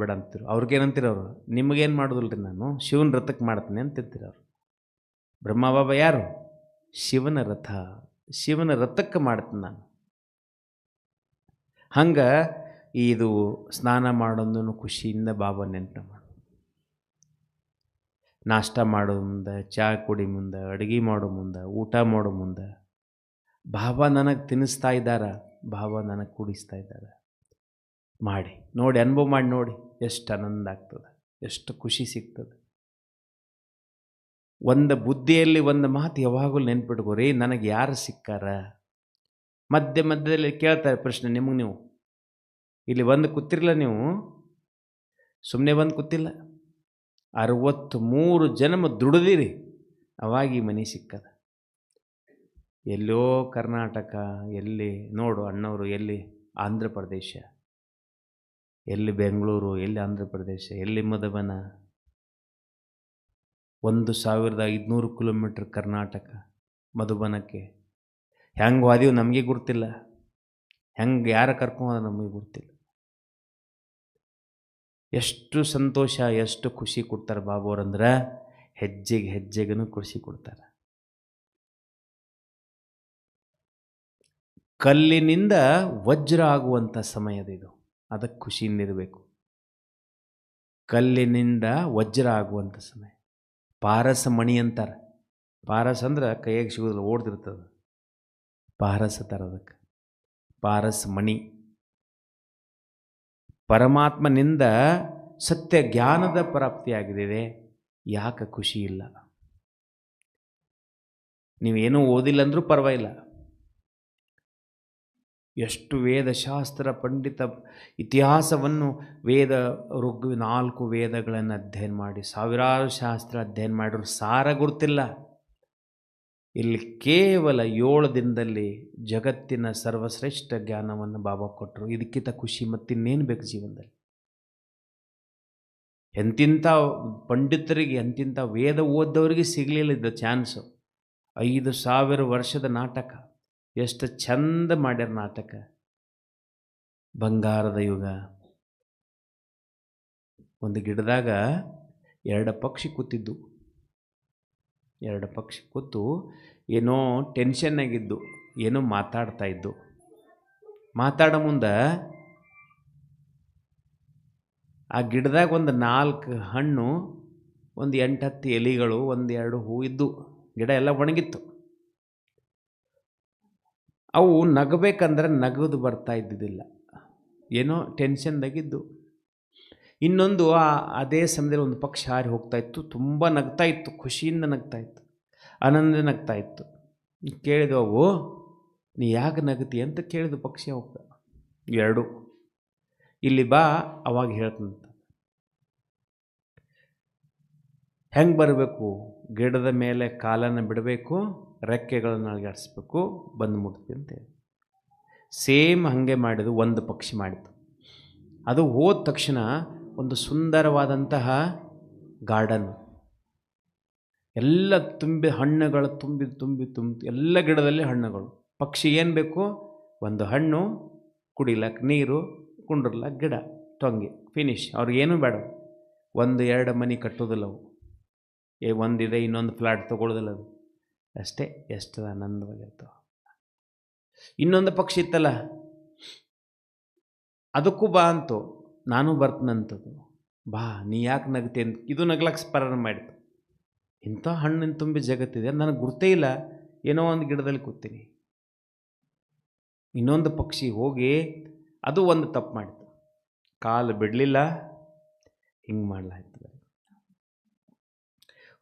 ಬೇಡ ಅಂತೀರು. ಅವ್ರಿಗೇನಂತೀರ ಅವರು, ನಿಮಗೇನು ಮಾಡೋದಿಲ್ಲ ರೀ, ನಾನು ಶಿವನ ರಥಕ್ಕೆ ಮಾಡ್ತೀನಿ ಅಂತಿರ್ತೀರ ಅವರು. ಬ್ರಹ್ಮ ಬಾಬಾ ಯಾರು? ಶಿವನ ರಥ. ಶಿವನ ರಥಕ್ಕೆ ಮಾಡ್ತೀನಿ ನಾನು. ಹಂಗೆ ಇದು ಸ್ನಾನ ಮಾಡೋದನ್ನು ಖುಷಿಯಿಂದ ಬಾಬಾ ನೆನಪು ಮಾಡು. ನಾಷ್ಟ ಮಾಡೋ ಮುಂದೆ, ಚಹಾ ಕುಡಿ ಮುಂದೆ, ಅಡುಗೆ ಮಾಡೋ ಮುಂದೆ, ಊಟ ಮಾಡೋ ಮುಂದೆ ಬಾಬಾ ನನಗೆ ತಿನ್ನಿಸ್ತಾ ಇದ್ದಾರೆ, ಬಾಬಾ ನನಗೆ ಕುಡಿಸ್ತಾ ಇದ್ದಾರೆ. ಮಾಡಿ ನೋಡಿ, ಅನುಭವ ಮಾಡಿ ನೋಡಿ, ಎಷ್ಟು ಆನಂದ ಆಗ್ತದೆ, ಎಷ್ಟು ಖುಷಿ ಸಿಗ್ತದೆ. ಒಂದು ಬುದ್ಧಿಯಲ್ಲಿ ಒಂದು ಮಾತು ಯಾವಾಗಲೂ ನೆನ್ಪಿಟ್ಕೋರಿ, ನನಗೆ ಯಾರು ಸಿಕ್ಕಾರ? ಮಧ್ಯದಲ್ಲಿ ಕೇಳ್ತಾರೆ ಪ್ರಶ್ನೆ ನಿಮಗೆ. ನೀವು ಇಲ್ಲಿ ಬಂದು ಕೂತಿರಲ್ಲ, ನೀವು ಸುಮ್ಮನೆ ಬಂದು ಕೂತಿಲ್ಲ. 63 ಜನ್ಮ ದುಡಿದಿರಿ, ಅವಾಗ ಈ ಮನೆ ಸಿಕ್ಕದ. ಎಲ್ಲೋ ಕರ್ನಾಟಕ, ಎಲ್ಲಿ ನೋಡು ಅಣ್ಣವರು, ಎಲ್ಲಿ ಆಂಧ್ರ ಪ್ರದೇಶ, ಎಲ್ಲಿ ಬೆಂಗಳೂರು, ಎಲ್ಲಿ ಆಂಧ್ರ ಪ್ರದೇಶ, ಎಲ್ಲಿ ಮಧುಬನ. 1500 ಕಿಲೋಮೀಟ್ರ್ ಕರ್ನಾಟಕ ಮಧುಬನಕ್ಕೆ. ಹೆಂಗೆ ಹೋದೀವಿ ನಮಗೆ ಗುರ್ತಿಲ್ಲ, ಹೆಂಗೆ ಯಾರು ಕರ್ಕೊಂಡು ನಮಗೆ ಗೊತ್ತಿಲ್ಲ. ಎಷ್ಟು ಸಂತೋಷ, ಎಷ್ಟು ಖುಷಿ ಕೊಡ್ತಾರೆ ಬಾಬಾವ್ರಂದ್ರೆ, ಹೆಜ್ಜೆಗೂ ಖುಷಿ ಕೊಡ್ತಾರೆ. ಕಲ್ಲಿನಿಂದ ವಜ್ರ ಆಗುವಂಥ ಸಮಯದಿದು, ಅದಕ್ಕೆ ಖುಷಿಯಿಂದಿರಬೇಕು. ಕಲ್ಲಿನಿಂದ ವಜ್ರ ಆಗುವಂಥ ಸಮಯ. ಪಾರಸ ಮಣಿ ಅಂತಾರೆ. ಪಾರಸ ಅಂದ್ರೆ ಕೈಯಾಗ ಸಿಗೋದಿಲ್ಲ, ಓಡ್ದಿರ್ತದೆ. ಪಾರಸ ತರೋದಕ್ಕೆ ಪಾರಸ ಮಣಿ. ಪರಮಾತ್ಮನಿಂದ ಸತ್ಯ ಜ್ಞಾನದ ಪ್ರಾಪ್ತಿಯಾಗಿದೆ, ಯಾಕೆ ಖುಷಿ ಇಲ್ಲ? ನೀವೇನೂ ಓದಿಲ್ಲ ಅಂದರೂ ಪರವಾಗಿಲ್ಲ. ಎಷ್ಟು ವೇದಶಾಸ್ತ್ರ ಪಂಡಿತ ಇತಿಹಾಸವನ್ನು, ವೇದ ಋಗ್ 4 ವೇದಗಳನ್ನು ಅಧ್ಯಯನ ಮಾಡಿ, ಸಾವಿರಾರು ಶಾಸ್ತ್ರ ಅಧ್ಯಯನ ಮಾಡಿದ್ರು ಸಾರ ಗುರ್ತಿಲ್ಲ. ಇಲ್ಲಿ ಕೇವಲ 7 ದಿನದಲ್ಲಿ ಜಗತ್ತಿನ ಸರ್ವಶ್ರೇಷ್ಠ ಜ್ಞಾನವನ್ನು ಬಾಬಾ ಕೊಟ್ಟರು. ಇದಕ್ಕಿಂತ ಖುಷಿ ಮತ್ತಿನ್ನೇನು ಬೇಕು ಜೀವನದಲ್ಲಿ? ಎಂತಿಂಥ ಪಂಡಿತರಿಗೆ, ಎಂತಿಂಥ ವೇದ ಓದ್ದವರಿಗೆ ಸಿಗಲಿಲ್ಲ ಇದು ಚಾನ್ಸು. 5000 ವರ್ಷದ ನಾಟಕ, ಎಷ್ಟು ಚಂದ ಮಾಡ್ಯಾರ ನಾಟಕ. ಬಂಗಾರದ ಯುಗ. ಒಂದು ಗಿಡದಾಗ 2 ಪಕ್ಷಿ ಕೂತಿದ್ದು. 2 ಪಕ್ಷಿ ಕೂತು ಏನೋ ಟೆನ್ಷನ್ನಾಗಿದ್ದು, ಏನೋ ಮಾತಾಡ್ತಾ ಇದ್ದು. ಮಾತಾಡೋ ಮುಂದೆ ಆ ಗಿಡದಾಗ ಒಂದು 4 ಹಣ್ಣು, ಒಂದು 8-10 ಎಲೆಗಳು, 1-2 ಹೂ ಇದ್ದು. ಗಿಡ ಎಲ್ಲ ಒಣಗಿತ್ತು. ಅವು ನಗಬೇಕಂದ್ರೆ ನಗದು ಬರ್ತಾ ಇದ್ದಿದ್ದಿಲ್ಲ, ಏನೋ ಟೆನ್ಷನ್ದಾಗಿದ್ದು. ಇನ್ನೊಂದು ಅದೇ ಸಮಯದಲ್ಲಿ ಒಂದು ಪಕ್ಷಿ ಹಾರಿ ಹೋಗ್ತಾ ಇತ್ತು, ತುಂಬ ನಗ್ತಾ ಇತ್ತು, ಖುಷಿಯಿಂದ ನಗ್ತಾ ಇತ್ತು, ಆನಂದ ನಗ್ತಾ ಇತ್ತು. ಕೇಳಿದವು ಅವು, ನೀ ಯಾಕೆ ನಗತಿ ಅಂತ ಕೇಳಿದ ಪಕ್ಷಿ ಹೋಗ್ತಾ. 2 ಇಲ್ಲಿ ಬಾ, ಅವಾಗ ಹೇಳ್ತಂತ. ಹೆಂಗೆ ಬರಬೇಕು? ಗಿಡದ ಮೇಲೆ ಕಾಲನ್ನು ಬಿಡಬೇಕು, ರೆಕ್ಕೆಗಳನ್ನು ಅಲುಗಾಡಿಸ್ಬೇಕು, ಬಂದು ಮುಟ್ತಿ ಅಂತೇಳಿ. ಸೇಮ್ ಹಾಗೆ ಮಾಡಿದ್ದು ಒಂದು ಪಕ್ಷಿ ಮಾಡಿತು. ಅದು ಹೋದ ತಕ್ಷಣ ಒಂದು ಸುಂದರವಾದಂತಹ ಗಾರ್ಡನ್, ಎಲ್ಲ ತುಂಬಿ ಹಣ್ಣುಗಳು, ತುಂಬಿ ಎಲ್ಲ ಗಿಡದಲ್ಲಿ ಹಣ್ಣುಗಳು. ಪಕ್ಷಿ ಏನು ಬೇಕು? ಒಂದು ಹಣ್ಣು, ಕುಡಿಲಕ್ಕೆ ನೀರು, ಕುಂಡ್ರಲಕ್ಕೆ ಗಿಡ, ಟೊಂಗೆ, ಫಿನಿಶ್. ಅವ್ರಿಗೇನು ಬೇಡ. 1-2 ಮನೆ ಕಟ್ಟೋದಿಲ್ಲ ಅವು. ಒಂದಿದೆ ಇನ್ನೊಂದು ಫ್ಲಾಟ್ ತೊಗೊಳ್ಳೋದಿಲ್ಲ ಅದು ಅಷ್ಟೇ. ಎಷ್ಟು ಆನಂದವಾಗಿರ್ತಾವೆ. ಇನ್ನೊಂದು ಪಕ್ಷಿ ಇತ್ತಲ್ಲ, ಅದಕ್ಕೂ ಬಾ ಅಂತು, ನಾನು ಬರ್ತೀನಂತದ್ದು. ಬಾ, ನೀ ಯಾಕೆ ನಗ್ತಿ ಅಂತ ಇದು ನಗ್ಲಕ್ಕೆ ಪ್ರಾರಂಭ ಮಾಡಿತು. ಇಂಥ ಹಣ್ಣಿನ ತುಂಬಿ ಜಗತ್ತಿದೆ, ನನಗೆ ಗುರ್ತೇ ಇಲ್ಲ, ಏನೋ ಒಂದು ಗಿಡದಲ್ಲಿ ಕೂತೀನಿ. ಇನ್ನೊಂದು ಪಕ್ಷಿ ಹೋಗಿ ಅದು ಒಂದು ತಪ್ಪು ಮಾಡಿತು, ಕಾಲು ಬಿಡಲಿಲ್ಲ, ಹಿಂಗೆ ಮಾಡಲಾಯ್ತು,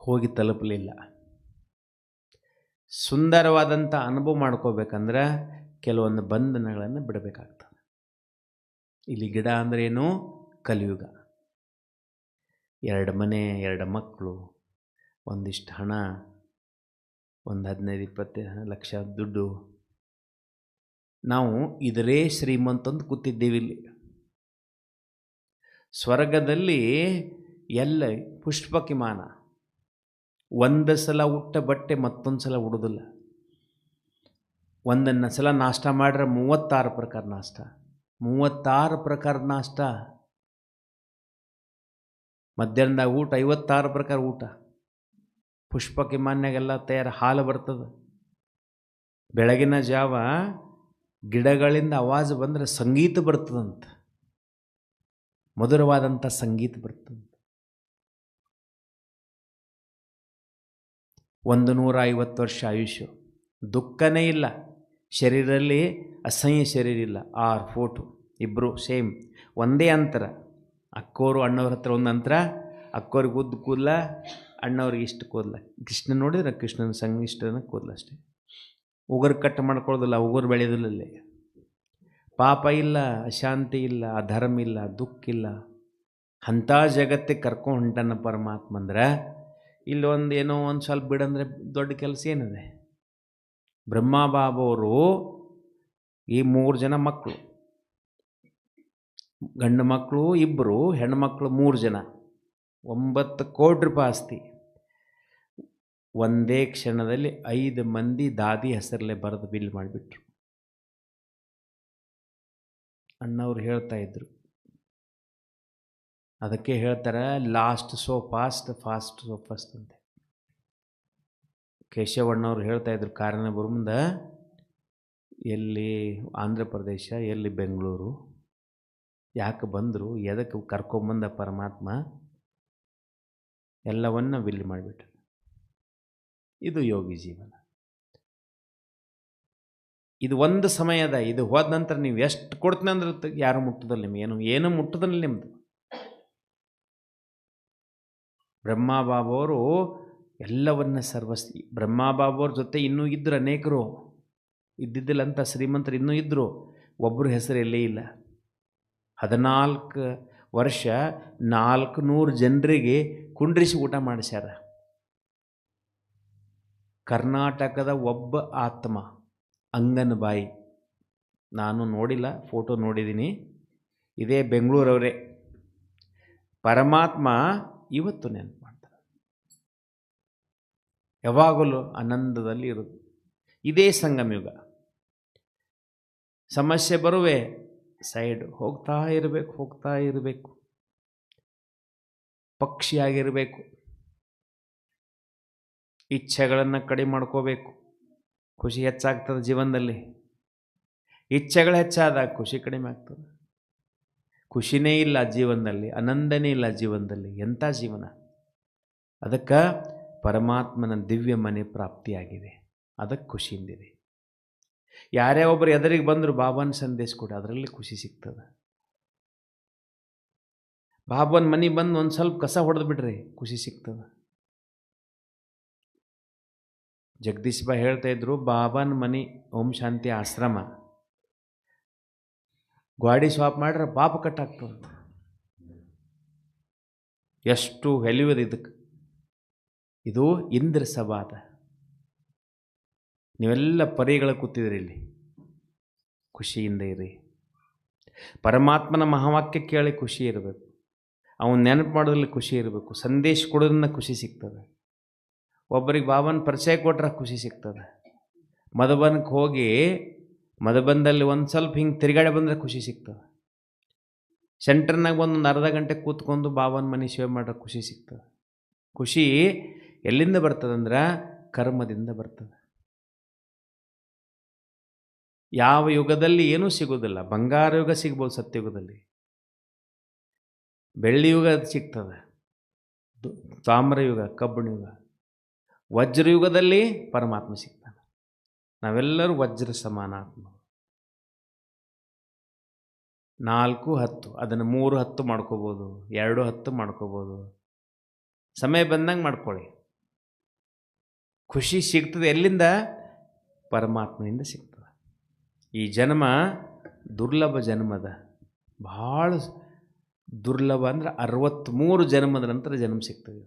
ಹೋಗಿ ತಲುಪಲಿಲ್ಲ. ಸುಂದರವಾದಂಥ ಅನುಭವ ಮಾಡ್ಕೋಬೇಕಂದ್ರೆ ಕೆಲವೊಂದು ಬಂಧನಗಳನ್ನು ಬಿಡಬೇಕಾಗ್ತದೆ. ಇಲ್ಲಿ ಗಿಡ ಅಂದ್ರೇನು? ಕಲಿಯುಗ. 2 ಮನೆ, 2 ಮಕ್ಕಳು, ಒಂದಿಷ್ಟು ಹಣ, ಒಂದು 15-20 ಲಕ್ಷ ದುಡ್ಡು. ನಾವು ಇದರೇ ಶ್ರೀಮಂತಂದು ಕೂತಿದ್ದೇವೆ. ಇಲ್ಲಿ ಸ್ವರ್ಗದಲ್ಲಿ ಎಲ್ಲ ಪುಷ್ಪಕಿಮಾನ. ಒಂದು ಸಲ ಉಟ್ಟ ಬಟ್ಟೆ ಮತ್ತೊಂದು ಸಲ ಉಡೋದಿಲ್ಲ. ಒಂದನ್ನು ಸಲ ನಾಷ್ಟ ಮಾಡ್ರೆ 36 ಪ್ರಕಾರ ನಾಷ್ಟ. 36 ಪ್ರಕಾರದ ನಾಷ್ಟ, ಮಧ್ಯಾಹ್ನದಾಗ ಊಟ, 56 ಪ್ರಕಾರ ಊಟ. ಪುಷ್ಪಕ ವಿಮಾನ್ಯಾಗೆಲ್ಲ ತಯಾರು ಹಾಲು ಬರ್ತದೆ. ಬೆಳಗಿನ ಜಾವ ಗಿಡಗಳಿಂದ ಆವಾಜ್ ಬಂದರೆ ಸಂಗೀತ ಬರ್ತದಂತ, ಮಧುರವಾದಂಥ ಸಂಗೀತ ಬರ್ತದೆ. 150 ವರ್ಷ ಆಯುಷ್ಯ, ದುಃಖನೇ ಇಲ್ಲ, ಶರೀರದಲ್ಲಿ ಅಸಹ್ಯ ಶರೀರ ಇಲ್ಲ. 6 ಫೋಟೋ, ಇಬ್ಬರು ಸೇಮ್, ಒಂದೇ ಅಂತರ. ಅಕ್ಕೋರು ಅಣ್ಣವ್ರ ಹತ್ರ ಒಂದು ಅಂತರ, ಅಕ್ಕೋರಿಗೆ ಉದ್ದು ಕೂದಲ, ಅಣ್ಣವ್ರಿಗೆ ಇಷ್ಟು ಕೂದಲ. ಕೃಷ್ಣ ನೋಡಿದ್ರೆ ಕೃಷ್ಣನ ಸಂಗಿಷ್ಟನ ಕೂದಲ ಅಷ್ಟೇ. ಉಗುರು ಕಟ್ ಮಾಡ್ಕೊಳ್ಳೋದಿಲ್ಲ, ಉಗುರು ಬೆಳೆಯೋದಿಲ್ಲೇ. ಪಾಪ ಇಲ್ಲ, ಅಶಾಂತಿ ಇಲ್ಲ, ಅಧರ್ಮ ಇಲ್ಲ, ದುಃಖ ಇಲ್ಲ. ಅಂಥ ಜಗತ್ತಿಗೆ ಕರ್ಕೊಂಡು ಹೊಂಟನ ಪರಮಾತ್ಮ ಅಂದ್ರೆ ಇಲ್ಲಿ ಏನೋ ಒಂದು ಸ್ವಲ್ಪ ಬಿಡಂದರೆ ದೊಡ್ಡ ಕೆಲಸ ಏನಿದೆ. ಬ್ರಹ್ಮ ಬಾಬವರು ಈ 3 ಜನ ಮಕ್ಕಳು, ಗಂಡು ಮಕ್ಕಳು 2, ಹೆಣ್ಮಕ್ಳು 3 ಜನ, 9 ಕೋಟಿ ರೂಪಾಯಿ ಆಸ್ತಿ. ಒಂದೇ ಕ್ಷಣದಲ್ಲಿ 5 ಮಂದಿ ದಾದಿ ಹೆಸರಲ್ಲೇ ಬರೆದು ಬಿಲ್ ಮಾಡಿಬಿಟ್ರು. ಅಣ್ಣವ್ರು ಹೇಳ್ತಾ ಇದ್ರು, ಅದಕ್ಕೆ ಹೇಳ್ತಾರೆ last so fast, fast so fast ಅಂತೆ. ಕೇಶವಣ್ಣವ್ರು ಹೇಳ್ತಾ ಇದ್ರು ಕಾರಣ ಮುಂದೆ, ಎಲ್ಲಿ ಆಂಧ್ರ ಪ್ರದೇಶ, ಎಲ್ಲಿ ಬೆಂಗಳೂರು, ಯಾಕೆ ಬಂದರು, ಎದಕ್ಕೆ ಕರ್ಕೊಂಬಂದ ಪರಮಾತ್ಮ, ಎಲ್ಲವನ್ನ ಬಿಲ್ ಮಾಡಿಬಿಟ್ರು. ಇದು ಯೋಗಿ ಜೀವನ. ಇದು ಒಂದು ಸಮಯದ, ಇದು ಹೋದ ನಂತರ ನೀವು ಎಷ್ಟು ಕೊಡ್ತೀನಿ ಅಂದ್ರೆ ಯಾರು ಮುಟ್ಟದಲ್ಲ, ನಿಮ್ಗೆ ಏನು ಮುಟ್ಟದಲ್ಲ ನಿಮ್ಮದು. ಬ್ರಹ್ಮಬಾಬವರು ಎಲ್ಲವನ್ನ ಸರ್ವಸ್ವಿ. ಬ್ರಹ್ಮಬಾಬವ್ರ ಜೊತೆ ಇನ್ನೂ ಇದ್ದರು ಅನೇಕರು, ಇದ್ದಿದ್ದಿಲ್ಲ ಅಂತ ಶ್ರೀಮಂತರು ಇನ್ನೂ ಇದ್ದರು, ಒಬ್ಬರು ಹೆಸರು ಎಲ್ಲೇ ಇಲ್ಲ. 14 ವರ್ಷ 400 ಜನರಿಗೆ ಕುಂಡ್ರಿಸಿ ಊಟ ಮಾಡಿಸ್ಯಾರ. ಕರ್ನಾಟಕದ ಒಬ್ಬ ಆತ್ಮ, ಅಂಗನಬಾಯಿ, ನಾನು ನೋಡಿಲ್ಲ, ಫೋಟೋ ನೋಡಿದ್ದೀನಿ, ಇದೇ ಬೆಂಗಳೂರವರೇ. ಪರಮಾತ್ಮ ಇವತ್ತು ನೆನಪು ಮಾಡ್ತಾರೆ, ಯಾವಾಗಲೂ ಆನಂದದಲ್ಲಿ ಇರೋದು. ಇದೇ ಸಂಗಮಯುಗ. ಸಮಸ್ಯೆ ಬರುವೆ, ಸೈಡ್ ಹೋಗ್ತಾ ಇರಬೇಕು, ಪಕ್ಷಿಯಾಗಿರಬೇಕು, ಇಚ್ಛೆಗಳನ್ನು ಕಡಿಮೆ ಮಾಡ್ಕೋಬೇಕು, ಖುಷಿ ಹೆಚ್ಚಾಗ್ತದೆ ಜೀವನದಲ್ಲಿ. ಇಚ್ಛೆಗಳು ಹೆಚ್ಚಾದಾಗ ಖುಷಿ ಕಡಿಮೆ ಆಗ್ತದೆ. ಖುಷಿನೇ ಇಲ್ಲ ಜೀವನದಲ್ಲಿ, ಆನಂದನೇ ಇಲ್ಲ ಜೀವನದಲ್ಲಿ, ಎಂಥ ಜೀವನ. ಅದಕ್ಕೆ ಪರಮಾತ್ಮನ ದಿವ್ಯ ಮನೆ ಪ್ರಾಪ್ತಿಯಾಗಿದೆ, ಅದಕ್ಕೆ ಖುಷಿಯಿಂದಿದೆ. ಯಾರೇ ಒಬ್ಬರು ಎದುರಿಗೆ ಬಂದರು ಬಾಬಾನ ಸಂದೇಶ ಕೊಡಿ, ಅದರಲ್ಲಿ ಖುಷಿ ಸಿಗ್ತದೆ. ಬಾಬಾನ ಮನೆಗೆ ಬಂದು ಒಂದು ಸ್ವಲ್ಪ ಕಸ ಹೊಡೆದು ಬಿಡ್ರಿ, ಖುಷಿ ಸಿಗ್ತದೆ. ಜಗದೀಶ್ ಬಾಯಿ ಹೇಳ್ತಾ ಇದ್ರು, ಬಾಬಾನ ಮನೆ ಓಂ ಶಾಂತಿ ಆಶ್ರಮ ಗಾಡಿ ಸ್ವಾಪ್ ಮಾಡ್ರೆ ಪಾಪ ಕಟ್ಟಾಗ್ತದೆ. ಎಷ್ಟು ವ್ಯಾಲ್ಯೂದ ಇದಕ್ಕೆ. ಇದು ಇಂದ್ರ ಸಭಾದ. ನೀವೆಲ್ಲ ಪರಿಗಳ ಕೂತಿದ್ರಿ ಇಲ್ಲಿ, ಖುಷಿಯಿಂದ ಇರಿ. ಪರಮಾತ್ಮನ ಮಹಾವಾಕ್ಯ ಕೇಳಿ ಖುಷಿ ಇರಬೇಕು, ಅವನು ನೆನಪು ಮಾಡೋದ್ರಲ್ಲಿ ಖುಷಿ ಇರಬೇಕು, ಸಂದೇಶ ಕೊಡೋದ್ರಿಂದ ಖುಷಿ ಸಿಗ್ತದೆ. ಒಬ್ಬರಿಗೆ ಬಾಬನ ಪರಿಚಯ ಕೊಟ್ರೆ ಖುಷಿ ಸಿಗ್ತದೆ. ಮಧುಬನಕ್ಕೆ ಹೋಗಿ ಮಧುಬನದಲ್ಲಿ ಒಂದು ಸ್ವಲ್ಪ ಹಿಂಗೆ ತಿರುಗಾಡೆ ಬಂದರೆ ಖುಷಿ ಸಿಗ್ತದೆ. ಸೆಂಟರ್ನಾಗ ಒಂದು ಅರ್ಧ ಗಂಟೆ ಕೂತ್ಕೊಂಡು ಬಾಬನ ಮನೆ ಸೇವೆ ಮಾಡ್ರೆ ಖುಷಿ ಸಿಗ್ತದೆ. ಖುಷಿ ಎಲ್ಲಿಂದ ಬರ್ತದಂದ್ರೆ ಕರ್ಮದಿಂದ ಬರ್ತದೆ. ಯಾವ ಯುಗದಲ್ಲಿ ಏನೂ ಸಿಗೋದಿಲ್ಲ. ಬಂಗಾರ ಯುಗ ಸಿಗ್ಬೋದು ಸತ್ಯಯುಗದಲ್ಲಿ, ಬೆಳ್ಳಿ ಯುಗ ಸಿಗ್ತದೆ, ತಾಮ್ರ ಯುಗ, ಕಬ್ಬಿಣ ಯುಗ, ವಜ್ರಯುಗದಲ್ಲಿ ಪರಮಾತ್ಮ ಸಿಗ್ತಾನೆ. ನಾವೆಲ್ಲರೂ ವಜ್ರ ಸಮಾನ ಆತ್ಮ. 4 10, ಅದನ್ನು 3 10 ಮಾಡ್ಕೋಬೋದು, 2 10 ಮಾಡ್ಕೋಬೋದು, ಸಮಯ ಬಂದಂಗೆ ಮಾಡ್ಕೊಳ್ಳಿ. ಖುಷಿ ಸಿಗ್ತದೆ ಎಲ್ಲಿಂದ? ಪರಮಾತ್ಮನಿಂದ ಸಿಗ್ತದೆ. ಈ ಜನ್ಮ ದುರ್ಲಭ ಜನ್ಮದ, ಭಾಳ ದುರ್ಲಭ ಅಂದ್ರೆ 63 ಜನ್ಮದ ನಂತರ ಜನ್ಮ ಸಿಗ್ತದೆ.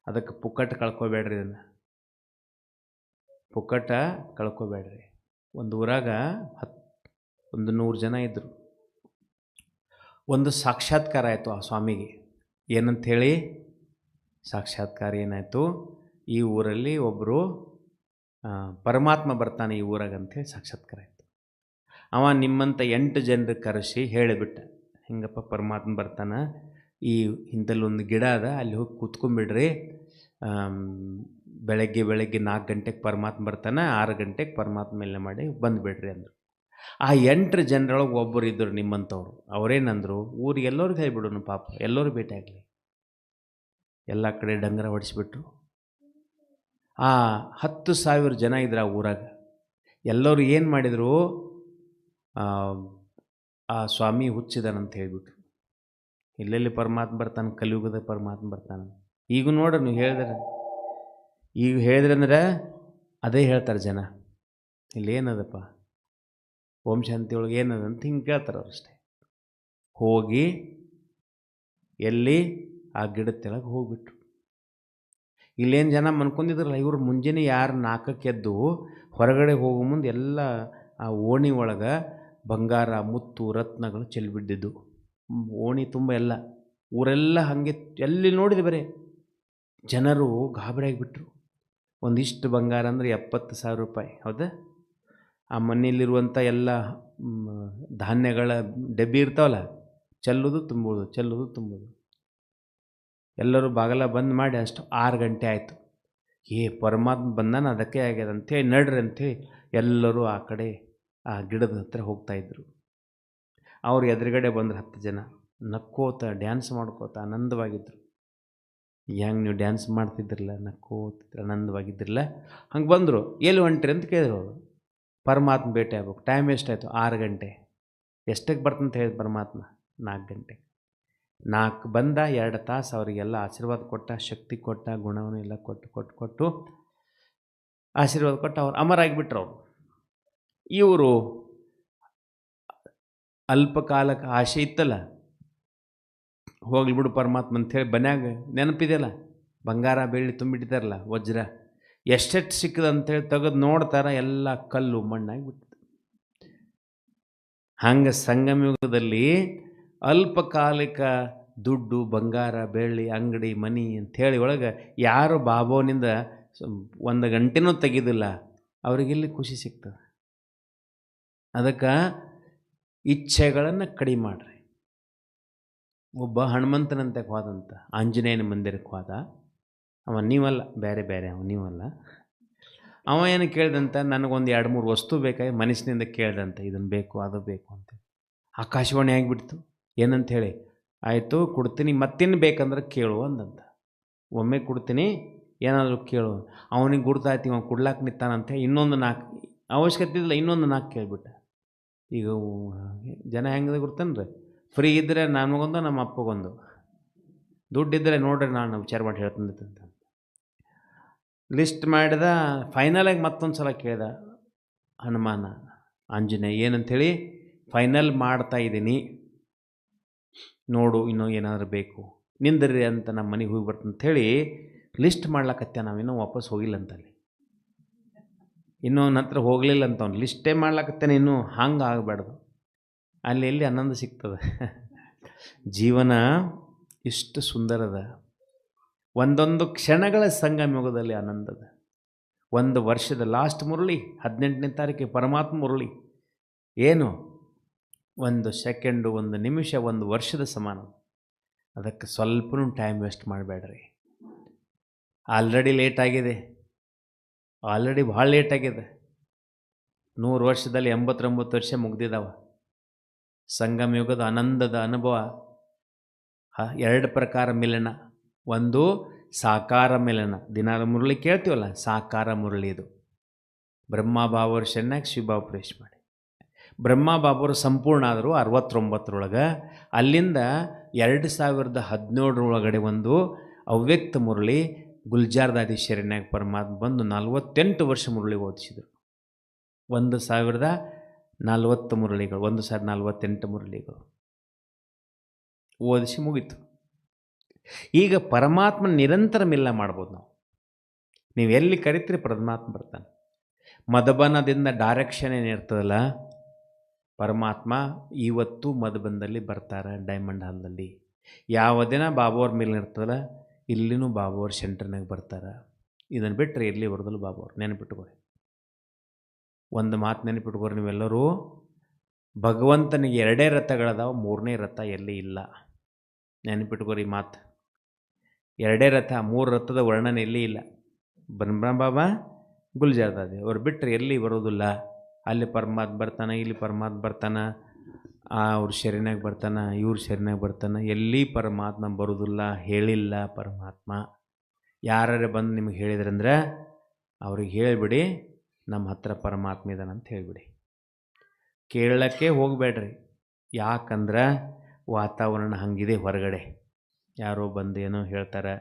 ಅದಕ್ಕೆ ಪುಕ್ಕಟ ಕಳ್ಕೊಬೇಡ್ರಿ, ಇದನ್ನು ಪುಕ್ಕಟ ಕಳ್ಕೊಬೇಡ್ರಿ. ಒಂದು ಊರಾಗ 100 ಜನ ಇದ್ದರು. ಒಂದು ಸಾಕ್ಷಾತ್ಕಾರ ಆಯಿತು ಆ ಸ್ವಾಮಿಗೆ. ಏನಂಥೇಳಿ ಸಾಕ್ಷಾತ್ಕಾರ ಏನಾಯಿತು? ಈ ಊರಲ್ಲಿ ಒಬ್ಬರು ಪರಮಾತ್ಮ ಬರ್ತಾನೆ ಈ ಊರಾಗ ಅಂಥೇಳಿ ಸಾಕ್ಷಾತ್ಕಾರ ಆಯಿತು. ಅವ ನಿಮ್ಮಂಥ 8 ಜನರಿಗೆ ಕರೆಸಿ ಹೇಳಿಬಿಟ್ಟ, ಹಿಂಗಪ್ಪ ಪರಮಾತ್ಮ ಬರ್ತಾನೆ, ಈ ಇಂಥಲ್ಲೊಂದು ಗಿಡ ಅದ, ಅಲ್ಲಿ ಹೋಗಿ ಕೂತ್ಕೊಂಡ್ಬಿಡ್ರಿ, ಬೆಳಗ್ಗೆ 4 ಗಂಟೆಗೆ ಪರಮಾತ್ಮ ಬರ್ತಾನೆ, 6 ಗಂಟೆಗೆ ಪರಮಾತ್ಮ ಮೇಲೆ ಮಾಡಿ ಬಂದುಬಿಡ್ರಿ ಅಂದರು. ಆ 8 ಜನರೊಳಗೆ ಒಬ್ಬರು ಇದ್ದರು ನಿಮ್ಮಂಥವ್ರು. ಅವರೇನಂದರು, ಊರಿಗೆ ಎಲ್ಲರಿಗೂ ಹೇಳ್ಬಿಡೋನು ಪಾಪ, ಎಲ್ಲರೂ ಭೇಟಿ ಆಗಲಿ. ಎಲ್ಲ ಕಡೆ ಡಂಗರ ಹೊಡಿಸ್ಬಿಟ್ರು. ಆ 10,000 ಜನ ಇದ್ರು ಆ ಊರಾಗ. ಎಲ್ಲರೂ ಏನು ಮಾಡಿದರು, ಆ ಸ್ವಾಮಿ ಹುಚ್ಚಿದಾನಂತ ಹೇಳಿಬಿಟ್ರು. ಎಲ್ಲೆಲ್ಲಿ ಪರಮಾತ್ಮ ಬರ್ತಾನೆ, ಕಲಿಯುಗದ ಪರಮಾತ್ಮ ಬರ್ತಾನೆ. ಈಗ ನೋಡ್ರಿ, ನೀವು ಹೇಳಿದ್ರೆ ಅಂದ್ರೆ ಅದೇ ಹೇಳ್ತಾರೆ ಜನ. ಇಲ್ಲೇನದಪ್ಪ ಓಂ ಶಾಂತಿ ಒಳಗೆ ಏನದ ಅಂತ ಹಿಂಗೆ ಕೇಳ್ತಾರೆ ಅವರಷ್ಟೇ. ಹೋಗಿ ಎಲ್ಲಿ ಆ ಗಿಡದ ತೆಳಗೆ ಹೋಗ್ಬಿಟ್ರು. ಇಲ್ಲೇನು ಜನ ಮನ್ಕೊಂಡಿದ್ರಲ್ಲ, ಇವರು ಮುಂಜಾನೆ 4ಕ್ಕೆ ಎದ್ದು ಹೊರಗಡೆ ಹೋಗೋ ಮುಂದೆ ಎಲ್ಲ ಆ ಓಣಿ ಒಳಗೆ ಬಂಗಾರ ಮುತ್ತು ರತ್ನಗಳು ಚೆಲ್ಲಿಬಿದ್ದಿದ್ದು. ಓಣಿ ತುಂಬ ಎಲ್ಲ, ಊರೆಲ್ಲ ಹಾಗೆ ಎಲ್ಲಿ ನೋಡಿದೆ ಬರೇ ಜನರು ಗಾಬರಿಯಾಗಿಬಿಟ್ರು. ಒಂದಿಷ್ಟು ಬಂಗಾರ ಅಂದರೆ 70,000 ರೂಪಾಯಿ. ಹೌದಾ? ಆ ಮನೆಯಲ್ಲಿರುವಂಥ ಎಲ್ಲ ಧಾನ್ಯಗಳ ಡಬ್ಬಿ ಇರ್ತಾವಲ್ಲ, ಚೆಲ್ಲೋದು ತುಂಬೋದು, ಚೆಲ್ಲೋದು ತುಂಬೋದು. ಎಲ್ಲರೂ ಬಾಗಲ ಬಂದ್ ಮಾಡಿ ಅಷ್ಟು 6 ಗಂಟೆ ಆಯಿತು. ಪರಮಾತ್ಮ ಬಂದಾನ, ಅದಕ್ಕೆ ಆಗ್ಯದ ಅಂಥೇಳಿ ನಡ್ರಿ ಅಂಥೇಳಿ ಎಲ್ಲರೂ ಆ ಕಡೆ ಆ ಗಿಡದ ಹತ್ರ ಹೋಗ್ತಾಯಿದ್ರು. ಅವ್ರು ಎದುರುಗಡೆ ಬಂದರು 10 ಜನ, ನಕ್ಕೋತ ಡ್ಯಾನ್ಸ್ ಮಾಡ್ಕೋತ ಆನಂದವಾಗಿದ್ದರು. ಹೆಂಗೆ ನೀವು ಡ್ಯಾನ್ಸ್ ಮಾಡ್ತಿದ್ರಲ್ಲ, ನಕ್ಕೋತಿದ್ರು, ಆನಂದವಾಗಿದ್ದಿರಲ್ಲ. ಹಂಗೆ ಬಂದರು. ಎಲ್ಲಿ ಹೊಂಟ್ರಿ ಅಂತ ಕೇಳಿದ್ರು ಅವರು. ಪರಮಾತ್ಮ ಭೇಟಿ ಆಗ್ಬೇಕು. ಟೈಮ್ ಎಷ್ಟಾಯಿತು? 6 ಗಂಟೆ. ಎಷ್ಟಕ್ಕೆ ಬರ್ತಂತ ಹೇಳಿದ ಪರಮಾತ್ಮ? 4 ಗಂಟೆ. 4 ಬಂದ, 2 ತಾಸು ಅವರಿಗೆಲ್ಲ ಆಶೀರ್ವಾದ ಕೊಟ್ಟ, ಶಕ್ತಿ ಕೊಟ್ಟ, ಗುಣವನ್ನು ಎಲ್ಲ ಕೊಟ್ಟು ಆಶೀರ್ವಾದ ಕೊಟ್ಟು ಅವ್ರು ಅಮರಾಗಿಬಿಟ್ರು. ಅವರು ಇವರು ಅಲ್ಪಕಾಲಕ್ಕೆ ಆಸೆ ಇತ್ತಲ್ಲ, ಹೋಗ್ಲಿ ಬಿಡು ಪರಮಾತ್ಮ ಅಂಥೇಳಿ ಮನ್ಯಾಗ ನೆನಪಿದೆಯಲ್ಲ, ಬಂಗಾರ ಬೆಳ್ಳಿ ತುಂಬಿಟ್ಟಿದ್ದಾರಲ್ಲ, ವಜ್ರ ಎಷ್ಟೆಷ್ಟು ಸಿಕ್ಕದ ಅಂಥೇಳಿ ತೆಗೆದು ನೋಡ್ತಾರ, ಎಲ್ಲ ಕಲ್ಲು ಮಣ್ಣಾಗಿಬಿಡ್ತದೆ. ಹಂಗೆ ಸಂಗಮಯುಗದಲ್ಲಿ ಅಲ್ಪಕಾಲಿಕ ದುಡ್ಡು ಬಂಗಾರ ಬೆಳ್ಳಿ ಅಂಗಡಿ ಮನಿ ಅಂಥೇಳಿ ಒಳಗೆ ಯಾರು ಬಾಬೋನಿಂದ 1 ಗಂಟೆನೂ ತೆಗೆದಿಲ್ಲ, ಅವರಿಗೆಲ್ಲಿ ಖುಷಿ ಸಿಗ್ತದೆ. ಅದಕ್ಕೆ ಇಚ್ಛೆಗಳನ್ನು ಕಡಿಮೆ ಮಾಡ್ರಿ. ಒಬ್ಬ ಹನುಮಂತನಂತೆ ಹೋದಂತ ಆಂಜನೇಯನ ಮಂದಿರಕ್ಕೆ ಹೋದ. ಅವ ನೀವಲ್ಲ, ಬೇರೆ ಅವ ನೀವಲ್ಲ. ಅವ ಏನು ಕೇಳ್ದಂತ, ನನಗೊಂದು 2-3 ವಸ್ತು ಬೇಕಾಗಿ ಮನಸ್ಸಿನಿಂದ ಕೇಳ್ದಂತ, ಇದನ್ನು ಬೇಕು ಅದು ಬೇಕು ಅಂತ. ಆಕಾಶವಾಣಿ ಆಗಿಬಿಡ್ತು. ಏನಂತ ಹೇಳಿ, ಆಯಿತು ಕೊಡ್ತೀನಿ, ಮತ್ತಿನ್ನು ಬೇಕಂದ್ರೆ ಕೇಳು ಅಂದಂತ. ಒಮ್ಮೆ ಕೊಡ್ತೀನಿ, ಏನಾದರೂ ಕೇಳು. ಅವನಿಗೆ ಗುರ್ತಾಯ್ತು, ಇವ ಕೊಡ್ಲಾಕ ನಿಂತಾನಂತೆ. ಇನ್ನೊಂದು 4 ಅವಶ್ಯಕತೆ ಇಲ್ಲ, ಇನ್ನೊಂದು 4 ಕೇಳಿಬಿಟ್ಟ. ಈಗ ಜನ ಹೆಂಗಿದೆ ಗೊತ್ತೇನ್ರಿ, ಫ್ರೀ ಇದ್ದರೆ ನಮಗೊಂದು ನಮ್ಮ ಅಪ್ಪಗೊಂದು, ದುಡ್ಡಿದ್ದರೆ ನೋಡ್ರಿ ನಾನು ವಿಚಾರ ಮಾಡಿ ಹೇಳ್ತಂತ ಲಿಸ್ಟ್ ಮಾಡಿದ. ಫೈನಲಾಗಿ ಮತ್ತೊಂದು ಸಲ ಕೇಳ್ದ ಹನುಮಾನ ಆಂಜನೇಯ, ಏನಂಥೇಳಿ, ಫೈನಲ್ ಮಾಡ್ತಾ ಇದ್ದೀನಿ ನೋಡು, ಇನ್ನೂ ಏನಾದರೂ ಬೇಕು ನಿಂದ್ರಿ ಅಂತ, ನಮ್ಮ ಮನೆಗೆ ಹೋಗಿ ಬರ್ತಂಥೇಳಿ ಲಿಸ್ಟ್ ಮಾಡ್ಲಕತ್ತೆ. ನಾವಿನ್ನೂ ವಾಪಸ್ ಹೋಗಿಲ್ಲಂತಲ್ಲಿ, ಇನ್ನೂ ನಂತರ ಹೋಗಲಿಲ್ಲ ಅಂತ. ಅವ್ನು ಲಿಸ್ಟೇ ಮಾಡ್ಲಕತ್ತೇನೆ ಇನ್ನೂ. ಹಂಗೆ ಆಗಬಾರ್ದು. ಅಲ್ಲಿ ಎಲ್ಲಿ ಆನಂದ ಸಿಗ್ತದೆ? ಜೀವನ ಇಷ್ಟು ಸುಂದರದ, ಒಂದೊಂದು ಕ್ಷಣಗಳ ಸಂಗಮಯುಗದಲ್ಲಿ ಆನಂದದ. ಒಂದು ವರ್ಷದ ಲಾಸ್ಟ್ ಮುರಳಿ 18ನೇ ತಾರೀಕಿಗೆ ಪರಮಾತ್ಮ ಮುರಳಿ ಏನು, 1 ಸೆಕೆಂಡು, 1 ನಿಮಿಷ, 1 ವರ್ಷದ ಸಮಾನ. ಅದಕ್ಕೆ ಸ್ವಲ್ಪನೂ ಟೈಮ್ ವೇಸ್ಟ್ ಮಾಡಬೇಡ್ರಿ. ಆಲ್ರೆಡಿ ಲೇಟ್ ಆಗಿದೆ, ಆಲ್ರೆಡಿ ಭಾಳ ಲೇಟ್ ಆಗಿದೆ. 100 ವರ್ಷದಲ್ಲಿ 89 ವರ್ಷ ಮುಗ್ದಿದ್ದಾವ. ಸಂಗಮಯುಗದ ಆನಂದದ ಅನುಭವ 2 ಪ್ರಕಾರ ಮಿಲನ. ಒಂದು ಸಾಕಾರ ಮಿಲನ, ದಿನಾಲು ಮುರಳಿ ಕೇಳ್ತೀವಲ್ಲ, ಸಾಕಾರ ಮುರಳಿ. ಇದು ಬ್ರಹ್ಮ ಬಾಬಾವ್ರ ಶರಣಾಗಿ ಶಿವಬಾಬು ಪ್ರವೇಶ ಮಾಡಿ. ಬ್ರಹ್ಮ ಬಾಬಾವರು ಸಂಪೂರ್ಣ ಆದರು 69ರೊಳಗೆ. ಅಲ್ಲಿಂದ 2017 ಒಂದು ಅವ್ಯಕ್ತ ಮುರಳಿ ಗುಲ್ಜಾರ್ದಾದಿ ಶರಣಾಗಿ ಪರಮಾತ್ಮ ಬಂದು 48 ವರ್ಷ ಮುರಳಿ ಓದಿಸಿದರು. 1040 ಮುರಳಿಗಳು, 1048 ಮುರಳಿಗಳು ಓದಿಸಿ ಮುಗೀತು. ಈಗ ಪರಮಾತ್ಮ ನಿರಂತರ ಮಿಲನ ಮಾಡ್ಬೋದು ನಾವು. ನೀವು ಎಲ್ಲಿ ಕರಿತೀರಿ ಪರಮಾತ್ಮ ಬರ್ತಾನೆ. ಮಧುಬನದಿಂದ ಡೈರೆಕ್ಷನ್ ಏನಿರ್ತದಲ್ಲ, ಪರಮಾತ್ಮ ಇವತ್ತು ಮಧುಬನದಲ್ಲಿ ಬರ್ತಾರೆ, ಡೈಮಂಡ್ ಹಾಲ್ನಲ್ಲಿ. ಯಾವ ದಿನ ಬಾಬಾವ್ರ ಮಿಲನ ಇರ್ತದಲ್ಲ, ಇಲ್ಲಿನೂ ಬಾಬಾವ್ರ ಸೆಂಟರ್ನಾಗ ಬರ್ತಾರೆ. ಇದನ್ನು ಬಿಟ್ಟರೆ ಎಲ್ಲಿ ಬರೋದಲ್ಲ ಬಾಬಾವ್ರು. ನೆನಪಿಟ್ಕೋರಿ, ಒಂದು ಮಾತು ನೆನಪಿಟ್ಕೋರಿ ನೀವೆಲ್ಲರೂ. ಭಗವಂತನಿಗೆ 2 ರಥಗಳದಾವ, 3ನೇ ರಥ ಎಲ್ಲಿ ಇಲ್ಲ. ನೆನಪಿಟ್ಕೋರಿ ಮಾತು. 2 ರಥ, 3 ರಥದ ವರ್ಣನೆ ಎಲ್ಲಿ ಇಲ್ಲ. ಬ್ರಹ್ಮ ಬಾಬಾ ಗುಲ್ಜಾರ್ದಾದೆ ಅವ್ರು ಬಿಟ್ಟರೆ ಎಲ್ಲಿ ಬರೋದಿಲ್ಲ. ಅಲ್ಲಿ ಪರಮಾತ್ಮ ಬರ್ತಾನೆ, ಇಲ್ಲಿ ಪರಮಾತ್ಮ ಬರ್ತಾನೆ, ಅವ್ರ ಶರೀರನಾಗ ಬರ್ತಾನೆ, ಇವ್ರ ಶರೀರನಾಗ ಬರ್ತಾನೆ. ಎಲ್ಲಿ ಪರಮಾತ್ಮ ಬರೋದಿಲ್ಲ, ಹೇಳಿಲ್ಲ ಪರಮಾತ್ಮ. ಯಾರು ಬಂದು ನಿಮಗೆ ಹೇಳಿದ್ರಂದ್ರೆ ಅವ್ರಿಗೆ ಹೇಳಿಬಿಡಿ, ನಮ್ಮ ಹತ್ರ ಪರಮಾತ್ಮ ಇದ್ದಾನಂತ ಹೇಳಿಬಿಡಿ. ಕೇಳಕ್ಕೆ ಹೋಗಬೇಡ್ರಿ. ಯಾಕಂದ್ರೆ ವಾತಾವರಣ ಹಂಗಿದೆ ಹೊರಗಡೆ. ಯಾರೋ ಬಂದು ಏನೋ ಹೇಳ್ತಾರೆ,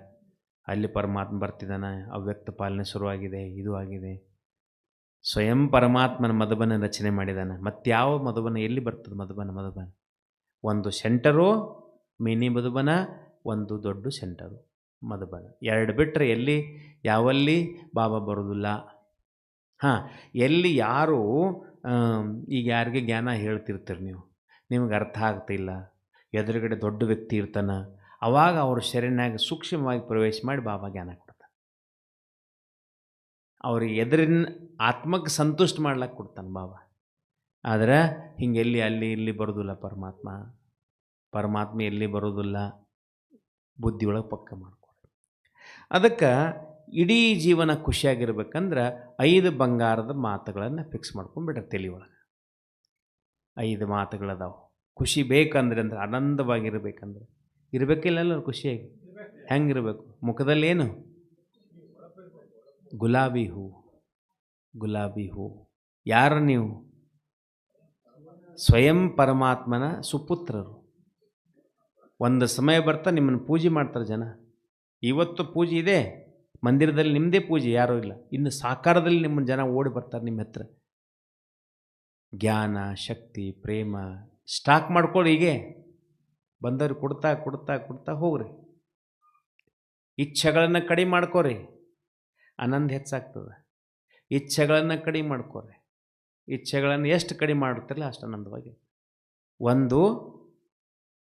ಅಲ್ಲಿ ಪರಮಾತ್ಮ ಬರ್ತಿದ್ದಾನೆ, ಅವ್ಯಕ್ತ ಪಾಲನೆ ಶುರುವಾಗಿದೆ, ಇದು ಆಗಿದೆ. ಸ್ವಯಂ ಪರಮಾತ್ಮನ ಮಧುಬನ ರಚನೆ ಮಾಡಿದ್ದಾನೆ. ಮತ್ಯಾವ ಮಧುಬನ ಎಲ್ಲಿ ಬರ್ತದೆ? ಮಧುಬನ ಒಂದು ಸೆಂಟರು ಮಿನಿ ಮಧುಬನ, ಒಂದು ದೊಡ್ಡ ಸೆಂಟರು ಮಧುಬನ. 2 ಬಿಟ್ಟರೆ ಎಲ್ಲಿ ಯಾವಲ್ಲಿ ಬಾಬಾ ಬರೋದಿಲ್ಲ. ಎಲ್ಲಿ ಯಾರು ಈಗ ಯಾರಿಗೆ ಜ್ಞಾನ ಹೇಳ್ತಿರ್ತೀರಿ ನೀವು, ನಿಮಗೆ ಅರ್ಥ ಆಗ್ತಿಲ್ಲ, ಎದುರುಗಡೆ ದೊಡ್ಡ ವ್ಯಕ್ತಿ ಇರ್ತಾನೆ, ಅವಾಗ ಅವ್ರ ಶರೀರನಾಗ ಸೂಕ್ಷ್ಮವಾಗಿ ಪ್ರವೇಶ ಮಾಡಿ ಬಾಬಾ ಜ್ಞಾನ ಕೊಡ್ತಾನೆ. ಅವ್ರಿಗೆ ಎದುರಿನ ಆತ್ಮಕ್ಕೆ ಸಂತುಷ್ಟ ಮಾಡ್ಲಿಕ್ಕೆ ಕೊಡ್ತಾನೆ ಬಾಬಾ. ಆದರೆ ಹಿಂಗೆಲ್ಲಿ ಅಲ್ಲಿ ಇಲ್ಲಿ ಬರೋದಿಲ್ಲ ಪರಮಾತ್ಮ ಎಲ್ಲಿ ಬರೋದಿಲ್ಲ. ಬುದ್ಧಿಯೊಳಗೆ ಪಕ್ಕ ಮಾಡ್ಕೊಡಿ. ಅದಕ್ಕೆ ಇಡೀ ಜೀವನ ಖುಷಿಯಾಗಿರ್ಬೇಕಂದ್ರೆ 5 ಬಂಗಾರದ ಮಾತುಗಳನ್ನು ಫಿಕ್ಸ್ ಮಾಡ್ಕೊಂಡ್ಬಿಡ್ರಿ ತಲೆ ಒಳಗೆ. 5 ಮಾತುಗಳದಾವೆ. ಖುಷಿ ಬೇಕಂದ್ರೆ ಅಂದ್ರೆ ಆನಂದವಾಗಿರ್ಬೇಕಂದ್ರೆ ಇರಬೇಕಿಲ್ಲ ಖುಷಿಯಾಗಿ. ಹೆಂಗಿರ್ಬೇಕು? ಮುಖದಲ್ಲಿ ಏನು? ಗುಲಾಬಿ ಹೂ. ಯಾರು ನೀವು? ಸ್ವಯಂ ಪರಮಾತ್ಮನ ಸುಪುತ್ರರು. ಒಂದು ಸಮಯ ಬರ್ತಾ ನಿಮ್ಮನ್ನು ಪೂಜೆ ಮಾಡ್ತಾರೆ ಜನ. ಇವತ್ತು ಪೂಜೆ ಇದೆ, ಮಂದಿರದಲ್ಲಿ ನಿಮ್ಮದೇ ಪೂಜೆ, ಯಾರೂ ಇಲ್ಲ. ಇನ್ನು ಸಾಕಾರದಲ್ಲಿ ನಿಮ್ಮನ್ನು ಜನ ಓಡಿ ಬರ್ತಾರೆ ನಿಮ್ಮ ಹತ್ರ. ಜ್ಞಾನ, ಶಕ್ತಿ, ಪ್ರೇಮ ಸ್ಟಾಕ್ ಮಾಡ್ಕೊಳ್ಳಿ. ಹೀಗೆ ಬಂದವ್ರು ಕೊಡ್ತಾ ಹೋಗ್ರಿ. ಇಚ್ಛೆಗಳನ್ನು ಕಡಿಮೆ ಮಾಡ್ಕೋರಿ, ಆನಂದ ಹೆಚ್ಚಾಗ್ತದೆ. ಇಚ್ಛೆಗಳನ್ನು ಕಡಿಮೆ ಮಾಡ್ಕೋರಿ. ಇಚ್ಛೆಗಳನ್ನು ಎಷ್ಟು ಕಡಿಮೆ ಮಾಡುತ್ತಿರಲ್ಲ ಅಷ್ಟು ಆನಂದವಾಗಿ.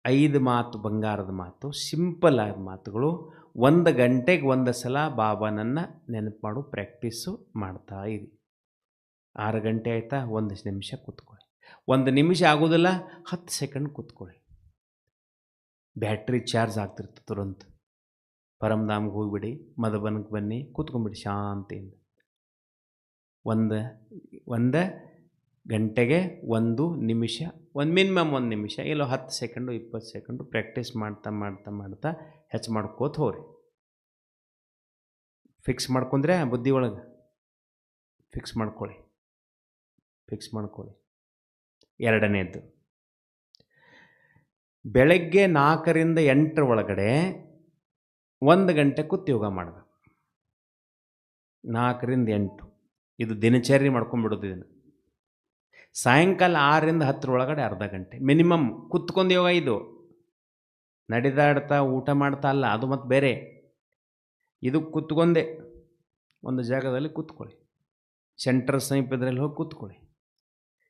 5 ಮಾತು, ಬಂಗಾರದ ಮಾತು, ಸಿಂಪಲ್ ಆದ ಮಾತುಗಳು. 1 ಗಂಟೆಗೆ 1 ಸಲ ಬಾಬಾನನ್ನು ನೆನಪು ಮಾಡು ಪ್ರಾಕ್ಟೀಸು ಮಾಡ್ತಾ ಇರಿ. 6 ಗಂಟೆ ಆಯಿತಾ, 1 ನಿಮಿಷ ಕೂತ್ಕೊಳ್ಳಿ. 1 ನಿಮಿಷ ಆಗೋದಿಲ್ಲ, 10 ಸೆಕೆಂಡ್ ಕೂತ್ಕೊಳ್ಳಿ. Battery charge ಆಗ್ತಿರ್ತದೆ ತುರಂತ. ಪರಮಧಾಮ್ಗೆ ಹೋಗಿಬಿಡಿ, ಮಧುಬನಕ್ಕೆ ಬನ್ನಿ, ಕೂತ್ಕೊಂಡ್ಬಿಡಿ ಶಾಂತಿಯಿಂದ. 1 ಗಂಟೆಗೆ 1 ನಿಮಿಷ, ಮಿನಿಮಮ್ 1 ನಿಮಿಷ, ಇಲ್ಲ 10 ಸೆಕೆಂಡು 20 ಸೆಕೆಂಡು ಪ್ರಾಕ್ಟೀಸ್ ಮಾಡ್ತಾ ಹೆಚ್ಚು ಮಾಡ್ಕೋತ ಹೋಗ್ರಿ. ಫಿಕ್ಸ್ ಮಾಡ್ಕೊಂಡ್ರೆ ಬುದ್ಧಿ ಒಳಗೆ ಫಿಕ್ಸ್ ಮಾಡ್ಕೊಳ್ಳಿ. 2ನೇದ್ದು, ಬೆಳಗ್ಗೆ 4 ರಿಂದ 8 ಒಳಗಡೆ 1 ಗಂಟೆ ಕೂತು ಯೋಗ ಮಾಡಬೇಕು. 4 ರಿಂದ 8 ಇದು ದಿನಚರಿ ಮಾಡ್ಕೊಂಡ್ಬಿಡೋದು. ಇದನ್ನು ಸಾಯಂಕಾಲ 6 ರಿಂದ 10 ಒಳಗಡೆ ಅರ್ಧ ಗಂಟೆ ಮಿನಿಮಮ್ ಕೂತ್ಕೊಂಡು ಯೋಗ. ಇದು ನಡೆದಾಡ್ತಾ ಊಟ ಮಾಡ್ತಾ ಅಲ್ಲ, ಅದು ಮತ್ತು ಬೇರೆ. ಇದು ಕೂತ್ಕೊಂಡೆ ಒಂದು ಜಾಗದಲ್ಲಿ ಕೂತ್ಕೊಳ್ಳಿ. ಸೆಂಟರ್ ಸಮೀಪದಲ್ಲಿ ಹೋಗಿ ಕೂತ್ಕೊಳ್ಳಿ,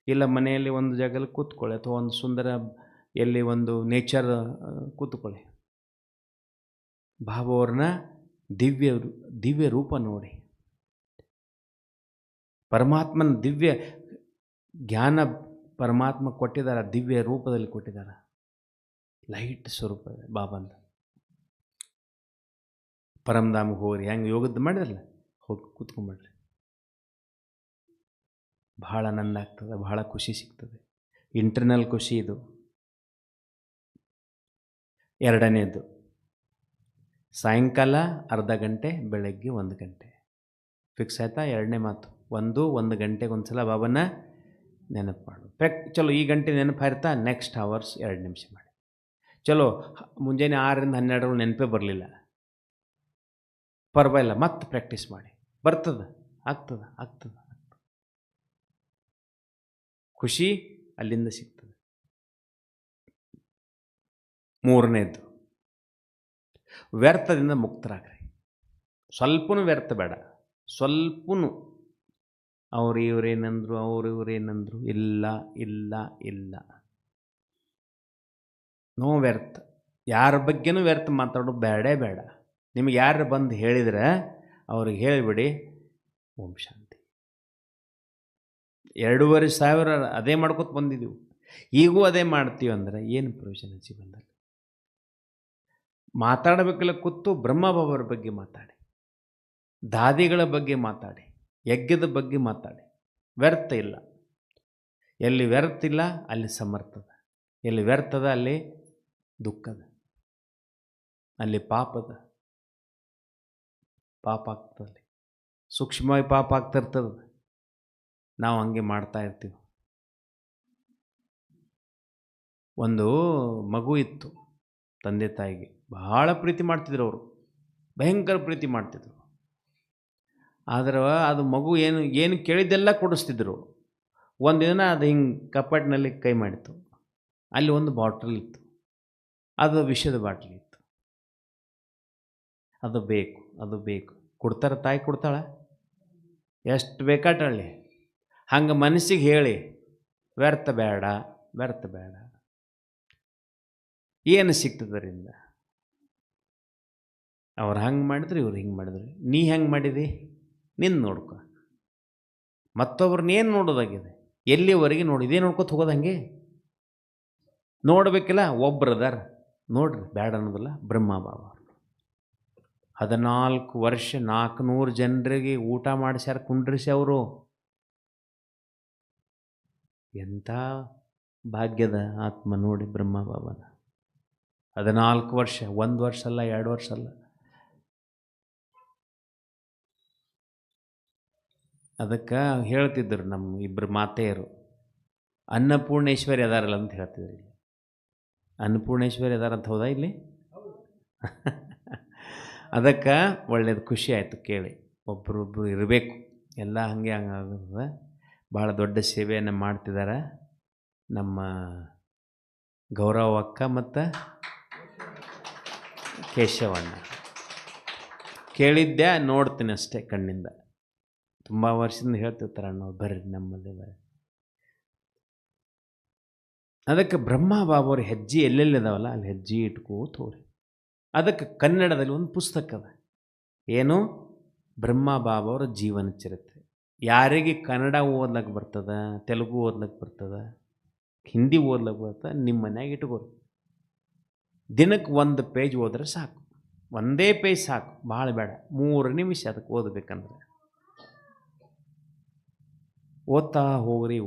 ಇಲ್ಲ ಮನೆಯಲ್ಲಿ ಒಂದು ಜಾಗದಲ್ಲಿ ಕೂತ್ಕೊಳ್ಳಿ, ಅಥವಾ ಒಂದು ಸುಂದರ ಎಲ್ಲಿ ಒಂದು ನೇಚರ್ ಕೂತ್ಕೊಳ್ಳಿ. ಬಾಬಾವ್ರನ್ನ ದಿವ್ಯ ರೂಪ ನೋಡಿ. ಪರಮಾತ್ಮನ ದಿವ್ಯ ಜ್ಞಾನ ಪರಮಾತ್ಮ ಕೊಟ್ಟಿದ್ದಾರೆ, ದಿವ್ಯ ರೂಪದಲ್ಲಿ ಕೊಟ್ಟಿದ್ದಾರೆ. ಲೈಟ್ ಸ್ವರೂಪ ಬಾಬಂದ. ಪರಮಧಾಮ್ಗೆ ಹೋಗ್ರಿ. ಹೆಂಗೆ ಯೋಗದ್ದು ಮಾಡಿದ್ರಲ್ಲ, ಹೋಗಿ ಕೂತ್ಕೊಂಡ್ಬಿಡ್ರಿ. ಭಾಳ ಆನಂದ ಆಗ್ತದೆ, ಭಾಳ ಖುಷಿ ಸಿಗ್ತದೆ. ಇಂಟರ್ನಲ್ ಖುಷಿ ಇದು. 2ನೇದು, ಸಾಯಂಕಾಲ ಅರ್ಧ ಗಂಟೆ, ಬೆಳಗ್ಗೆ 1 ಗಂಟೆ. ಫಿಕ್ಸ್ ಆಯಿತಾ? 2ನೇ ಮಾತು. 1 ಗಂಟೆಗೆ ಒಂದು ಸಲ ಬಾಬನ ನೆನಪು ಮಾಡು. ಚಲೋ ಈ ಗಂಟೆ ನೆನಪು ಆಯ್ತಾ, ನೆಕ್ಸ್ಟ್ ಅವರ್ಸ್ 2 ನಿಮಿಷ ಮಾಡಿ. ಚಲೋ ಮುಂಜಾನೆ 6 ರಿಂದ 12 ನೆನಪೇ ಬರಲಿಲ್ಲ, ಪರವಾಗಿಲ್ಲ, ಮತ್ತೆ ಪ್ರಾಕ್ಟೀಸ್ ಮಾಡಿ. ಬರ್ತದೆ, ಆಗ್ತದೆ. ಖುಷಿ ಅಲ್ಲಿಂದ ಸಿಗ್ತದೆ. 3ನೇದು, ವ್ಯರ್ಥದಿಂದ ಮುಕ್ತರಾಗ್ರಿ. ಸ್ವಲ್ಪನೂ ವ್ಯರ್ಥ ಬೇಡ. ಸ್ವಲ್ಪನೂ ಅವ್ರು ಇವರೇನಂದ್ರು ಇಲ್ಲ. ನೋ ವ್ಯರ್ಥ. ಯಾರ ಬಗ್ಗೆನೂ ವ್ಯರ್ಥ ಮಾತಾಡೋದು ಬೇಡ. ನಿಮಗೆ ಯಾರು ಬಂದು ಹೇಳಿದ್ರೆ ಅವ್ರಿಗೆ ಹೇಳಿಬಿಡಿ, ಓಂ ಶಾಂತಿ. 2,500 ಅದೇ ಮಾಡ್ಕೊತ ಬಂದಿದ್ದೀವಿ. ಈಗೂ ಅದೇ ಮಾಡ್ತೀವಿ ಅಂದ್ರೆ ಏನು ಪ್ರಯೋಜನ ಜೀವನದಲ್ಲಿ? ಮಾತಾಡಬೇಕಲ್ಲ ಕೂತು ಬ್ರಹ್ಮಬಾಬರ ಬಗ್ಗೆ ಮಾತಾಡಿ, ದಾದಿಗಳ ಬಗ್ಗೆ ಮಾತಾಡಿ, ಯಜ್ಞದ ಬಗ್ಗೆ ಮಾತಾಡಿ. ವ್ಯರ್ಥ ಇಲ್ಲ. ಎಲ್ಲಿ ವ್ಯರ್ಥ ಇಲ್ಲ ಅಲ್ಲಿ ಸಮರ್ಥದ, ಎಲ್ಲಿ ವ್ಯರ್ಥದ ಅಲ್ಲಿ ದುಃಖದ, ಅಲ್ಲಿ ಪಾಪ ಆಗ್ತದೆ. ಸೂಕ್ಷ್ಮವಾಗಿ ಪಾಪ ಆಗ್ತಿರ್ತದೆ. ನಾವು ಹಂಗೆ ಮಾಡ್ತಾ ಇರ್ತೀವಿ. ಒಂದು ಮಗು ಇತ್ತು, ತಂದೆ ತಾಯಿಗೆ ಬಹಳ ಪ್ರೀತಿ ಮಾಡ್ತಿದ್ರು ಅವರು, ಭಯಂಕರ ಪ್ರೀತಿ ಮಾಡ್ತಿದ್ರು. ಆದ್ರೆ ಅದು ಮಗು ಏನು ಕೇಳಿದ್ದೆಲ್ಲ ಕೊಡಿಸ್ತಿದ್ರು. ಒಂದು ದಿನ ಅದು ಹಿಂಗೆ ಕಪಾಟಿನಲ್ಲಿ ಕೈ ಮಾಡಿತು, ಅಲ್ಲಿ ಒಂದು ಬಾಟಲ್ ಇತ್ತು, ಅದು ವಿಷದ ಬಾಟಲ್ ಇತ್ತು. ಅದು ಬೇಕು ಕೊಡ್ತಾರೆ, ತಾಯಿ ಕೊಡ್ತಾಳೆ, ಎಷ್ಟು ಬೇಕಾಟಳ್ಳಿ. ಹಂಗೆ ಮನಸ್ಸಿಗೆ ಹೇಳಿ ವ್ಯರ್ಥ ಬೇಡ. ಏನು ಸಿಗ್ತದರಿಂದ? ಅವ್ರು ಹಂಗೆ ಮಾಡಿದ್ರು, ಇವ್ರು ಹಿಂಗೆ ಮಾಡಿದ್ರು. ನೀ ಹೆಂಗೆ ಮಾಡಿದಿ? ನಿನ್ನ ನೋಡ್ಕೊ. ಮತ್ತೊಬ್ರನ್ನೇನು ನೋಡೋದಾಗಿದೆ? ಎಲ್ಲಿವರೆಗೆ ನೋಡಿದೆ ನೋಡ್ಕೊತ ಹೋಗೋದು. ಹಂಗೆ ನೋಡ್ಬೇಕಿಲ್ಲ. ಒಬ್ರದಾರ ನೋಡ್ರಿ, ಬೇಡ ಅನ್ನೋದಿಲ್ಲ. ಬ್ರಹ್ಮಬಾಬಾ 14 ವರ್ಷ 400 ಜನರಿಗೆ ಊಟ ಮಾಡಿಸ್ಯಾರ, ಕುಂಡ್ರಿಸಿ. ಅವರು ಎಂಥ ಭಾಗ್ಯದ ಆತ್ಮ ನೋಡಿ ಬ್ರಹ್ಮಬಾಬನ. 14 ವರ್ಷ, 1 ವರ್ಷ ಅಲ್ಲ, 2 ವರ್ಷ ಅಲ್ಲ. ಅದಕ್ಕೆ ಹೇಳ್ತಿದ್ರು ನಮ್ಮ ಇಬ್ಬರು ಮಾತೆಯರು, ಅನ್ನಪೂರ್ಣೇಶ್ವರಿ ಅದಾರಲ್ಲ ಅಂತ ಹೇಳ್ತಿದ್ರು. ಇಲ್ಲಿ ಅನ್ನಪೂರ್ಣೇಶ್ವರಿ ಅದಾರಂತ ಹೌದಾ ಇಲ್ಲಿ? ಅದಕ್ಕೆ ಒಳ್ಳೇದು, ಖುಷಿ ಆಯಿತು ಕೇಳಿ. ಒಬ್ಬರೊಬ್ಬರು ಇರಬೇಕು, ಎಲ್ಲ ಹಂಗೆ ಹಂಗಾಗ್ತದೆ. ಭಾಳ ದೊಡ್ಡ ಸೇವೆಯನ್ನು ಮಾಡ್ತಿದ್ದಾರೆ ನಮ್ಮ ಗೌರವ ಅಕ್ಕ ಮತ್ತು ಕೇಶವಣ್ಣ. ಕೇಳಿದ್ದೆ, ನೋಡ್ತೀನಿ ಅಷ್ಟೇ ಕಣ್ಣಿಂದ. ತುಂಬ ವರ್ಷದಿಂದ ಹೇಳ್ತಿರ್ತಾರೆ, ಅಣ್ಣ ಬರ್ರಿ ನಮ್ಮಲ್ಲಿ ಬರ್ರಿ. ಅದಕ್ಕೆ ಬ್ರಹ್ಮಬಾಬವ್ರ ಹೆಜ್ಜೆ ಎಲ್ಲೆಲ್ಲಿದಾವಲ್ಲ ಅಲ್ಲಿ ಹೆಜ್ಜೆ ಇಟ್ಕೋತ ಹೋಗ್ರಿ. ಅದಕ್ಕೆ ಕನ್ನಡದಲ್ಲಿ ಒಂದು ಪುಸ್ತಕ ಅದ. ಏನು? ಬ್ರಹ್ಮಬಾಬವ್ರ ಜೀವನ ಚರಿತ್ರೆ. ಯಾರಿಗೆ ಕನ್ನಡ ಓದ್ಲಿಕ್ಕೆ ಬರ್ತದೆ, ತೆಲುಗು ಓದ್ಲಿಕ್ಕೆ ಬರ್ತದೆ, ಹಿಂದಿ ಓದ್ಲಿಕ್ಕೆ ಬರ್ತದೆ, ನಿಮ್ಮ ಮನ್ಯಾಗ ಇಟ್ಕೋರಿ. ದಿನಕ್ಕೆ 1 ಪೇಜ್ ಓದ್ರೆ ಸಾಕು. 1 ಪೇಜ್ ಸಾಕು, ಭಾಳ ಬೇಡ. 3 ನಿಮಿಷ ಅದಕ್ಕೆ ಓದಬೇಕಂದ್ರೆ ಓದ್ತಾ ಹೋಗ್ರಿ.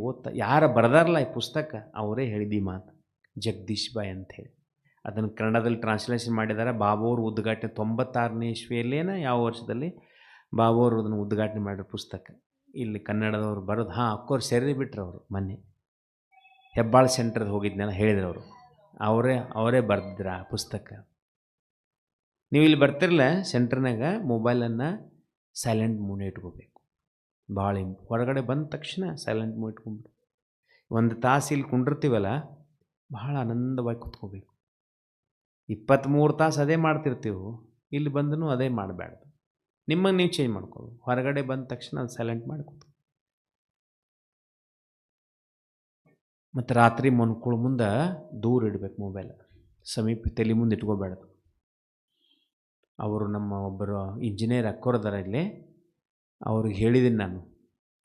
ಯಾರು ಬರ್ದಾರಲ್ಲ ಈ ಪುಸ್ತಕ ಅವರೇ ಹೇಳಿದಿ ಮಾತು, ಜಗದೀಶ್ ಬಾಯ್ ಅಂಥೇಳಿ. ಅದನ್ನು ಕನ್ನಡದಲ್ಲಿ ಟ್ರಾನ್ಸ್ಲೇಷನ್ ಮಾಡಿದ್ದಾರೆ. ಬಾಬುವ್ರು ಉದ್ಘಾಟನೆ 96ನೇ ಇಸ್ವಿಯಲ್ಲೇನ ಯಾವ ವರ್ಷದಲ್ಲಿ ಬಾಬುವ್ರು ಅದನ್ನು ಉದ್ಘಾಟನೆ ಮಾಡಿರೋ ಪುಸ್ತಕ. ಇಲ್ಲಿ ಕನ್ನಡದವ್ರು ಬರೋದು. ಅಕ್ಕೋರು ಸೆರೆ ಬಿಟ್ಟರು ಅವರು. ಮೊನ್ನೆ ಹೆಬ್ಬಾಳ ಸೆಂಟ್ರದ್ದು ಹೋಗಿದ್ನೆಲ್ಲ ಹೇಳಿದ್ರು ಅವರು. ಅವರೇ ಬರೆದಿದ್ರು ಆ ಪುಸ್ತಕ. ನೀವು ಇಲ್ಲಿ ಬರ್ತಿರಲ್ಲ ಸೆಂಟ್ರ್ನಾಗ, ಮೊಬೈಲನ್ನು ಸೈಲೆಂಟ್ ಮೂಡ್ ಇಟ್ಕೋಬೇಕು. ಭಾಳ ಹೊರಗಡೆ ಬಂದ ತಕ್ಷಣ ಸೈಲೆಂಟ್ ಮೂಡ್ ಇಟ್ಕೊಂಡ್ಬಿಟ್ಟು 1 ತಾಸು ಇಲ್ಲಿ ಕುಂಡಿರ್ತೀವಲ್ಲ, ಭಾಳ ಆನಂದವಾಗಿ ಕೂತ್ಕೋಬೇಕು. 23 ತಾಸು ಅದೇ ಮಾಡ್ತಿರ್ತೀವಿ, ಇಲ್ಲಿ ಬಂದೂ ಅದೇ ಮಾಡಬೇಡ್ದು. ನಿಮಗೆ ನೀವು ಚೇಂಜ್ ಮಾಡ್ಕೊಳ್ಳಿ. ಹೊರಗಡೆ ಬಂದ ತಕ್ಷಣ ಅದು ಸೈಲೆಂಟ್ ಮಾಡಿ ಕೂತು. ಮತ್ತು ರಾತ್ರಿ ಮನ್ಕೊಳ್ಳೋ ಮುಂದೆ ದೂರ ಇಡಬೇಕು ಮೊಬೈಲ್, ಸಮೀಪ ತಲೆ ಮುಂದೆ ಇಟ್ಕೋಬೇಡ್ದು. ಅವರು ನಮ್ಮ ಒಬ್ಬರು ಇಂಜಿನಿಯರ್ ಅಕ್ಕೋರದಾರ ಇಲ್ಲಿ, ಅವ್ರಿಗೆ ಹೇಳಿದ್ದೀನಿ ನಾನು.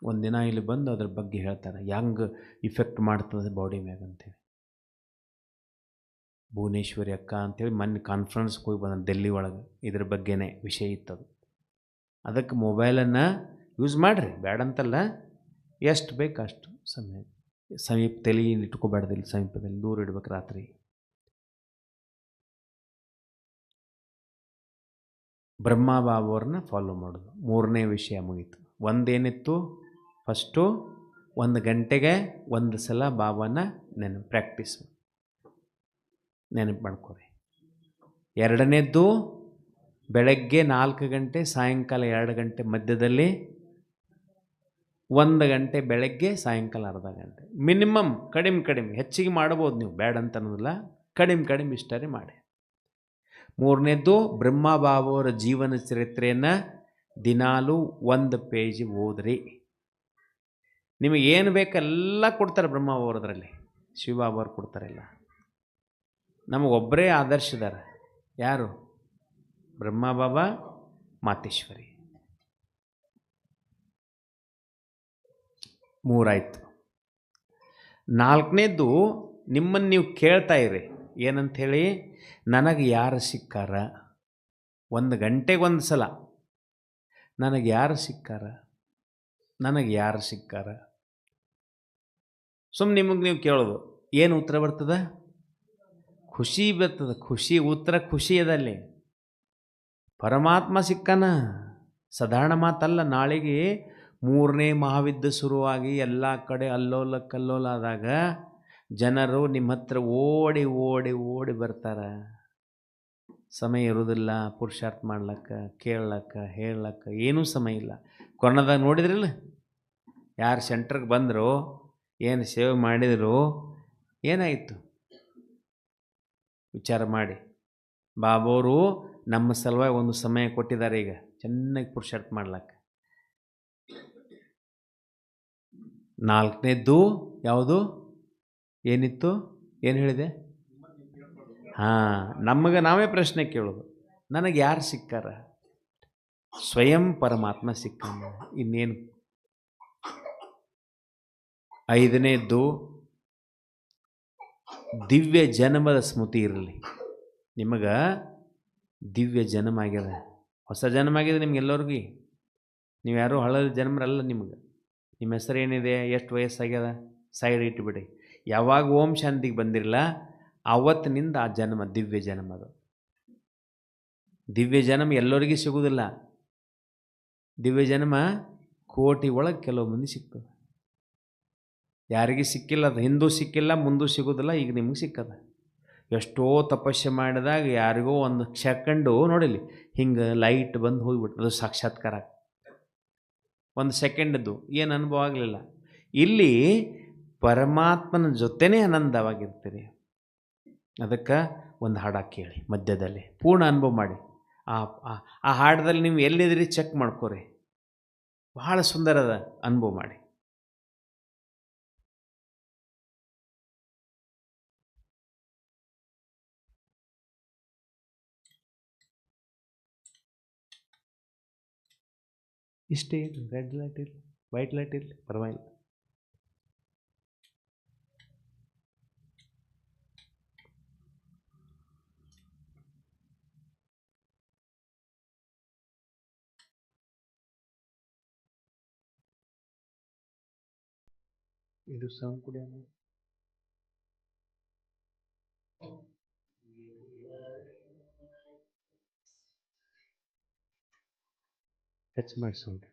ಒಂದಿನ ಇಲ್ಲಿ ಬಂದು ಅದ್ರ ಬಗ್ಗೆ ಹೇಳ್ತಾರೆ, ಹೆಂಗೆ ಇಫೆಕ್ಟ್ ಮಾಡ್ತದೆ ಬಾಡಿ ಮ್ಯಾಗ ಅಂತೇಳಿ. ಭುವನೇಶ್ವರಿ ಅಕ್ಕ ಅಂಥೇಳಿ ಮೊನ್ನೆ ಕಾನ್ಫರೆನ್ಸ್ಗೆ ಹೋಗಿ ಬಂದ ಡೆಲ್ಲಿ ಒಳಗೆ, ಇದ್ರ ಬಗ್ಗೆನೇ ವಿಷಯ ಇತ್ತದು. ಅದಕ್ಕೆ ಮೊಬೈಲನ್ನು ಯೂಸ್ ಮಾಡಿರಿ, ಬೇಡಂತಲ್ಲ, ಎಷ್ಟು ಬೇಕು ಅಷ್ಟು ಸಮೀಪ ತಲೆ ಇಟ್ಕೋಬೇಡ್ದಿಲ್ಲ, ಸಮೀಪದಲ್ಲಿ ದೂರ ಇಡ್ಬೇಕು ರಾತ್ರಿ. ಬ್ರಹ್ಮಬಾಬವ್ರನ್ನ ಫಾಲೋ ಮಾಡೋದು. 3ನೇ ವಿಷಯ ಮುಗೀತು. ಒಂದೇನಿತ್ತು? ಫಸ್ಟು 1 ಗಂಟೆಗೆ 1 ಸಲ ಬಾಬಾನ ಪ್ರಾಕ್ಟೀಸ್ ನೆನಪು ಮಾಡ್ಕೊರಿ. 2ನೇದ್ದು ಬೆಳಗ್ಗೆ 4 ಗಂಟೆ, ಸಾಯಂಕಾಲ 2 ಗಂಟೆ ಮಧ್ಯದಲ್ಲಿ 1 ಗಂಟೆ ಬೆಳಗ್ಗೆ, ಸಾಯಂಕಾಲ ಅರ್ಧ ಗಂಟೆ ಮಿನಿಮಮ್. ಕಡಿಮೆ ಹೆಚ್ಚಿಗೆ ಮಾಡ್ಬೋದು ನೀವು, ಬೇಡ ಅಂತ ಅನ್ನೋದಿಲ್ಲ. ಕಡಿಮೆ ಇಷ್ಟರೇ ಮಾಡಿ. 3ನೇದ್ದು ಬ್ರಹ್ಮಬಾಬಾವರ ಜೀವನ ಚರಿತ್ರೆಯನ್ನು ದಿನಾಲೂ 1 ಪೇಜ್ ಓದ್ರಿ. ನಿಮಗೆ ಏನು ಬೇಕೆಲ್ಲ ಕೊಡ್ತಾರೆ ಬ್ರಹ್ಮಬಾಬಾವರದ್ರಲ್ಲಿ, ಶಿವಬಾಬಾವ್ರು ಕೊಡ್ತಾರೆಲ್ಲ. ನಮಗೊಬ್ಬರೇ ಆದರ್ಶದಾರ. ಯಾರು? ಬ್ರಹ್ಮಬಾಬಾ, ಮಾತೇಶ್ವರಿ. 3 ಆಯಿತು. ನಾಲ್ಕನೇದ್ದು ನಿಮ್ಮನ್ನು ನೀವು ಕೇಳ್ತಾ ಇರಿ ಏನಂತ ಹೇಳಿ, ನನಗೆ ಯಾರು ಸಿಕ್ಕಾರ, 1 ಗಂಟೆಗೆ 1 ಸಲ ನನಗೆ ಯಾರು ಸಿಕ್ಕಾರ, ನನಗೆ ಯಾರು ಸಿಕ್ಕಾರ. ಸುಮ್ಮನೆ ನಿಮಗೆ ನೀವು ಕೇಳೋದು, ಏನು ಉತ್ತರ ಬರ್ತದೆ? ಖುಷಿ ಬರ್ತದೆ. ಖುಷಿ ಉತ್ತರ ಖುಷಿ ಅದಲ್ಲಿ ಪರಮಾತ್ಮ ಸಿಕ್ಕನ. ಸಾಧಾರಣ ಮಾತಲ್ಲ. ನಾಳೆಗೆ 3ನೇ ಮಹಾಯುದ್ಧ ಶುರುವಾಗಿ ಎಲ್ಲ ಕಡೆ ಅಲ್ಲೋಲ ಕಲ್ಲೋಲ ಆದಾಗ ಜನರು ನಿಮ್ಮ ಹತ್ರ ಓಡಿ ಓಡಿ ಓಡಿ ಬರ್ತಾರೆ. ಸಮಯ ಇರೋದಿಲ್ಲ ಪುರುಷಾರ್ಥ ಮಾಡ್ಲಕ್ಕ, ಕೇಳಕ್ಕ, ಹೇಳಕ್ಕ ಏನೂ ಸಮಯ ಇಲ್ಲ. ಕೊರೋನಾದಾಗ ನೋಡಿದ್ರಲ್ಲ, ಯಾರು ಸೆಂಟ್ರಿಗೆ ಬಂದರು, ಏನು ಸೇವೆ ಮಾಡಿದರು, ಏನಾಯಿತು ವಿಚಾರ ಮಾಡಿ. ಬಾಬೋರು ನಮ್ಮ ಸಲುವಾಗಿ ಒಂದು ಸಮಯ ಕೊಟ್ಟಿದ್ದಾರೆ ಈಗ ಚೆನ್ನಾಗಿ ಪುರುಷಾರ್ಥ ಮಾಡ್ಲಕ್ಕ. 4ನೇದ್ದು ಯಾವುದು ಏನಿತ್ತು, ಏನು ಹೇಳಿದೆ? ನಮಗೆ ನಾವೇ ಪ್ರಶ್ನೆ ಕೇಳೋದು, ನನಗೆ ಯಾರು ಸಿಕ್ಕಾರ? ಸ್ವಯಂ ಪರಮಾತ್ಮ ಸಿಕ್ಕಂದ, ಇನ್ನೇನು. 5ನೇದ್ದು ದಿವ್ಯ ಜನ್ಮದ ಸ್ಮೃತಿ ಇರಲಿ. ನಿಮಗೆ ದಿವ್ಯ ಜನ್ಮ ಆಗ್ಯದ, ಹೊಸ ಜನ್ಮ ಆಗಿದೆ ನಿಮ್ಗೆಲ್ಲರಿಗೂ. ನೀವು ಯಾರೂ ಹಳದ ಜನ್ಮರಲ್ಲ. ನಿಮಗೆ ನಿಮ್ಮ ಹೆಸರು ಏನಿದೆ, ಎಷ್ಟು ವಯಸ್ಸಾಗ್ಯದ ಸೈಡ್ ಇಟ್ಬಿಡಿ. ಯಾವಾಗ ಓಂ ಶಾಂತಿಗೆ ಬಂದಿರಲ್ಲ ಆವತ್ತಿನಿಂದ ಆ ಜನ್ಮ ದಿವ್ಯ ಜನ್ಮ. ಅದು ದಿವ್ಯ ಜನ್ಮ ಎಲ್ಲರಿಗೂ ಸಿಗುವುದಿಲ್ಲ. ದಿವ್ಯ ಜನ್ಮ ಕೋಟಿ ಒಳಗೆ ಕೆಲವು ಮಂದಿ ಸಿಗ್ತದೆ. ಯಾರಿಗೂ ಸಿಕ್ಕಿಲ್ಲ. ಅದು ಹಿಂದೂ ಸಿಕ್ಕಿಲ್ಲ, ಮುಂದೂ ಸಿಗೋದಿಲ್ಲ. ಈಗ ನಿಮ್ಗೆ ಸಿಕ್ಕದ. ಎಷ್ಟೋ ತಪಸ್ಸೆ ಮಾಡಿದಾಗ ಯಾರಿಗೋ 1 ಸೆಕೆಂಡು ನೋಡಿಲಿ ಹಿಂಗೆ ಲೈಟ್ ಬಂದು ಹೋಗ್ಬಿಟ್ಟು ಅದು ಸಾಕ್ಷಾತ್ಕಾರ. 1 ಸೆಕೆಂಡದ್ದು ಏನು ಅನುಭವ ಆಗಲಿಲ್ಲ. ಇಲ್ಲಿ ಪರಮಾತ್ಮನ ಜೊತೆನೇ ಆನಂದವಾಗಿರ್ತೀರಿ. ಅದಕ್ಕೆ ಒಂದು ಹಾಡು ಕೇಳಿ ಮಧ್ಯದಲ್ಲಿ, ಪೂರ್ಣ ಅನುಭವ ಮಾಡಿ. ಆ ಹಾಡದಲ್ಲಿ ನೀವು ಎಲ್ಲಿದ್ದೀರಿ ಚೆಕ್ ಮಾಡ್ಕೋರಿ, ಬಹಳ ಸುಂದರದ ಅನುಭವ ಮಾಡಿ. ಇಷ್ಟೇ, ರೆಡ್ ಲೈಟ್ ಇರಲಿ, ವೈಟ್ ಲೈಟ್ ಇರಲಿ, ಪರವಾಗಿಲ್ಲ. ಇದು ಸೌಂಡ್ ಕುಡಿಯೋಣ. ಟಚ್ ಮಾಡಿ ಸೌಂಡ್.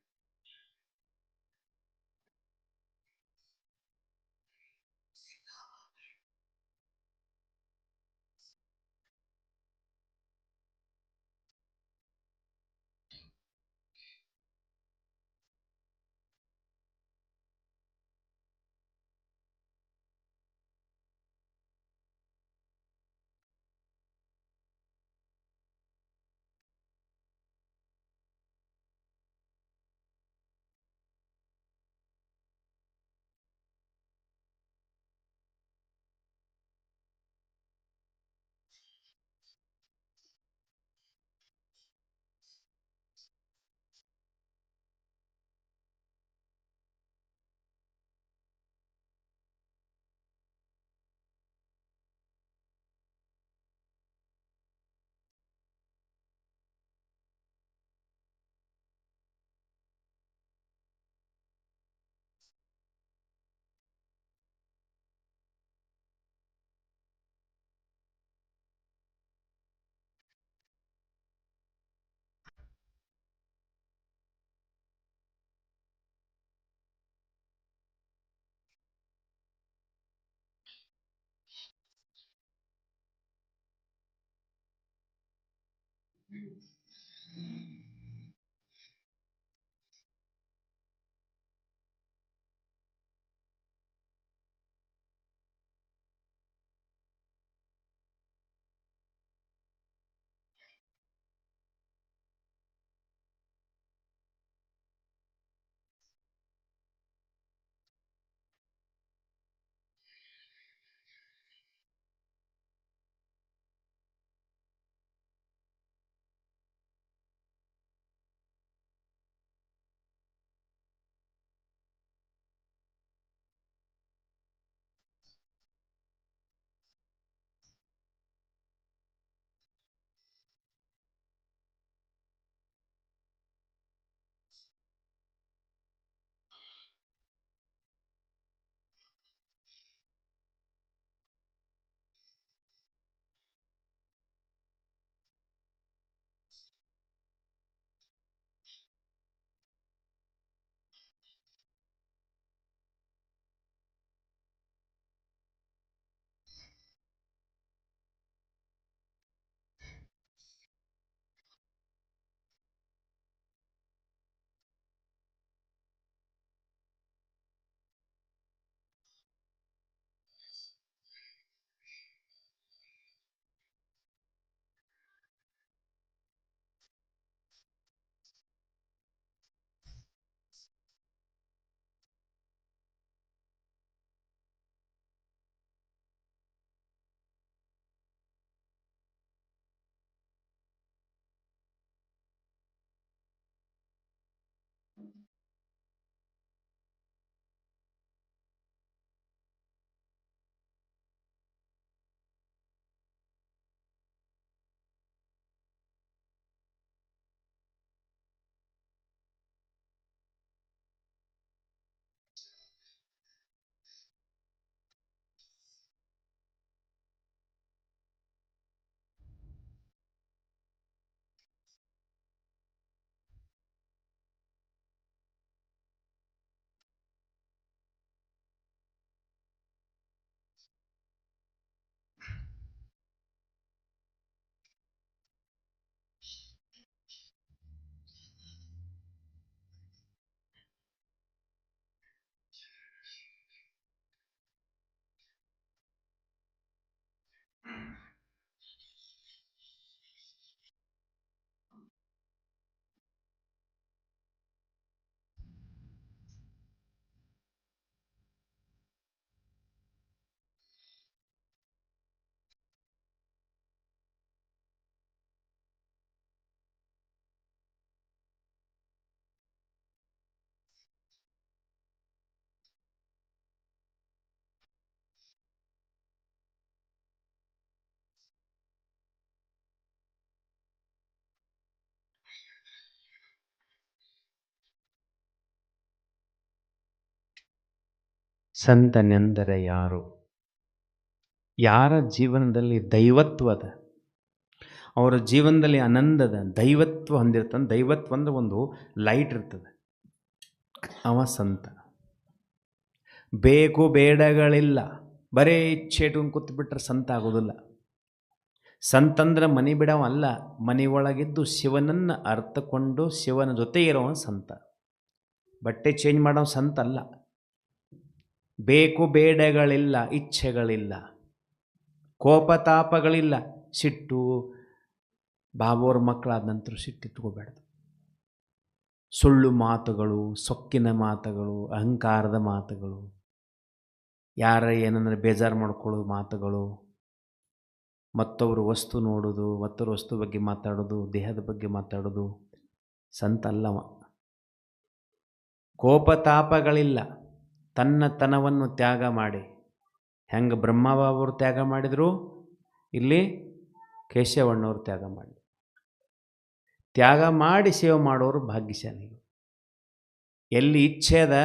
ಸಂತನೆಂದರೆ ಯಾರು? ಯಾರ ಜೀವನದಲ್ಲಿ ದೈವತ್ವದ, ಅವರ ಜೀವನದಲ್ಲಿ ಆನಂದದ ದೈವತ್ವ ಹೊಂದಿರ್ತಾನೆ. ದೈವತ್ವ ಅಂದ್ರೆ ಒಂದು ಲೈಟ್ ಇರ್ತದೆ, ಅವ ಸಂತ. ಬೇಕು ಬೇಡಗಳಿಲ್ಲ, ಬರೇ ಇಚ್ಛೆ ಇಟ್ಕೊಂಡು ಕೂತ್ಬಿಟ್ರೆ ಸಂತ ಆಗೋದಿಲ್ಲ. ಸಂತಂದ್ರೆ ಮನೆ ಬಿಡವ ಅಲ್ಲ, ಮನೆ ಒಳಗಿದ್ದು ಶಿವನನ್ನು ಅರ್ಥಕೊಂಡು ಶಿವನ ಜೊತೆ ಇರೋವ ಸಂತ. ಬಟ್ಟೆ ಚೇಂಜ್ ಮಾಡೋ ಸಂತ ಅಲ್ಲ. ಬೇಕು ಬೇಡಗಳಿಲ್ಲ, ಇಚ್ಛೆಗಳಿಲ್ಲ, ಕೋಪತಾಪಗಳಿಲ್ಲ. ಸಿಟ್ಟು, ಬಾಬೋರ ಮಕ್ಕಳಾದ ನಂತರ ಸಿಟ್ಟಿಟ್ಕೋಬೇಡ್ದು. ಸುಳ್ಳು ಮಾತುಗಳು, ಸೊಕ್ಕಿನ ಮಾತುಗಳು, ಅಹಂಕಾರದ ಮಾತುಗಳು, ಯಾರ ಏನಂದರೆ ಬೇಜಾರು ಮಾಡ್ಕೊಳ್ಳೋ ಮಾತುಗಳು, ಮತ್ತೊಬ್ಬರು ವಸ್ತು ನೋಡೋದು, ಮತ್ತೊಬ್ಬರ ವಸ್ತು ಬಗ್ಗೆ ಮಾತಾಡೋದು, ದೇಹದ ಬಗ್ಗೆ ಮಾತಾಡೋದು ಸಂತ ಅಲ್ಲವ. ಕೋಪತಾಪಗಳಿಲ್ಲ, ತನ್ನತನವನ್ನು ತ್ಯಾಗ ಮಾಡಿ, ಹೆಂಗೆ ಬ್ರಹ್ಮಬಾಬರು ತ್ಯಾಗ ಮಾಡಿದರು, ಇಲ್ಲಿ ಕೇಶವಣ್ಣವರು ತ್ಯಾಗ ಮಾಡಿ, ತ್ಯಾಗ ಮಾಡಿ ಸೇವೆ ಮಾಡೋರು ಭಾಗ್ಯಶಾಲಿಗಳು. ಎಲ್ಲಿ ಇಚ್ಛೆ ಅದ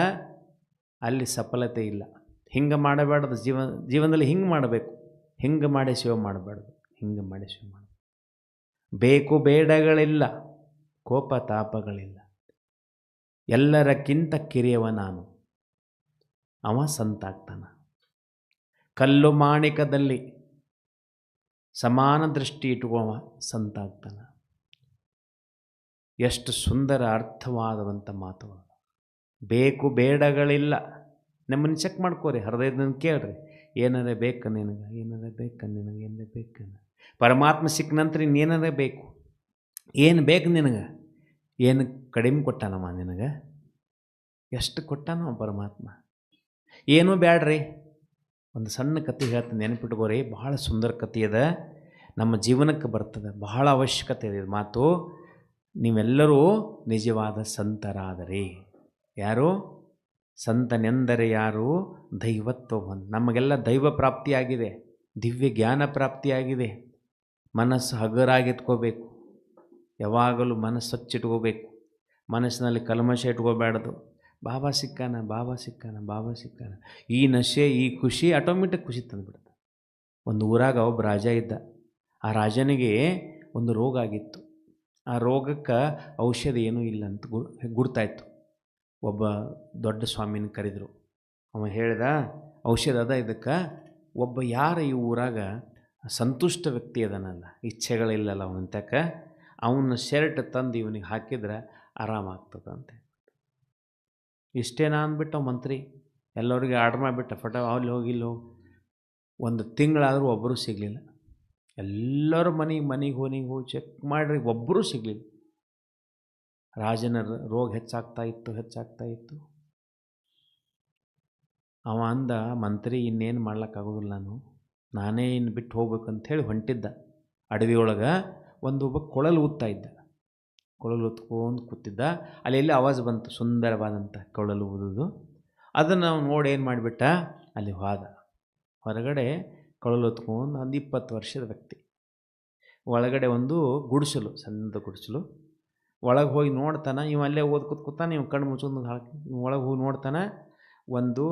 ಅಲ್ಲಿ ಸಫಲತೆ ಇಲ್ಲ. ಹಿಂಗೆ ಮಾಡಬೇಡದು. ಜೀವನದಲ್ಲಿ ಹಿಂಗೆ ಮಾಡಬೇಕು, ಹಿಂಗೆ ಮಾಡಿ ಸೇವೆ ಮಾಡಬಾರ್ದು, ಹಿಂಗೆ ಮಾಡಿ ಸೇವೆ ಮಾಡಬೇಕು. ಬೇಕು ಬೇಡಗಳಿಲ್ಲ, ಕೋಪ ತಾಪಗಳಿಲ್ಲ, ಎಲ್ಲರಕ್ಕಿಂತ ಕಿರಿಯವ ನಾನು, ಅವ ಸಂತ ಆಗ್ತಾನ. ಕಲ್ಲು ಮಾಣಿಕದಲ್ಲಿ ಸಮಾನ ದೃಷ್ಟಿ ಇಟ್ಟುಕೊಳ್ಳುವ ಸಂತ ಆಗ್ತಾನ. ಎಷ್ಟು ಸುಂದರ ಅರ್ಥವಾದಂಥ ಮಾತುಗಳು. ಬೇಕು ಬೇಡಗಳಿಲ್ಲ. ನಮ್ಮನ್ನು ಚೆಕ್ ಮಾಡ್ಕೋರಿ, ಹೃದಯದಿಂದ ಕೇಳ್ರಿ. ಏನಾರ ಬೇಕು ನಿನಗೆ, ಏನಾರ ಬೇಕು ನಿನಗೆ, ಏನಾರ ಬೇಕು. ಪರಮಾತ್ಮ ಸಿಕ್ಕ ನಂತರ ಇನ್ನೇನಾರ ಬೇಕು, ಏನು ಬೇಕು ನಿನಗೆ? ಏನು ಕಡಿಮೆ ಕೊಟ್ಟಾನಮ್ಮ ನಿನಗೆ? ಎಷ್ಟು ಕೊಟ್ಟಾನವ ಪರಮಾತ್ಮ? ಏನೂ ಬ್ಯಾಡ್ರಿ. ಒಂದು ಸಣ್ಣ ಕತೆ ಹೇಳ್ತೀನಿ, ನೆನಪಿಟ್ಕೋರಿ. ಬಹಳ ಸುಂದರ ಕತೆ ಅದ, ನಮ್ಮ ಜೀವನಕ್ಕೆ ಬರ್ತದೆ, ಬಹಳ ಅವಶ್ಯಕತೆ ಇದೆ ಮಾತು. ನೀವೆಲ್ಲರೂ ನಿಜವಾದ ಸಂತರಾದರೆ. ಯಾರು? ಸಂತನೆಂದರೆ ಯಾರು? ದೈವತ್ವ ಒಂದು. ನಮಗೆಲ್ಲ ದೈವ ಪ್ರಾಪ್ತಿಯಾಗಿದೆ, ದಿವ್ಯ ಜ್ಞಾನ ಪ್ರಾಪ್ತಿಯಾಗಿದೆ. ಮನಸ್ಸು ಹಗರಾಗಿಟ್ಕೋಬೇಕು, ಯಾವಾಗಲೂ ಮನಸ್ಸು ಸ್ವಚ್ಛಿಟ್ಕೋಬೇಕು, ಮನಸ್ಸಿನಲ್ಲಿ ಕಲ್ಮಶ ಇಟ್ಕೋಬೇಡದು. ಬಾಬಾ ಸಿಕ್ಕಾನ, ಬಾಬಾ ಸಿಕ್ಕಾನ, ಬಾಬಾ ಸಿಕ್ಕಾನ. ಈ ನಶೆ, ಈ ಖುಷಿ ಆಟೋಮೆಟಿಕ್ ಖುಷಿ ತಂದುಬಿಡುತ್ತೆ. ಒಂದು ಊರಾಗ ಒಬ್ಬ ರಾಜ ಇದ್ದ. ಆ ರಾಜನಿಗೆ ಒಂದು ರೋಗ ಆಗಿತ್ತು. ಆ ರೋಗಕ್ಕೆ ಔಷಧಿ ಏನೂ ಇಲ್ಲ ಅಂತ ಗುರ್ತಾಯಿತು. ಒಬ್ಬ ದೊಡ್ಡ ಸ್ವಾಮಿನ ಕರೆದರು. ಅವ ಹೇಳಿದ, ಔಷಧ ಅದ ಇದಕ್ಕೆ. ಒಬ್ಬ ಯಾರ ಈ ಊರಾಗ ಸಂತುಷ್ಟ ವ್ಯಕ್ತಿ ಅದನಲ್ಲ, ಇಚ್ಛೆಗಳಿಲ್ಲಲ್ಲ ಅವನಂತಕ, ಅವನ ಶರ್ಟ್ ತಂದು ಇವನಿಗೆ ಹಾಕಿದ್ರೆ ಆರಾಮಾಗ್ತದೆ ಅಂತ. ಇಷ್ಟೇನಾ ಅಂದ್ಬಿಟ್ಟು ಮಂತ್ರಿ ಎಲ್ಲರಿಗೆ ಆರ್ಡ್ರ್ ಮಾಡಿಬಿಟ್ಟ. ಫೋಟೋ ಅಲ್ಲಿ ಹೋಗಿ ಇಲ್ಲಿ ಹೋಗಿ. ಒಂದು ತಿಂಗಳಾದರೂ ಒಬ್ಬರೂ ಸಿಗಲಿಲ್ಲ. ಎಲ್ಲರೂ ಮನೆಗೆ ಹೋಗಿ ಚೆಕ್ ಮಾಡಿರಿ, ಒಬ್ಬರೂ ಸಿಗಲಿಲ್ಲ. ರಾಜನ ರೋಗ ಹೆಚ್ಚಾಗ್ತಾ ಇತ್ತು. ಅವ ಅಂದ, ಮಂತ್ರಿ ಇನ್ನೇನು ಮಾಡ್ಲಿಕ್ಕಾಗೋದಿಲ್ಲ, ನಾನೇ ಇನ್ನು ಬಿಟ್ಟು ಹೋಗ್ಬೇಕಂಥೇಳಿ ಹೊಂಟಿದ್ದ. ಅಡವಿಯೊಳಗೆ ಒಬ್ಬ ಕೊಳಲು ಊದ್ತಾ ಇದ್ದ. ಕೊಳಲು ಊದ್ಕೊಂಡು ಕೂತಿದ್ದ. ಅಲ್ಲಿ ಆವಾಜ್ ಬಂತು, ಸುಂದರವಾದಂಥ ಕೊಳಲು ಊದೋದು. ಅದನ್ನು ನಾವು ನೋಡಿ ಏನು ಮಾಡಿಬಿಟ್ಟ, ಅಲ್ಲಿ ಹೋದ. ಹೊರಗಡೆ ಕೊಳಲು ಹೊತ್ಕೊಂಡು ಒಂದು 20 ವರ್ಷದ ವ್ಯಕ್ತಿ. ಒಳಗಡೆ ಒಂದು ಗುಡಿಸಲು, ಸಣ್ಣದ ಗುಡಿಸಲು. ಒಳಗೆ ಹೋಗಿ ನೋಡ್ತಾನೆ. ಇವ ಅಲ್ಲೇ ಕೂತಾನೆ. ಇವ ಕಣ್ಣು ಮುಚ್ಕೊಂಡು ಹಾಕಿ ಒಳಗೆ ಹೋಗಿ ನೋಡ್ತಾನೆ. ಒಂದು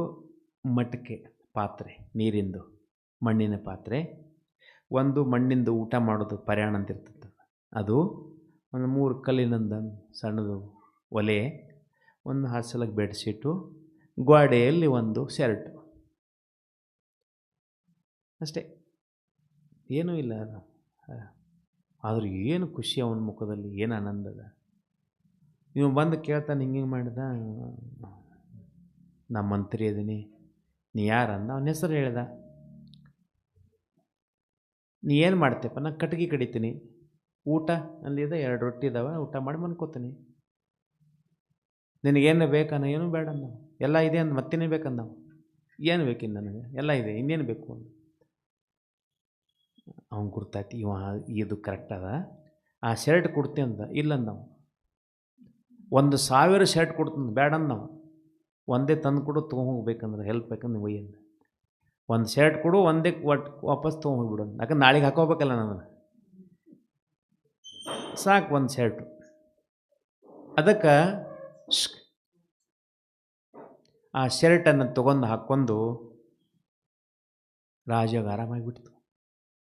ಮಟಕೆ ಪಾತ್ರೆ, ನೀರಿಂದು ಮಣ್ಣಿನ ಪಾತ್ರೆ. ಒಂದು ಮಣ್ಣಿಂದು ಊಟ ಮಾಡೋದು ಪರ್ಯಾಣ ಅಂತ ಇರ್ತದೆ ಅದು. ಒಂದು 3 ಕಲ್ಲಿನಂದು ಸಣ್ಣದು ಒಲೆ, ಒಂದು ಹಾಸಲಕ್ಕೆ ಬೆಡ್ಶೀಟು, ಗೋಡೆಯಲ್ಲಿ ಒಂದು ಶರ್ಟು, ಅಷ್ಟೇ. ಏನೂ ಇಲ್ಲ. ಆದರೂ ಏನು ಖುಷಿ ಅವನ ಮುಖದಲ್ಲಿ, ಏನು ಆನಂದದ. ನೀವು ಬಂದು ಕೇಳ್ತಾನೆ, ಹಿಂಗೆ ಮಾಡಿದ. ನಾ ಮಂತ್ರಿ ಅದೀನಿ. ನೀ ಯಾರಂದ? ಅವನ ಹೆಸರು ಹೇಳ್ದ. ನೀ ಏನು ಮಾಡ್ತೇಪ್ಪ? ನಾ ಕಟ್ಗೆ ಕಡಿತೀನಿ. ಊಟ ಅಲ್ಲಿದೆ, 2 ರೊಟ್ಟಿ ಇದ್ದಾವೆ, ಊಟ ಮಾಡಿ ಮನ್ಕೋತೀನಿ. ನಿನಗೇನು ಬೇಕನ್ನ? ಏನೂ ಬೇಡ ಅಂದ. ಎಲ್ಲ ಇದೆ ಅಂದ. ಮತ್ತೇನೇ ಬೇಕಂದ. ಏನು ಬೇಕಿನ್ನು ನನಗೆ? ಎಲ್ಲ ಇದೆ, ಇನ್ನೇನು ಬೇಕು ಅಂದ. ಅವ್ನು ಗುರ್ತಾಯ್ತು, ಇದು ಕರೆಕ್ಟ್ ಅದ. ಆ ಶರ್ಟ್ ಕೊಡ್ತೀನಿ ಅಂದ. ಇಲ್ಲಂದ. 1,000 ಶರ್ಟ್ ಕೊಡ್ತೀನಿ, ಬೇಡ ಅಂದ. ಒಂದೇ ತಂದು ಕೊಡು, ತೊಗೊಂಡೋಗ್ಬೇಕಂದ್ರೆ ಹೆಲ್ಪ್ ಬೇಕಂದ್ರೆ ನೀವು ಅಂದ. 1 ಶರ್ಟ್ ಕೊಡು, ಒಂದೇ ವಾಪಸ್ ತೊಗೊಂಡೋಗ್ಬಿಡು. ಯಾಕಂದ್ರೆ ನಾಳೆಗೆ ಹಾಕೋಬೇಕಲ್ಲ ನಾನು. ಸಾಕು 1 ಶರ್ಟು. ಅದಕ್ಕೆ ಆ ಶರ್ಟನ್ನು ತೊಗೊಂಡು ಹಾಕ್ಕೊಂಡು ರಾಜಾಗ ಆರಾಮಾಗಿಬಿಡ್ತು.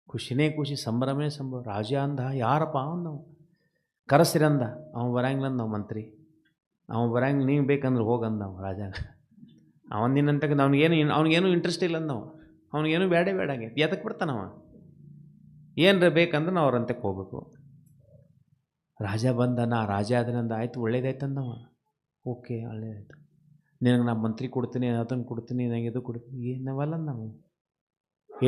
ಖುಷಿನೇ ಖುಷಿ, ಸಂಭ್ರಮೇ ಸಂಭ್ರಮ. ರಾಜ ಅಂದ, ಯಾರಪ್ಪ ಅಂದವು, ಕರೆಸ್ತಿರಂದ. ಅವ ಬರಂಗಿಲ್ಲಂದ ನಾವು ಮಂತ್ರಿ, ಅವ ಬರಂಗಿಲ್ಲ, ನೀವು ಬೇಕಂದ್ರೆ ಹೋಗಂದ ನಾವು ರಾಜಾಗ. ಅವನಿನಂತ ಅವ್ನಿಗೇನು ಇಂಟ್ರೆಸ್ಟ್ ಇಲ್ಲ ಅಂದವ, ಅವ್ನಿಗೇನು ಬೇಡ ಆಗೈತಿ. ಎದಕ್ಕೆ ಬಿಡ್ತಾನವ, ಏನರ ಬೇಕಂದ್ರೆ ನಾವು ಅವ್ರಂತಕ್ಕೆ ಹೋಗ್ಬೇಕು. ರಾಜ ಬಂದ, ನಾ ರಾಜ ಆದ್ರಿಂದ ಆಯ್ತು, ಒಳ್ಳೇದಾಯ್ತು ಅಂದವ. ಓಕೆ, ಒಳ್ಳೇದಾಯ್ತು, ನಿನಗೆ ನಾ ಮಂತ್ರಿ ಕೊಡ್ತೀನಿ, ಅದನ್ನು ಕೊಡ್ತೀನಿ, ನನಗೆ ಇದು ಕೊಡ್ತೀನಿ. ಏನವಲ್ಲ ನಾವು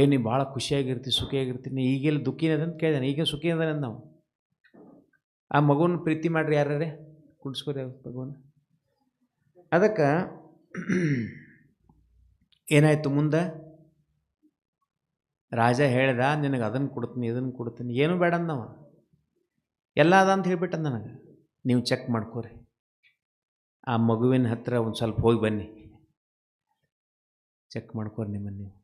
ನೀ ಭಾಳ ಖುಷಿಯಾಗಿರ್ತೀವಿ, ಸುಖಿಯಾಗಿರ್ತೀನಿ. ಈಗೆಲ್ಲ ದುಃಖಿನದ ಅಂತ ಕೇಳಿದಾನೆ, ಈಗ ಸುಖಿ ಅದಾನೆ ನಾವು. ಆ ಮಗುನ ಪ್ರೀತಿ ಮಾಡ್ರಿ, ಯಾರೇ ಕುಡಿಸ್ಕೊರಿ ಮಗುನ. ಅದಕ್ಕೆ ಏನಾಯಿತು ಮುಂದೆ, ರಾಜ ಹೇಳ್ದ, ನಿನಗೆ ಅದನ್ನು ಕೊಡ್ತೀನಿ, ಇದನ್ನು ಕೊಡ್ತೀನಿ. ಏನೂ ಬೇಡ ಅಂದವ, ಎಲ್ಲ ಅದ ಅಂತ ಹೇಳ್ಬಿಟ್ಟ ನನಗೆ. ನೀವು ಚೆಕ್ ಮಾಡ್ಕೋರಿ, ಆ ಮಗುವಿನ ಹತ್ರ ಒಂದು ಸ್ವಲ್ಪ ಹೋಗಿ ಬನ್ನಿ, ಚೆಕ್ ಮಾಡ್ಕೋರಿ ನಿಮ್ಮನ್ನು ನೀವು.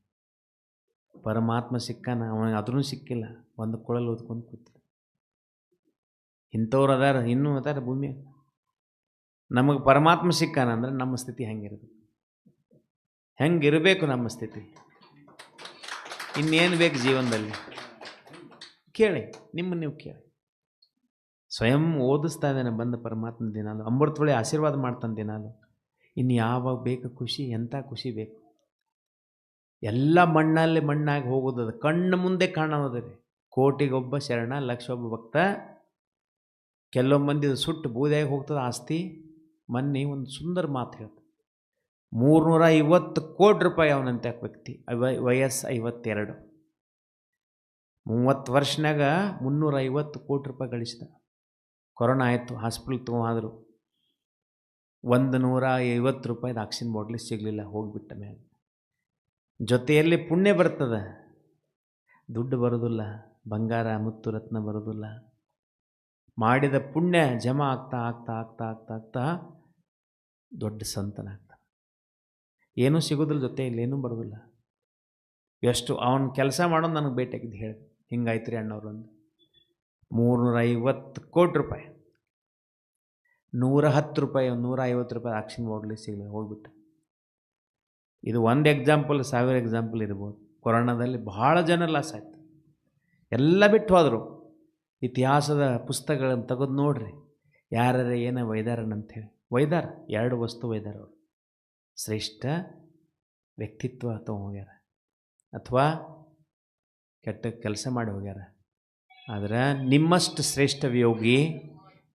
ಪರಮಾತ್ಮ ಸಿಕ್ಕಾನ, ಅವನಿಗೆ ಅದೂ ಸಿಕ್ಕಿಲ್ಲ, ಒಂದು ಕೊಳಲು ಓದ್ಕೊಂಡು ಕೂತ. ಇಂಥವ್ರು ಅದಾರ, ಇನ್ನೂ ಅದಾರ ಭೂಮಿ. ನಮಗೆ ಪರಮಾತ್ಮ ಸಿಕ್ಕಾನ ಅಂದ್ರೆ ನಮ್ಮ ಸ್ಥಿತಿ ಹೆಂಗಿರಬೇಕು, ಹೆಂಗಿರಬೇಕು ನಮ್ಮ ಸ್ಥಿತಿ, ಇನ್ನೇನು ಬೇಕು ಜೀವನದಲ್ಲಿ? ಕೇಳಿ, ನಿಮ್ಮನ್ನು ನೀವು ಕೇಳಿ. ಸ್ವಯಂ ಓದಿಸ್ತಾ ಇದ್ದಾನೆ ಬಂದ ಪರಮಾತ್ಮ ದಿನಾಲು, ಅಮೃತೊಳೆ ಆಶೀರ್ವಾದ ಮಾಡ್ತಾನೆ ದಿನಾಲು. ಇನ್ನು ಯಾವಾಗ ಬೇಕು ಖುಷಿ, ಎಂಥ ಖುಷಿ ಬೇಕು? ಎಲ್ಲ ಮಣ್ಣಲ್ಲಿ ಮಣ್ಣಾಗಿ ಹೋಗೋದದ, ಕಣ್ಣು ಮುಂದೆ ಕಾಣೋದು ರೀ. ಕೋಟಿಗೊಬ್ಬ ಶರಣ, ಲಕ್ಷ ಒಬ್ಬ ಭಕ್ತ. ಕೆಲವು ಮಂದಿ ಸುಟ್ಟು ಬೂದಿಯಾಗಿ ಹೋಗ್ತದೆ ಆಸ್ತಿ. ಮೊನ್ನೆ ಒಂದು ಸುಂದರ ಮಾತು ಹೇಳ್ತಾರೆ, 350 ಕೋಟಿ ರೂಪಾಯಿ ಅವನಂತೆ ವ್ಯಕ್ತಿ, ವಯಸ್ಸು 52, 30 ವರ್ಷನಾಗ 350 ಕೋಟಿ ರೂಪಾಯಿ ಗಳಿಸಿದ. ಕೊರೋನಾ ಆಯಿತು, ಹಾಸ್ಪಿಟ್ಲ್ ತೊಗೊಂಡ್ರು, 150 ರೂಪಾಯಿದು ಆಕ್ಸಿಜನ್ ಬಾಟ್ಲಿ ಸಿಗಲಿಲ್ಲ, ಹೋಗಿಬಿಟ್ಟ ಮ್ಯಾಗ. ಜೊತೆಯಲ್ಲಿ ಪುಣ್ಯ ಬರ್ತದೆ, ದುಡ್ಡು ಬರೋದಿಲ್ಲ, ಬಂಗಾರ ಮುತ್ತು ರತ್ನ ಬರೋದಿಲ್ಲ. ಮಾಡಿದ ಪುಣ್ಯ ಜಮಾ ಆಗ್ತಾ ಆಗ್ತಾ ಆಗ್ತಾ ಆಗ್ತಾ ಆಗ್ತಾ ದೊಡ್ಡ ಸಂತನಾಗ್ತಾನೆ. ಏನೂ ಸಿಗೋದಿಲ್ಲ, ಜೊತೆಯಲ್ಲಿ ಏನೂ ಬರೋದಿಲ್ಲ. ಎಷ್ಟು ಅವನ ಕೆಲಸ ಮಾಡೋದು ನನಗೆ ಭೇಟಿಯಾಗಿದ್ದು ಹೇಳಿ, ಹಿಂಗಾಯ್ತು ರೀ ಅಣ್ಣವ್ರು ಒಂದು 350 ಕೋಟಿ ರೂಪಾಯಿ, 110 ರೂಪಾಯಿ, 150 ರೂಪಾಯಿ ಆಕ್ಸಿಜನ್ ಬಾಟ್ಲಿ ಸಿಗಲಿ, ಹೋಗ್ಬಿಟ್ಟು. ಇದು ಒಂದು ಎಕ್ಸಾಂಪಲ್, 1000 ಎಕ್ಸಾಂಪಲ್ ಇರ್ಬೋದು. ಕೊರೋನಾದಲ್ಲಿ ಭಾಳ ಜನ ಲಾಸ್ ಆಯ್ತು, ಎಲ್ಲ ಬಿಟ್ಟು ಹೋದರು. ಇತಿಹಾಸದ ಪುಸ್ತಕಗಳನ್ನು ತೆಗೆದು ನೋಡ್ರಿ, ಯಾರ್ಯಾರು ಏನೋ ಒಯ್ದಾರನಂಥೇಳಿ. ಒಯ್ದಾರ, 2 ವಸ್ತು ಒಯ್ದಾರ ಅವರು. ಶ್ರೇಷ್ಠ ವ್ಯಕ್ತಿತ್ವ ಹೋಗ್ಯಾರ, ಅಥವಾ ಕೆಟ್ಟ ಕೆಲಸ ಮಾಡಿ ಹೋಗ್ಯಾರ. ಆದರೆ ನಿಮ್ಮಷ್ಟು ಶ್ರೇಷ್ಠ ಯೋಗಿ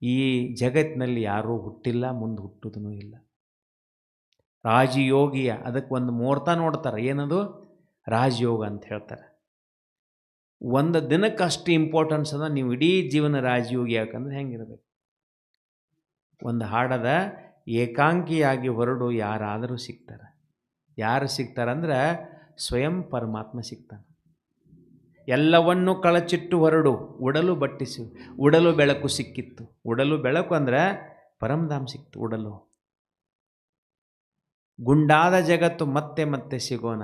ಈ ಜಗತ್ತಿನಲ್ಲಿ ಯಾರೂ ಹುಟ್ಟಿಲ್ಲ, ಮುಂದೆ ಹುಟ್ಟುವುದೂ ಇಲ್ಲ. ರಾಜಯೋಗಿಯ, ಅದಕ್ಕೆ ಒಂದು ಮುಹೂರ್ತ ನೋಡ್ತಾರೆ, ಏನದು ರಾಜಯೋಗ ಅಂತ ಹೇಳ್ತಾರೆ. ಒಂದು ದಿನಕ್ಕೆ ಅಷ್ಟು ಇಂಪಾರ್ಟೆನ್ಸ್ ಅದ. ನೀವು ಇಡೀ ಜೀವನ ರಾಜಯೋಗಿ ಯಾಕಂದ್ರೆ ಹೆಂಗಿರಬೇಕು? ಒಂದು ಹಾಡದ, ಏಕಾಂಗಿಯಾಗಿ ಹೊರಡು ಯಾರಾದರೂ ಸಿಗ್ತಾರೆ. ಯಾರು ಸಿಗ್ತಾರಂದ್ರೆ ಸ್ವಯಂ ಪರಮಾತ್ಮ ಸಿಗ್ತಾನೆ. ಎಲ್ಲವನ್ನೂ ಕಳಚಿಟ್ಟು ಹೊರಡು, ಉಡಲು ಬಟ್ಟಿಸಿ, ಉಡಲು ಬೆಳಕು ಸಿಕ್ಕಿತ್ತು. ಉಡಲು ಬೆಳಕು ಅಂದ್ರೆ ಪರಮಧಾಮ ಸಿಕ್ತು. ಉಡಲು ಗುಂಡಾದ ಜಗತ್ತು ಮತ್ತೆ ಮತ್ತೆ ಸಿಗೋಣ.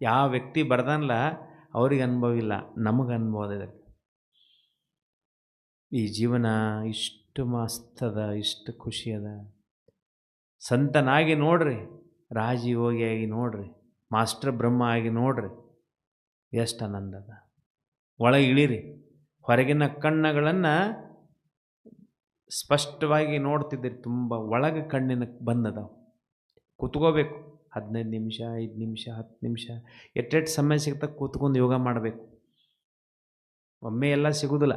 ಯಾವ ವ್ಯಕ್ತಿ ಬರ್ದನಲ್ಲ ಅವ್ರಿಗೆ ಅನುಭವ ಇಲ್ಲ, ನಮಗೆ ಅನುಭವ ಇದೆ. ಈ ಜೀವನ ಇಷ್ಟು ಮಸ್ತದ, ಇಷ್ಟು ಖುಷಿ ಅದ. ಸಂತನಾಗಿ ನೋಡ್ರಿ, ರಾಜಯೋಗಿಯಾಗಿ ನೋಡ್ರಿ, ಮಾಸ್ಟರ್ ಬ್ರಹ್ಮ ಆಗಿ ನೋಡ್ರಿ, ಎಷ್ಟು ಆನಂದ ಅದ. ಒಳಗೆ ಇಳಿರಿ, ಹೊರಗಿನ ಕಣ್ಣುಗಳನ್ನು ಸ್ಪಷ್ಟವಾಗಿ ನೋಡ್ತಿದ್ದೀರಿ, ತುಂಬ ಒಳಗೆ ಕಣ್ಣಿನ ಬಂದದಾವು. ಕೂತ್ಕೋಬೇಕು, 15 ನಿಮಿಷ, 5 ನಿಮಿಷ, 10 ನಿಮಿಷ, ಎಷ್ಟೆಷ್ಟು ಸಮಯ ಸಿಗ್ತಾ ಕೂತ್ಕೊಂಡು ಯೋಗ ಮಾಡಬೇಕು. ಒಮ್ಮೆ ಎಲ್ಲ ಸಿಗೋದಿಲ್ಲ,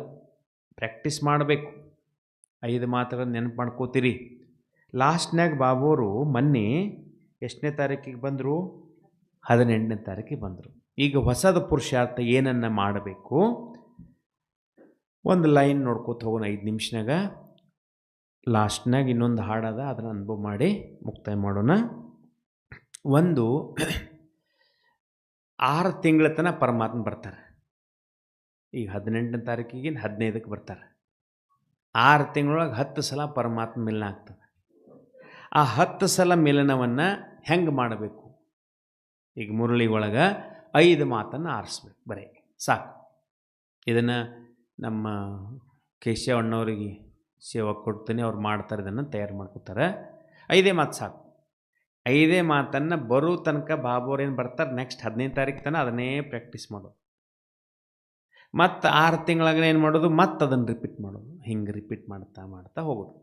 ಪ್ರಾಕ್ಟೀಸ್ ಮಾಡಬೇಕು. 5 ಮಾತುಗಳನ್ನು ನೆನಪು ಮಾಡ್ಕೋತೀರಿ. ಲಾಸ್ಟ್ನಾಗ ಬಾಬೋರು ಮೊನ್ನೆ ಎಷ್ಟನೇ ತಾರೀಕಿಗೆ ಬಂದರು? 18ನೇ ತಾರೀಕಿಗೆ ಬಂದರು. ಈಗ ಹೊಸದ ಪುರುಷಾರ್ಥ ಏನನ್ನ ಮಾಡಬೇಕು, ಒಂದು ಲೈನ್ ನೋಡ್ಕೋತ ಹೋಗೋಣ 5 ನಿಮಿಷನಾಗ. ಲಾಸ್ಟ್ನಾಗ ಇನ್ನೊಂದು ಹಾಡದ, ಅದನ್ನು ಅನುಭವ ಮಾಡಿ ಮುಕ್ತಾಯ ಮಾಡೋಣ. ಒಂದು 6 ತಿಂಗಳ ತನಕ ಪರಮಾತ್ಮ ಬರ್ತಾರೆ. ಈಗ 18ನೇ ತಾರೀಕಿಗೆ 15ಕ್ಕೆ ಬರ್ತಾರೆ. 6 ತಿಂಗಳೊಳಗೆ 10 ಸಲ ಪರಮಾತ್ಮ ಮಿಲನ ಆಗ್ತದೆ. ಆ 10 ಸಲ ಮಿಲನವನ್ನು ಹೆಂಗೆ ಮಾಡಬೇಕು? ಈಗ ಮುರಳಿ ಒಳಗೆ 5 ಮಾತನ್ನು ಆರಿಸ್ಬೇಕು, ಬರೀ ಸಾಕು. ಇದನ್ನು ನಮ್ಮ ಕೇಶವ ಅಣ್ಣವರಿಗೆ ಸೇವಾ ಕೊಡ್ತೀನಿ, ಅವ್ರು ಮಾಡ್ತಾರೆ, ಇದನ್ನು ತಯಾರು ಮಾಡ್ಕೋತಾರೆ. 5 ಮಾತು ಸಾಕು. ಐದೇ ಮಾತನ್ನು ಬರೋ ತನಕ ಬಾಬೋರು ಏನು ಬರ್ತಾರೆ ನೆಕ್ಸ್ಟ್ 15 ತಾರೀಕು ತನಕ ಅದನ್ನೇ ಪ್ರಾಕ್ಟೀಸ್ ಮಾಡೋದು. ಮತ್ತು 6 ತಿಂಗಳಾಗ ಏನು ಮಾಡೋದು, ಮತ್ತು ಅದನ್ನು ರಿಪೀಟ್ ಮಾಡೋದು. ಹಿಂಗೆ ರಿಪೀಟ್ ಮಾಡ್ತಾ ಮಾಡ್ತಾ ಹೋಗೋದು.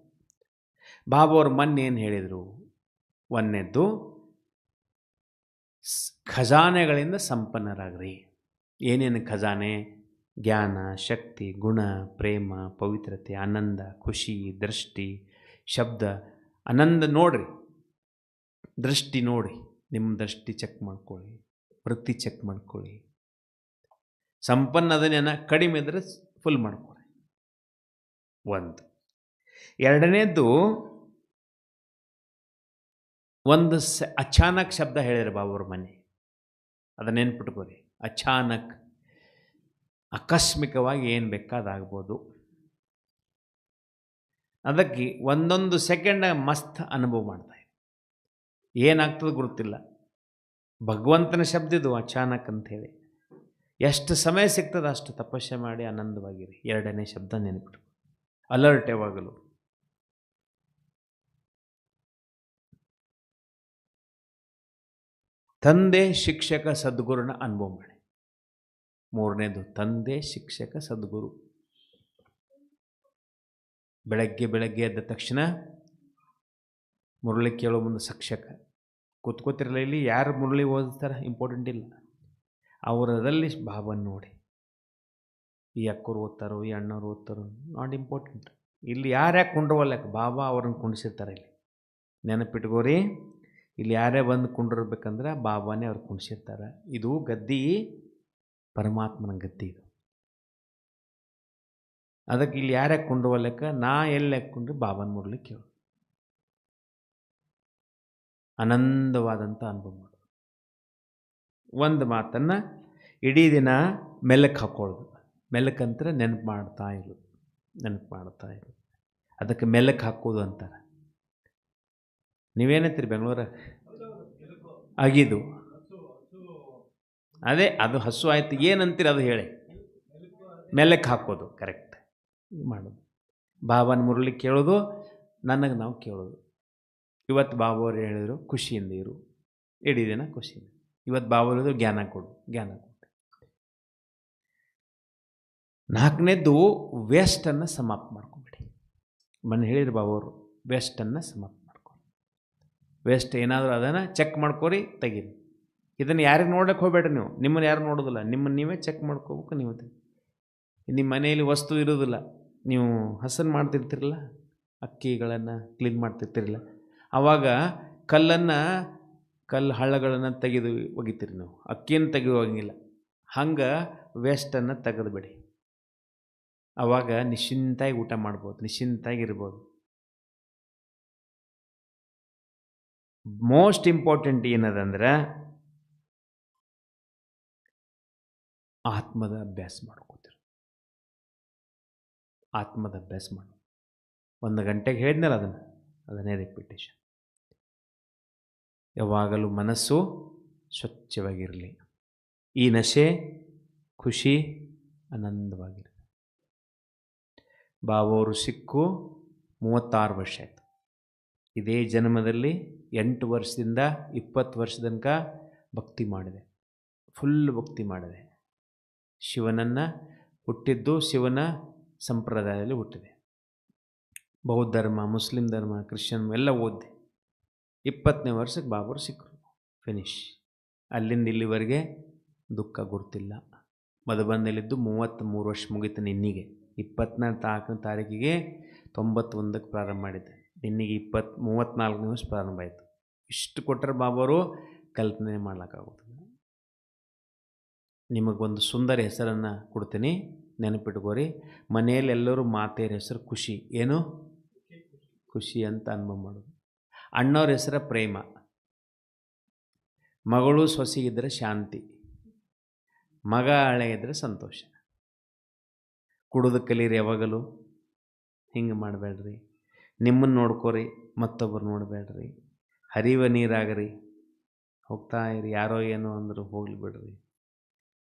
ಬಾಬೋರು ಮೊನ್ನೆ ಏನು ಹೇಳಿದರು, ಒಂದನೇದ್ದು ಖಜಾನೆಗಳಿಂದ ಸಂಪನ್ನರಾಗ್ರಿ. ಏನೇನು ಖಜಾನೆ? ಜ್ಞಾನ, ಶಕ್ತಿ, ಗುಣ, ಪ್ರೇಮ, ಪವಿತ್ರತೆ, ಆನಂದ, ಖುಷಿ, ದೃಷ್ಟಿ, ಶಬ್ದ. ಆನಂದ ನೋಡ್ರಿ, ದೃಷ್ಟಿ ನೋಡಿ, ನಿಮ್ಮ ದೃಷ್ಟಿ ಚೆಕ್ ಮಾಡ್ಕೊಳ್ಳಿ, ವೃತ್ತಿ ಚೆಕ್ ಮಾಡ್ಕೊಳ್ಳಿ. ಸಂಪನ್ನ ಅದನ್ನೇನ ಕಡಿಮೆ ಇದ್ರೆ ಫುಲ್ ಮಾಡ್ಕೊಳ್ಳಿ. ಒಂದು. ಎರಡನೇದ್ದು ಒಂದು ಅಚಾನಕ್ ಶಬ್ದ ಹೇಳಿದ್ರು ಬಾಬುವ್ರ ಮನೆ, ಅದನ್ನ ನೆನ್ಪಿಟ್ಕೋರಿ. ಅಚಾನಕ್, ಆಕಸ್ಮಿಕವಾಗಿ ಏನು ಬೇಕಾದಾಗ್ಬೋದು. ಅದಕ್ಕೆ ಒಂದೊಂದು ಸೆಕೆಂಡ್ ಮಸ್ತ್ ಅನುಭವ ಮಾಡ್ತಾ ಇದೆ. ಏನಾಗ್ತದೆ ಗೊತ್ತಿಲ್ಲ. ಭಗವಂತನ ಶಬ್ದ ಇದು ಅಚಾನಕ್ ಅಂಥೇಳಿ. ಎಷ್ಟು ಸಮಯ ಸಿಗ್ತದೆ ಅಷ್ಟು ತಪಸ್ಸೆ ಮಾಡಿ ಆನಂದವಾಗಿರಿ. ಎರಡನೇ ಶಬ್ದ ನೆನಪಿಟ್ಟು ಅಲರ್ಟ್ ಯಾವಾಗಲೂ. ತಂದೆ ಶಿಕ್ಷಕ ಸದ್ಗುರುನ ಅನುಭವ ಮಾಡಿ. ಮೂರನೇದು ತಂದೆ ಶಿಕ್ಷಕ ಸದ್ಗುರು. ಬೆಳಗ್ಗೆ ಎದ್ದ ತಕ್ಷಣ ಮುರಳಿ ಕೇಳೋ ಮುಂದೆ ಶಿಕ್ಷಕ ಕೂತ್ಕೋತಿರಲ್ಲ. ಇಲ್ಲಿ ಯಾರು ಮುರಳಿ ಓದಿಸ್ತಾರೆ ಇಂಪಾರ್ಟೆಂಟ್ ಇಲ್ಲ, ಅವರದಲ್ಲಿ ಭಾವನ ನೋಡಿ. ಈ ಅಕ್ಕರು ಓದ್ತಾರೋ, ಈ ಅಣ್ಣವ್ರು ಓದ್ತಾರೋ, ನಾಟ್ ಇಂಪಾರ್ಟೆಂಟ್. ಇಲ್ಲಿ ಯಾರ್ಯಾಕೆ ಕುಂಡ್ರವಲ್ಲಕ್ಕೆ ಬಾಬಾ ಅವ್ರನ್ನ ಕುಣಿಸಿರ್ತಾರೆ. ಇಲ್ಲಿ ನೆನಪಿಟ್ಕೋರಿ, ಇಲ್ಲಿ ಯಾರೇ ಬಂದು ಕುಂಡಿರ್ಬೇಕಂದ್ರೆ ಬಾಬಾನೇ ಅವ್ರು ಕುಣಿಸಿರ್ತಾರೆ. ಇದು ಗದ್ದಿ ಪರಮಾತ್ಮನ ಗದ್ದಿ ಇದು. ಅದಕ್ಕೆ ಇಲ್ಲಿ ಯಾರ್ಯಾಕೆ ಕುಂಡ್ರವಲ್ಲಕ್ಕ, ನಾ ಎಲ್ಲಿ ಹಾಕ್ಕೊಂಡ್ರೆ ಬಾಬಾನ ಮುರಳಿ ಕೇಳು. ಆನಂದವಾದಂಥ ಅನುಭವ ಮಾಡೋದು. ಒಂದು ಮಾತನ್ನು ಇಡೀ ದಿನ ಮೆಲ್ಲಕ್ಕೆ ಹಾಕ್ಕೊಳ್ಳೋದು. ಮೆಲ್ಲಕ್ಕಂತರ ನೆನಪು ಮಾಡ್ತಾ ಇರೋದು. ಅದಕ್ಕೆ ಮೆಲ್ಲಕ್ಕೆ ಹಾಕೋದು ಅಂತಾರೆ. ನೀವೇನಂತೀರಿ ಬೆಂಗಳೂರ? ಅಗಿದು ಅದೇ ಅದು ಹಸು ಆಯ್ತು. ಏನಂತೀರಿ ಅದು ಹೇಳಿ? ಮೆಲ್ಲಕ್ಕೆ ಹಾಕೋದು. ಕರೆಕ್ಟ್ ಮಾಡೋದು. ಬಾಬಾನ ಮುರಳಿ ಕೇಳೋದು, ನನಗೆ ನಾವು ಕೇಳೋದು. ಇವತ್ತು ಬಾಬಾವ್ರು ಹೇಳಿದರು ಖುಷಿಯಿಂದ ಇರು, ಇಡೀ ದಿನ ಖುಷಿಯಿಂದ. ಇವತ್ತು ಬಾಬಾ ಹೇಳಿದ್ರು ಜ್ಞಾನ ಕೊಡು. ನಾಲ್ಕನೇದ್ದು ವೇಸ್ಟನ್ನು ಸಮಾಪ್ತ ಮಾಡ್ಕೊಬೇಡಿ. ಮೊನ್ನೆ ಹೇಳಿದ್ರು ಬಾಬಾವರು, ವೇಸ್ಟನ್ನು ಸಮಾಪ್ತ ಮಾಡ್ಕೊಳ್ಳಿ. ವೇಸ್ಟ್ ಏನಾದರೂ ಅದನ್ನು ಚೆಕ್ ಮಾಡ್ಕೊರಿ, ತೆಗೀರಿ. ಇದನ್ನು ಯಾರಿಗೆ ನೋಡಕ್ಕೆ ಹೋಗ್ಬೇಡ್ರಿ ನೀವು. ನಿಮ್ಮನ್ನು ಯಾರು ನೋಡೋದಿಲ್ಲ, ನಿಮ್ಮನ್ನು ನೀವೇ ಚೆಕ್ ಮಾಡ್ಕೋಬೇಕು. ನೀವು ನಿಮ್ಮ ಮನೆಯಲ್ಲಿ ವಸ್ತು ಇರೋದಿಲ್ಲ, ನೀವು ಹಸನ್ ಮಾಡ್ತಿರ್ತಿರಲ್ಲ, ಅಕ್ಕಿಗಳನ್ನು ಕ್ಲೀನ್ ಮಾಡ್ತಿರ್ತಿರಲ್ಲ, ಆವಾಗ ಕಲ್ಲು ಹಳ್ಳಗಳನ್ನು ತೆಗೆದು ಒಗಿತೀರಿ ನೀವು. ಅಕ್ಕಿಯನ್ನು ತೆಗೆದು ಹೋಗಂಗಿಲ್ಲ. ಹಂಗೆ ವೇಸ್ಟನ್ನು ತೆಗೆದುಬಿಡಿ. ಆವಾಗ ನಿಶ್ಚಿಂತಾಗಿ ಊಟ ಮಾಡ್ಬೋದು, ನಿಶ್ಚಿಂತಾಗಿರ್ಬೋದು. ಮೋಸ್ಟ್ ಇಂಪಾರ್ಟೆಂಟ್ ಏನದಂದ್ರೆ ಆತ್ಮದ ಅಭ್ಯಾಸ ಮಾಡ್ಕೋತೀರಿ. ಆತ್ಮದ ಅಭ್ಯಾಸ ಮಾಡು. 1 ಗಂಟೆಗೆ ಹೇಳಿದ್ನಲ್ಲ ಅದನ್ನೇ ರಿಪಿಟೇಷನ್. ಯಾವಾಗಲೂ ಮನಸ್ಸು ಸ್ವಚ್ಛವಾಗಿರಲಿ. ಈ ನಶೆ ಖುಷಿ ಆನಂದವಾಗಿರಲಿ. ಬಾಬಾವರು ಸಿಕ್ಕು 36 ವರ್ಷ ಆಯಿತು. ಇದೇ ಜನ್ಮದಲ್ಲಿ 8 ವರ್ಷದಿಂದ 20 ವರ್ಷದ ತನಕ ಭಕ್ತಿ ಮಾಡಿದೆ, ಫುಲ್ ಭಕ್ತಿ ಮಾಡಿದೆ. ಶಿವನನ್ನು ಹುಟ್ಟಿದ್ದು ಶಿವನ ಸಂಪ್ರದಾಯದಲ್ಲಿ ಹುಟ್ಟಿದೆ. ಬೌದ್ಧ ಧರ್ಮ, ಮುಸ್ಲಿಂ ಧರ್ಮ, ಕ್ರಿಶ್ಚಿಯನ್ ಎಲ್ಲ ಓದಿದೆ. 20ನೇ ವರ್ಷಕ್ಕೆ ಬಾಬಾರು ಸಿಕ್ಕರು, ಫಿನಿಶ್. ಅಲ್ಲಿಂದ ಇಲ್ಲಿವರೆಗೆ ದುಃಖ ಗುರ್ತಿಲ್ಲ. ಮಧುಬಂದಲ್ಲಿದ್ದು 33 ವರ್ಷ ಮುಗೀತು. ನಿನ್ನಿಗೆ 24ನೇ ತಾರೀಕಿಗೆ 91ಕ್ಕೆ ಪ್ರಾರಂಭ ಮಾಡಿದ್ದೆ. ನಿನ್ನಿಗೆ 34ನೇ ವರ್ಷ ಪ್ರಾರಂಭ ಆಯಿತು. ಇಷ್ಟು ಕೊಟ್ಟರೆ ಬಾಬಾರು ಕಲ್ಪನೆ ಮಾಡ್ಲಿಕ್ಕಾಗೋದಿಲ್ಲ. ನಿಮಗೊಂದು ಸುಂದರ ಹೆಸರನ್ನು ಕೊಡ್ತೀನಿ, ನೆನಪಿಟ್ಕೋರಿ. ಮನೆಯಲ್ಲಿ ಎಲ್ಲರೂ ಮಾತೆಯರ ಹೆಸರು ಖುಷಿ. ಏನು? ಖುಷಿ ಅಂತ ಅನುಭವ ಮಾಡೋದು. ಅಣ್ಣವ್ರ ಹೆಸರ ಪ್ರೇಮ, ಮಗಳು ಸೊಸೆಗಿದ್ದರೆ ಶಾಂತಿ, ಮಗ ಹಳೆ ಇದ್ದರೆ ಸಂತೋಷ. ಕುಡಿದು ಕಲೀರಿ ಯಾವಾಗಲೂ. ಹಿಂಗೆ ಮಾಡಬೇಡ್ರಿ. ನಿಮ್ಮನ್ನು ನೋಡ್ಕೋರಿ, ಮತ್ತೊಬ್ಬರು ನೋಡಬೇಡ್ರಿ. ಹರಿವ ನೀರಾಗ್ರಿ, ಹೋಗ್ತಾ ಇರಿ. ಯಾರೋ ಏನೋ ಅಂದರು ಹೋಗ್ಲಿ ಬಿಡ್ರಿ.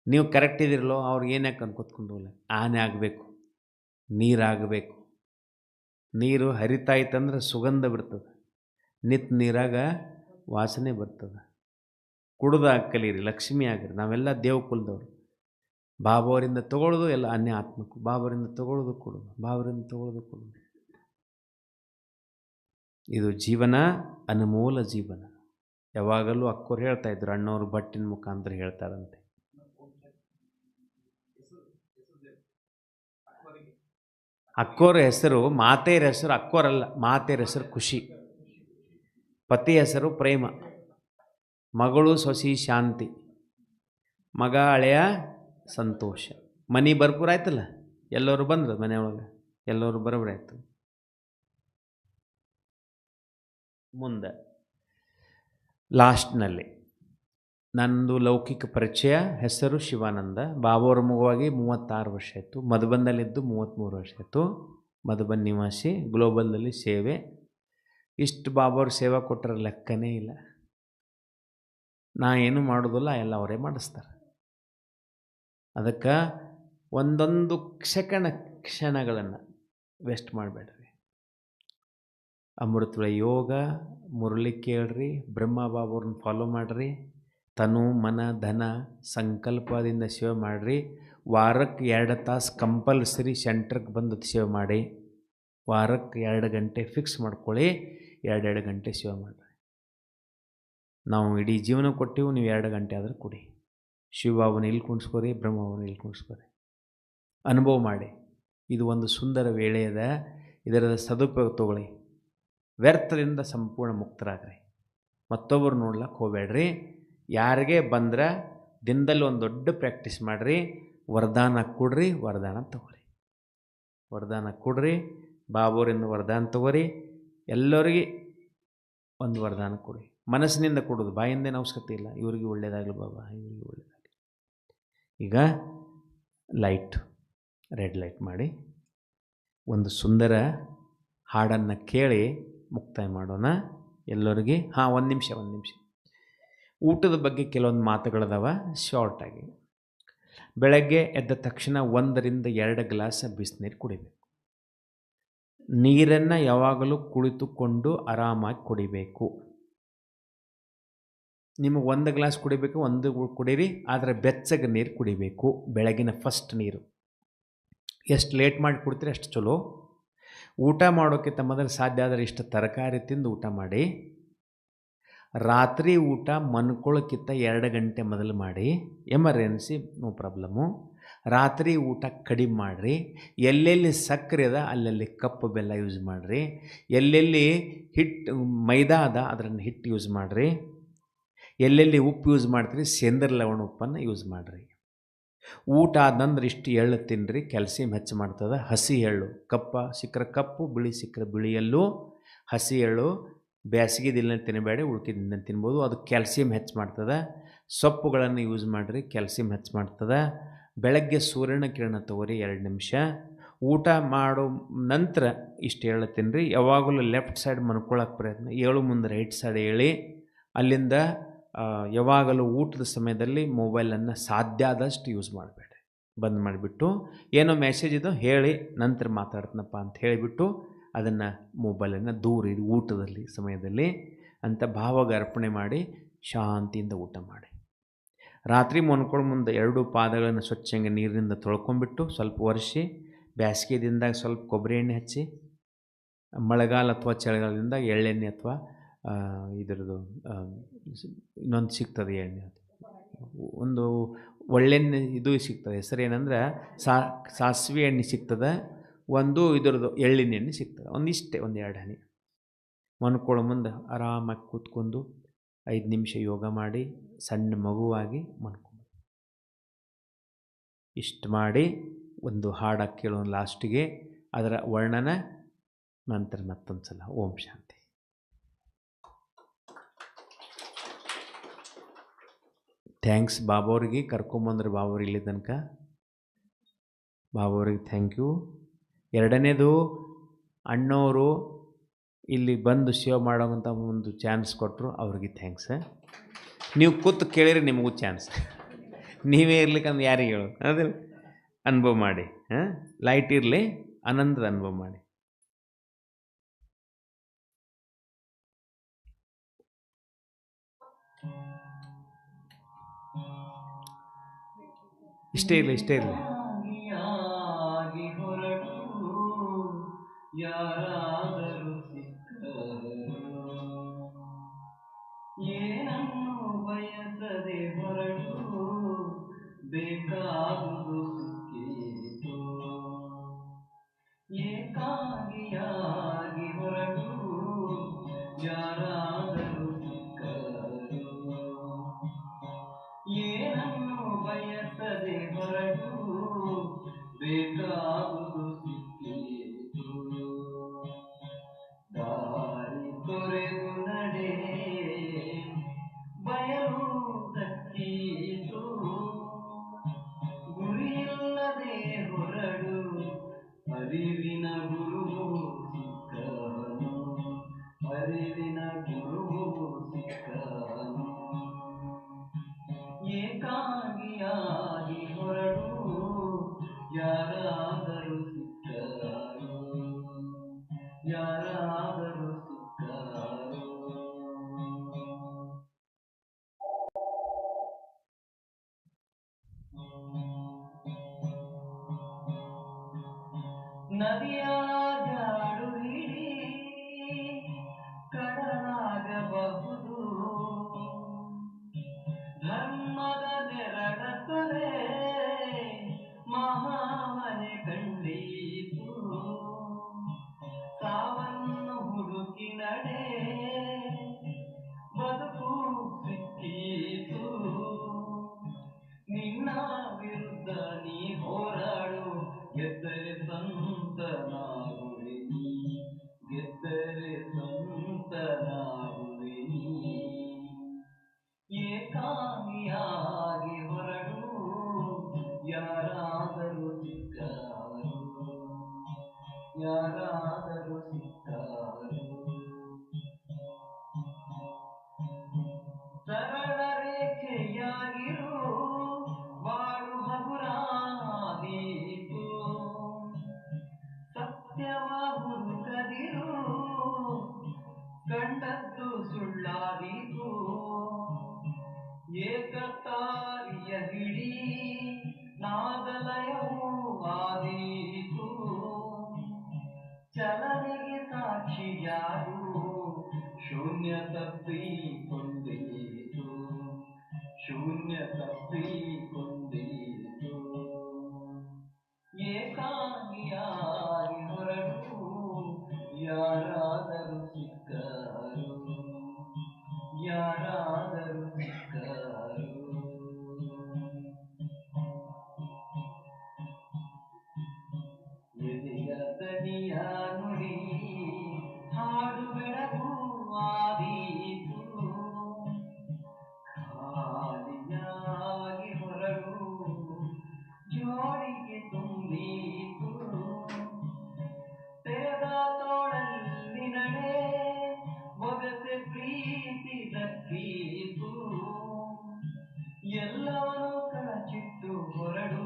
ನೀವು ಕರೆಕ್ಟ್ ಇದಿರಲ್ಲೋ, ಅವ್ರಿಗೆ ಏನಕ್ಕೆ ಅನ್ಕೊತ್ಕೊಂಡು ಹೋಗ್ಲಿ. ಆನೆ ಆಗಬೇಕು, ನೀರಾಗಬೇಕು. ನೀರು ಹರಿತಾ ಇತ್ತಂದ್ರೆ ಸುಗಂಧ ಬಿಡ್ತದೆ. ನಿತ್ ನೀರಾಗ ವಾಸನೆ ಬರ್ತದೆ. ಕುಡ್ದು ಕಲೀರಿ, ಲಕ್ಷ್ಮಿ ಆಗಿರಿ. ನಾವೆಲ್ಲ ದೇವ ಕುಲದವ್ರು. ಬಾಬಾವರಿಂದ ತಗೊಳ್ಳೋದು ಎಲ್ಲ ಅನ್ಯ ಆತ್ಮಕ್ಕೂ, ಬಾಬರಿಂದ ತಗೊಳ್ಳೋದು ಕೊಡೋದು, ಬಾಬರಿಂದ ತಗೊಳ್ಳೋದು ಕೊಡೋದು. ಇದು ಜೀವನ ಅನುಮೂಲ ಜೀವನ. ಯಾವಾಗಲೂ ಅಕ್ಕೋರು ಹೇಳ್ತಾ ಇದ್ರು, ಅಣ್ಣವರು ಭಟ್ಟಿನ ಮುಖಾಂತರ ಹೇಳ್ತಾರಂತೆ. ಅಕ್ಕೋರ ಹೆಸರು, ಮಾತೆಯರ ಹೆಸರು ಅಕ್ಕೋರಲ್ಲ, ಮಾತೆಯರ ಹೆಸರು ಖುಷಿ, ಪತಿ ಹೆಸರು ಪ್ರೇಮ, ಮಗಳು ಸೊಸಿ ಶಾಂತಿ, ಮಗ ಹಳೆಯ ಸಂತೋಷ. ಮನೆ ಬರ್ಪೂರ ಆಯ್ತಲ್ಲ, ಎಲ್ಲರೂ ಬಂದ್ರು ಮನೆಯೊಳಗೆ, ಎಲ್ಲರೂ ಬರೋಬ್ರಿ ಆಯ್ತು. ಮುಂದೆ ಲಾಸ್ಟ್ನಲ್ಲಿ ನಂದು ಲೌಕಿಕ ಪರಿಚಯ. ಹೆಸರು ಶಿವಾನಂದ. ಬಾಬೋರ ಮಗುವಾಗಿ 36 ವರ್ಷ ಆಯಿತು. ಮಧುಬನ್ನಲ್ಲಿದ್ದು 33 ವರ್ಷ ಆಯಿತು. ಮಧುಬನ್ ನಿವಾಸಿ, ಗ್ಲೋಬಲ್ನಲ್ಲಿ ಸೇವೆ. ಇಷ್ಟು ಬಾಬೋರು ಸೇವಾ ಕೊಟ್ಟರೆ ಲೆಕ್ಕನೇ ಇಲ್ಲ. ನಾ ಏನು ಮಾಡೋದಿಲ್ಲ, ಎಲ್ಲ ಅವರೇ ಮಾಡಿಸ್ತಾರೆ. ಅದಕ್ಕೆ ಒಂದೊಂದು ಕ್ಷಣಗಳನ್ನು ವೇಸ್ಟ್ ಮಾಡಬೇಡ್ರಿ. ಅಮೃತಳ ಯೋಗ ಮುರಳಿ ಕೇಳ್ರಿ, ಬ್ರಹ್ಮ ಬಾಬೋರನ್ನ ಫಾಲೋ ಮಾಡಿರಿ, ತನು ಮನ ಧನ ಸಂಕಲ್ಪದಿಂದ ಸೇವೆ ಮಾಡಿರಿ. ವಾರಕ್ಕೆ 2 ತಾಸು ಕಂಪಲ್ಸರಿ ಸೆಂಟ್ರಿಗೆ ಬಂದು ಸೇವೆ ಮಾಡಿ. ವಾರಕ್ಕೆ 2 ಗಂಟೆ ಫಿಕ್ಸ್ ಮಾಡ್ಕೊಳ್ಳಿ, 2 ಗಂಟೆ ಸೇವೆ ಮಾಡಿರಿ. ನಾವು ಇಡೀ ಜೀವನ ಕೊಟ್ಟಿವು, ನೀವು 2 ಗಂಟೆ ಆದರೂ ಕೊಡಿ. ಶಿವಬಾಬನ ಇಲ್ಲಿ ಕುಣಿಸ್ಕೋರಿ, ಬ್ರಹ್ಮಬಾಬನ ಇಲ್ಲಿ ಕುಣಿಸ್ಕೋರಿ, ಅನುಭವ ಮಾಡಿ. ಇದು ಒಂದು ಸುಂದರ ವೇಳೆ ಅದ, ಇದರ ಸದುಪಯೋಗ ತಗೊಳ್ಳಿ. ವ್ಯರ್ಥದಿಂದ ಸಂಪೂರ್ಣ ಮುಕ್ತರಾಗ್ರಿ. ಮತ್ತೊಬ್ಬರು ನೋಡ್ಲಕ್ಕೆ ಹೋಗಬೇಡ್ರಿ. ಯಾರಿಗೆ ಬಂದ್ರೆ ದಿನದಲ್ಲಿ ಒಂದು ದೊಡ್ಡ ಪ್ರಾಕ್ಟೀಸ್ ಮಾಡಿರಿ. ವರದಾನ ಕೊಡ್ರಿ, ವರದಾನ ತಗೋರಿ. ವರದಾನ ಕೊಡ್ರಿ, ಬಾಬೋರಿಂದ ವರದಾನ ತಗೋರಿ. ಎಲ್ಲರಿಗೆ ಒಂದು ವರದಾನ ಕೊಡಿ. ಮನಸ್ಸಿನಿಂದ ಕೊಡೋದು, ಬಾಯಿಂದೇನು ಅವಶ್ಯಕತೆ ಇಲ್ಲ. ಇವ್ರಿಗೆ ಒಳ್ಳೇದಾಗಲಿ ಬಾಬಾ, ಇವ್ರಿಗೆ ಒಳ್ಳೇದಾಗಲಿ. ಈಗ ಲೈಟ್, ರೆಡ್ ಲೈಟ್ ಮಾಡಿ ಒಂದು ಸುಂದರ ಹಾಡನ್ನು ಕೇಳಿ ಮುಕ್ತಾಯ ಮಾಡೋಣ. ಎಲ್ಲರಿಗೆ ಒಂದು ನಿಮಿಷ. ಊಟದ ಬಗ್ಗೆ ಕೆಲವೊಂದು ಮಾತುಗಳದಾವ, ಶಾರ್ಟಾಗಿ. ಬೆಳಗ್ಗೆ ಎದ್ದ ತಕ್ಷಣ 1 ರಿಂದ 2 ಗ್ಲಾಸ್ ಬಿಸಿನೀರು ಕುಡಿಬೇಕು. ನೀರನ್ನು ಯಾವಾಗಲೂ ಕುಳಿತುಕೊಂಡು ಆರಾಮಾಗಿ ಕುಡಿಬೇಕು. ನಿಮಗೆ 1 ಗ್ಲಾಸ್ ಕುಡಿಬೇಕು, 1 ಕುಡೀರಿ, ಆದರೆ ಬೆಚ್ಚಗೆ ನೀರು ಕುಡಿಬೇಕು. ಬೆಳಗಿನ ಫಸ್ಟ್ ನೀರು. ಎಷ್ಟು ಲೇಟ್ ಮಾಡಿ ಕುಡ್ತೀರಿ ಅಷ್ಟು ಚಲೋ. ಊಟ ಮಾಡೋಕ್ಕಿಂತ ಮೊದಲು ಸಾಧ್ಯ ಆದರೆ ಇಷ್ಟು ತರಕಾರಿ ತಿಂದು ಊಟ ಮಾಡಿ. ರಾತ್ರಿ ಊಟ ಮನ್ಕೊಳ್ಳೋಕ್ಕಿಂತ 2 ಗಂಟೆ ಮೊದಲು ಮಾಡಿ. Emergency no problem. ರಾತ್ರಿ ಊಟ ಕಡಿಮೆ ಮಾಡಿರಿ. ಎಲ್ಲೆಲ್ಲಿ ಸಕ್ಕರೆ ಅದ ಅಲ್ಲಲ್ಲಿ ಕಪ್ಪು ಬೆಲ್ಲ ಯೂಸ್ ಮಾಡಿರಿ. ಎಲ್ಲೆಲ್ಲಿ ಮೈದಾ ಅದ ಅದನ್ನು ಹಿಟ್ಟು ಯೂಸ್ ಮಾಡಿರಿ. ಎಲ್ಲೆಲ್ಲಿ ಉಪ್ಪು ಯೂಸ್ ಮಾಡ್ತೀರಿ ಸೇಂದ್ರ ಲವಣ ಉಪ್ಪನ್ನು ಯೂಸ್ ಮಾಡಿರಿ. ಊಟ ಆದಂದ್ರೆ ಇಷ್ಟು ಎಳ್ಳು ತಿನ್ನಿರಿ, ಕ್ಯಾಲ್ಸಿಯಂ ಹೆಚ್ಚು ಮಾಡ್ತದೆ. ಹಸಿ ಎಳ್ಳು, ಕಪ್ಪ ಸಿಕ್ಕರೆ ಕಪ್ಪು, ಬಿಳಿ ಸಿಕ್ಕರೆ ಬಿಳಿ ಎಳ್ಳು. ಹಸಿ ಎಳ್ಳು ಬೇಸಿಗೆ ದಿನ ತಿನ್ನಬೇಡಿ, ಉಳ್ಕಿದ ದಿನ ತಿನ್ಬೋದು. ಅದು ಕ್ಯಾಲ್ಸಿಯಂ ಹೆಚ್ಚು ಮಾಡ್ತದೆ. ಸೊಪ್ಪುಗಳನ್ನು ಯೂಸ್ ಮಾಡಿರಿ, ಕ್ಯಾಲ್ಸಿಯಂ ಹೆಚ್ಚು ಮಾಡ್ತದೆ. ಬೆಳಗ್ಗೆ ಸೂರ್ಯನ ಕಿರಣ ತಗೋರಿ 2 ನಿಮಿಷ. ಊಟ ಮಾಡೋ ನಂತರ ಇಷ್ಟು ಎಳ್ಳು ತಿನ್ನಿರಿ. ಯಾವಾಗಲೂ ಲೆಫ್ಟ್ ಸೈಡ್ ಮನ್ಕೊಳ್ಳೋಕೆ ಪ್ರಯತ್ನ, ಏಳು ಮುಂದೆ ರೈಟ್ ಸೈಡ್ ಹೇಳಿ. ಅಲ್ಲಿಂದ ಯಾವಾಗಲೂ ಊಟದ ಸಮಯದಲ್ಲಿ ಮೊಬೈಲನ್ನು ಸಾಧ್ಯ ಆದಷ್ಟು ಯೂಸ್ ಮಾಡಬೇಡಿ. ಬಂದ್ ಮಾಡಿಬಿಟ್ಟು ಏನೋ ಮೆಸೇಜ್ ಇದೋ ಹೇಳಿ ನಂತರ ಮಾತಾಡ್ತೀನಪ್ಪ ಅಂತ ಹೇಳಿಬಿಟ್ಟು ಅದನ್ನು ಮೊಬೈಲನ್ನು ದೂರ ಇಡಿ ಊಟದಲ್ಲಿ ಸಮಯದಲ್ಲಿ ಅಂತ ಭಾವಾಗ ಅರ್ಪಣೆ ಮಾಡಿ ಶಾಂತಿಯಿಂದ ಊಟ ಮಾಡಿ. ರಾತ್ರಿ ಮನ್ಕೊಳ್ಳೋ ಮುಂದೆ 2 ಪಾದಗಳನ್ನು ಸ್ವಚ್ಛಂಗೆ ನೀರಿನಿಂದ ತೊಳ್ಕೊಂಬಿಟ್ಟು ಸ್ವಲ್ಪ ಒರೆಸಿ, ಬೇಸಿಗೆ ದಿನದಾಗ ಸ್ವಲ್ಪ ಕೊಬ್ಬರಿ ಎಣ್ಣೆ ಹಚ್ಚಿ, ಮಳೆಗಾಲ ಅಥವಾ ಚಳಿಗಾಲದಿಂದ ಎಳ್ಳೆಣ್ಣೆ ಅಥವಾ ಇದರದ್ದು ಇನ್ನೊಂದು ಸಿಗ್ತದೆ ಎಣ್ಣೆ, ಒಂದು ಒಳ್ಳೆಣ್ಣೆ ಇದು ಸಿಗ್ತದೆ. ಹೆಸರು ಏನಂದ್ರೆ ಸಾಸಿವೆ ಎಣ್ಣೆ ಸಿಗ್ತದೆ. ಒಂದು ಇದರದ್ದು ಎಳ್ಳಿನ ಎಣ್ಣೆ ಸಿಗ್ತದೆ. ಒಂದಿಷ್ಟೇ, 1-2 ಹನಿ ಮನ್ಕೊಳ್ಳೋ ಮುಂದೆ ಆರಾಮಾಗಿ ಕೂತ್ಕೊಂಡು 5 ನಿಮಿಷ ಯೋಗ ಮಾಡಿ ಸಣ್ಣ ಮಗುವಾಗಿ ಮನ್ಕೊಂಡು ಇಷ್ಟು ಮಾಡಿ ಒಂದು ಹಾಡು ಕೇಳೋಣ ಲಾಸ್ಟಿಗೆ. ಅದರ ವರ್ಣನ ನಂತರ ಮತ್ತೊಂದು ಸಲ. ಓಂ ಶಾಂತಿ. ಥ್ಯಾಂಕ್ಸ್ ಬಾಬಾವ್ರಿಗೆ, ಕರ್ಕೊಂಬಂದ್ರೆ ಬಾಬಾವ್ರು ಇಲ್ಲಿ ತನಕ. ಬಾಬಾವ್ರಿಗೆ ಥ್ಯಾಂಕ್ ಯು. 2ನೇದು ಅಣ್ಣವರು ಇಲ್ಲಿ ಬಂದು ಸೇವೆ ಮಾಡೋಂಥ ಒಂದು ಚಾನ್ಸ್ ಕೊಟ್ಟರು, ಅವ್ರಿಗೆ ಥ್ಯಾಂಕ್ಸ್. ನೀವು ಕೂತು ಕೇಳಿರಿ ನಿಮಗೂ ಚಾನ್ಸ್. ನೀವೇ ಇರ್ಲಿಕ್ಕಂದ್ರೆ ಯಾರಿಗೆ ಹೇಳೋದು? ಅದಿಲ್ಲ, ಅನುಭವ ಮಾಡಿ. ಲೈಟ್ ಇರಲಿ, ಆನಂದದ ಅನುಭವ ಮಾಡಿ. ಇಷ್ಟೇ ಇರಲಿ ಇಷ್ಟೇ ಇರಲಿ. ಏಕಾಂಗಿಯಾಗಿ ಹೊರಟು ಯಾರಾದರೂ ಸಿಕ್ಕರು, ಏನನ್ನು ಬಯಸದೆ ಹೊರಟು ಬೇಕಾದುದು ಸಿಕ್ಕೀತು. ಏಕಾಂಗಿಯಾಗಿ ಹೊರಟು ಯಾರಾದರೂ ಸಿಕ್ಕರು, ಏನನ್ನು ಬಯಸದೆ ಹೊರಟು ಬೇಕಾದುದು ಸಿಕ್ಕೀತು. ದಾರಿ ತೊರೆದು ನಡೆ ಬಯಲು ದಕ್ಕೀತು, ಗುರಿಯಿಲ್ಲದೆ ಹೊರಡು ಅರಿವಿನ ಗುರುವು ಸಿಕ್ಕನು, ಅರಿವಿನ ಗುರುವು ಸಿಕ್ಕನು. ಏಕಾಂಗಿಯಾಗಿ ಹೊರಡು ಯಾರಾದರೂ ಸಿಕ್ಕರು, ಯಾರಾದರೂ ಸಿಕ್ಕರು. ನದಿಯ ಜಾಡು ಹಿಡಿ ಕಡಲಾಗಬಹುದು, ಧರ್ಮದ ನೆರಳತ್ತಲೆ ಮಹಾಮನೆ ಕಂಡೀತು. ಸಾವನ್ನು ಹುಡುಕಿ ನಡೆ ಬದುಕು ಸಿಕ್ಕೀತು. ನಿನ್ನ ವಿರುದ್ಧ ನೀ ಹೋರಾಡು, ಗೆದ್ದರೆ ಸಂತನಾಗುವೆ ನೀ, ಗೆದ್ದರೆ ಸಂತನಾಗುವೆ ನೀ. ಏಕಾಂಗಿಯಾಗಿ ಹೊರಡು ಯಾರಾದರೂ ಸಿಕ್ಕರು, ಯಾರಾದರೂ ಸಿಕ್ಕರು. ಸರಳ ರೇಖೆಯಾಗಿರು ಬಾಳು ಹಗುರಾದೀತು, ಸತ್ಯವ ಹುಡುಕದಿರು ಕಂಡದ್ದು ಸುಳ್ಳಾದೀತು. ಏಕತಾರಿಯ ಹಿಡಿ ನಾದಲಯವೂ ಆದೀತು, ಚಲನೆಗೆ ಸಾಕ್ಷಿಯಾರು ಶೂನ್ಯ ತಪ್ಪಿಕೊಂಡೀತು, ಶೂನ್ಯ ತಪ್ಪಿಕೊಂಡೀತು. ಏಕಾಂಗಿಯಾಗಿ ಹೊರಟು ಯಾರಾದರೂ ಸಿಕ್ಕರು, ಯಾರಾದರೂ ಸಿಕ್ಕರು. ಎದೆಯ ದನಿಯ ನುಡಿ ಹಾಡು ಬೆಳಗು ಆದೀತು, ಖಾಲಿಯಾಗಿ ಹೊರಡು ಜೋಡಿಗೆ ತುಂಬೀತು. ತೆರೆದ ತೋಳಲ್ಲಿ ನಡೆ ಬೊಗಸೆ ಪ್ರೀತಿ ದಕ್ಕೀತು, ಎಲ್ಲವನ್ನೂ ಕಳಚಿಟ್ಟು ಹೊರಡು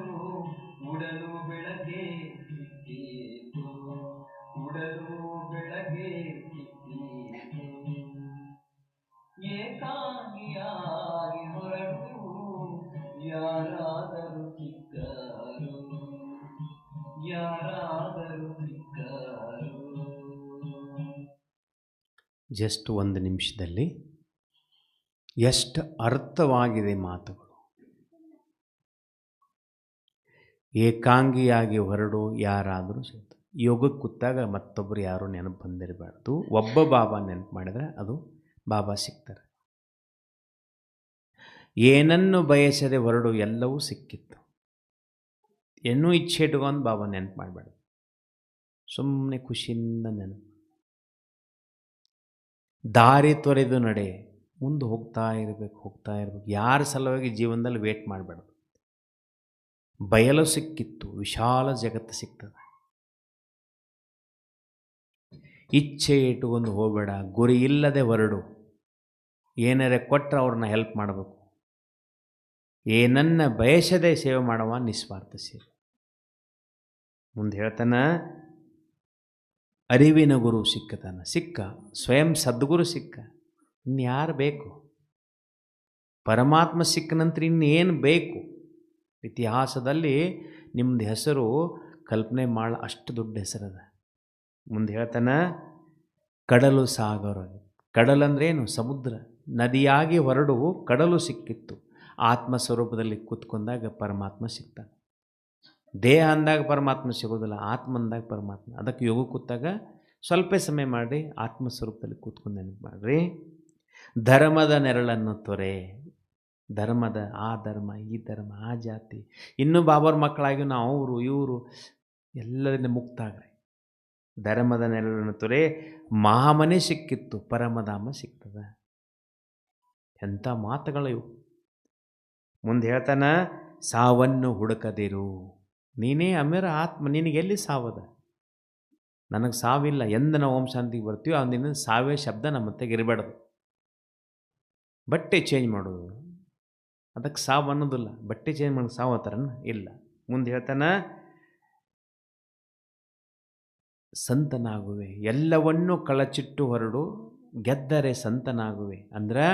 ಉಡಲು ಬೆಳಗ್ಗೆ ಸಿಕ್ಕೀತು, ಉಡಲು ಬೆಳಗ್ಗೆ ಸಿಕ್ಕೀತು. ಏಕಾಂಗಿಯಾಗಿ ಹೊರಡು ಯಾರಾದರೂ ಸಿಕ್ಕರು, ಯಾರಾದರೂ ಸಿಕ್ಕರು. ಜಸ್ಟ್ ಒಂದು ನಿಮಿಷದಲ್ಲಿ ಎಷ್ಟು ಅರ್ಥವಾಗಿದೆ ಮಾತುಗಳು. ಏಕಾಂಗಿಯಾಗಿ ಹೊರಡು ಯಾರಾದರೂ ಸಿಗ್ತಾರೆ. ಯೋಗಕ್ಕೆ ಕೂತಾಗ ಮತ್ತೊಬ್ಬರು ಯಾರೂ ನೆನಪು ಬಂದಿರಬಾರ್ದು. ಒಬ್ಬ ಬಾಬಾ ನೆನಪು ಮಾಡಿದ್ರೆ ಅದು ಬಾಬಾ ಸಿಗ್ತಾರೆ. ಏನನ್ನು ಬಯಸದೆ ಹೊರಡು ಎಲ್ಲವೂ ಸಿಕ್ಕಿತ್ತು. ಏನೂ ಇಚ್ಛೆ ಇಟ್ಕೊಂಡು ಬಾಬಾ ನೆನಪು ಮಾಡಬೇಡ, ಸುಮ್ಮನೆ ಖುಷಿಯಿಂದ ನೆನಪು. ದಾರಿ ತೊರೆದು ನಡೆ, ಮುಂದೆ ಹೋಗ್ತಾ ಇರಬೇಕು. ಯಾರ ಸಲುವಾಗಿ ಜೀವನದಲ್ಲಿ ವೇಟ್ ಮಾಡಬೇಡ. ಬಯಲು ಸಿಕ್ಕಿತ್ತು, ವಿಶಾಲ ಜಗತ್ತು ಸಿಗ್ತದೆ. ಇಚ್ಛೆ ಇಟ್ಟುಕೊಂಡು ಹೋಗಬೇಡ, ಗುರಿ ಇಲ್ಲದೆ ಹೊರಡು. ಏನಾರೆ ಕೊಟ್ಟರೆ ಅವ್ರನ್ನ ಹೆಲ್ಪ್ ಮಾಡಬೇಕು. ಏನನ್ನ ಬಯಸದೆ ಸೇವೆ ಮಾಡುವ ನಿಸ್ವಾರ್ಥ ಸೇವೆ. ಮುಂದೆ ಹೇಳ್ತಾನ, ಅರಿವಿನ ಗುರು ಸಿಕ್ಕ ಸ್ವಯಂ ಸದ್ಗುರು ಸಿಕ್ಕ, ಇನ್ಯಾರು ಬೇಕು? ಪರಮಾತ್ಮ ಸಿಕ್ಕ ನಂತರ ಇನ್ನೇನು ಬೇಕು? ಇತಿಹಾಸದಲ್ಲಿ ನಿಮ್ಮದು ಹೆಸರು ಕಲ್ಪನೆ ಮಾಡ ಅಷ್ಟು ದೊಡ್ಡ ಹೆಸರದ. ಮುಂದೆ ಹೇಳ್ತಾನೆ, ಕಡಲು ಸಾಗರ. ಕಡಲಂದ್ರೇನು? ಸಮುದ್ರ. ನದಿಯಾಗಿ ಹೊರಡು ಕಡಲು ಸಿಕ್ಕಿತ್ತು. ಆತ್ಮ ಸ್ವರೂಪದಲ್ಲಿ ಕೂತ್ಕೊಂಡಾಗ ಪರಮಾತ್ಮ ಸಿಗ್ತಾನೆ. ದೇಹ ಅಂದಾಗ ಪರಮಾತ್ಮ ಸಿಗೋದಿಲ್ಲ, ಆತ್ಮ ಅಂದಾಗ ಪರಮಾತ್ಮ. ಅದಕ್ಕೆ ಯೋಗ ಕೂತಾಗ ಸ್ವಲ್ಪ ಸಮಯ ಮಾಡಿ ಆತ್ಮ ಸ್ವರೂಪದಲ್ಲಿ ಕೂತ್ಕೊಂಡು ನೆನಪು ಮಾಡಿರಿ. ಧರ್ಮದ ನೆರಳನ್ನು ತೊರೆ. ಧರ್ಮದ ಆ ಧರ್ಮ, ಈ ಧರ್ಮ, ಆ ಜಾತಿ, ಇನ್ನೂ ಬಾಬರ್ ಮಕ್ಕಳಾಗಿ ನಾವು ಅವರು ಇವರು ಎಲ್ಲರಿಂದ ಮುಕ್ತ ಆಗ್ರಿ. ಧರ್ಮದ ನೆರಳನ್ನು ತೊರೆ. ಮಹಾಮನೆ ಸಿಕ್ಕಿತ್ತು, ಪರಮಧಾಮ ಸಿಗ್ತದ. ಎಂಥ ಮಾತುಗಳು ಇವು. ಮುಂದೆ ಹೇಳ್ತಾನ, ಸಾವನ್ನು ಹುಡುಕದಿರು. ನೀನೇ ಅಮರ ಆತ್ಮ, ನಿನಗೆಲ್ಲಿ ಸಾವದ? ನನಗೆ ಸಾವಿಲ್ಲ. ಎಂದು ನಾವು ಓಂ ಶಾಂತಿಗೆ ಬರ್ತೀವೋ ಅಂದಿನ ಸಾವೇ ಶಬ್ದ ನಮ್ಮ ಮತ್ತೆಗೆ ಇರಬೇಡದು. ಬಟ್ಟೆ ಚೇಂಜ್ ಮಾಡೋದು, ಅದಕ್ಕೆ ಸಾವು ಅನ್ನೋದಿಲ್ಲ. ಬಟ್ಟೆ ಚೇಂಜ್ ಮಾಡೋದು ಸಾವು ಥರನ ಇಲ್ಲ. ಮುಂದೆ ಹೇಳ್ತಾನ, ಸಂತನಾಗುವೆ. ಎಲ್ಲವನ್ನೂ ಕಳಚಿಟ್ಟು ಹೊರಡು, ಗೆದ್ದರೆ ಸಂತನಾಗುವೆ. ಅಂದ್ರೆ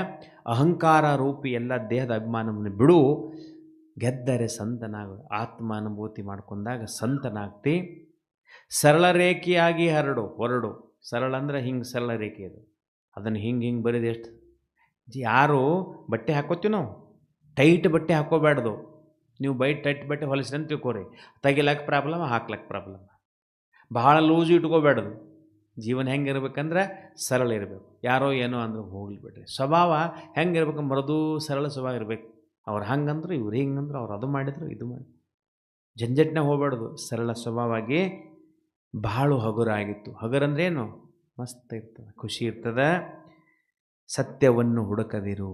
ಅಹಂಕಾರ ರೂಪಿ ಎಲ್ಲ ದೇಹದ ಅಭಿಮಾನವನ್ನು ಬಿಡು, ಗೆದ್ದರೆ ಸಂತನಾಗುವೆ. ಆತ್ಮ ಅನುಭೂತಿ ಮಾಡ್ಕೊಂಡಾಗ ಸಂತನಾಗ್ತಿ. ಸರಳ ರೇಖೆಯಾಗಿ ಹೊರಡು. ಸರಳ ಅಂದ್ರೆ ಹಿಂಗೆ ಸರಳ ರೇಖೆ ಅದು. ಅದನ್ನು ಹಿಂಗೆ ಬರೀದು ಎಷ್ಟು ಯಾರು ಬಟ್ಟೆ ಹಾಕೋತೀವಿ ನಾವು, ಟೈಟ್ ಬಟ್ಟೆ ಹಾಕೋಬೇಡ್ದು. ನೀವು ಟೈಟ್ ಬಟ್ಟೆ ಹೊಲಿಸ್ರಿ ಅಂತ ತಿಳ್ಕೊರಿ, ತೆಗಿಲಕ್ಕೆ ಪ್ರಾಬ್ಲಮ್, ಹಾಕ್ಲಕ್ಕೆ ಪ್ರಾಬ್ಲಮ್. ಬಹಳ ಲೂಸು ಇಟ್ಕೋಬೇಡ್ದು. ಜೀವನ ಹೆಂಗೆ ಇರ್ಬೇಕಂದ್ರೆ ಸರಳ ಇರಬೇಕು. ಯಾರೋ ಏನೋ ಅಂದ್ರೆ ಹೋಗ್ಲಿ ಬಿಡ್ರಿ. ಸ್ವಭಾವ ಹೆಂಗೆ ಇರ್ಬೇಕು? ಮೃದು ಸರಳ ಸ್ವಭಾವ ಇರಬೇಕು. ಅವ್ರು ಹಂಗಂದ್ರು, ಇವ್ರು ಹಿಂಗಂದ್ರು, ಅವ್ರು ಅದು ಮಾಡಿದ್ರು, ಇದು ಮಾಡಿ ಜಂಜಟ್ನಾಗ ಹೋಗ್ಬೇಡ್ದು. ಸರಳ ಸ್ವಭಾವಾಗಿ ಬಹಳ ಹಗುರಾಗಿತ್ತು. ಹಗುರಂದ್ರೆ ಏನು? ಮಸ್ತ್ ಇರ್ತದೆ, ಖುಷಿ ಇರ್ತದೆ. ಸತ್ಯವನ್ನು ಹುಡುಕದಿರು.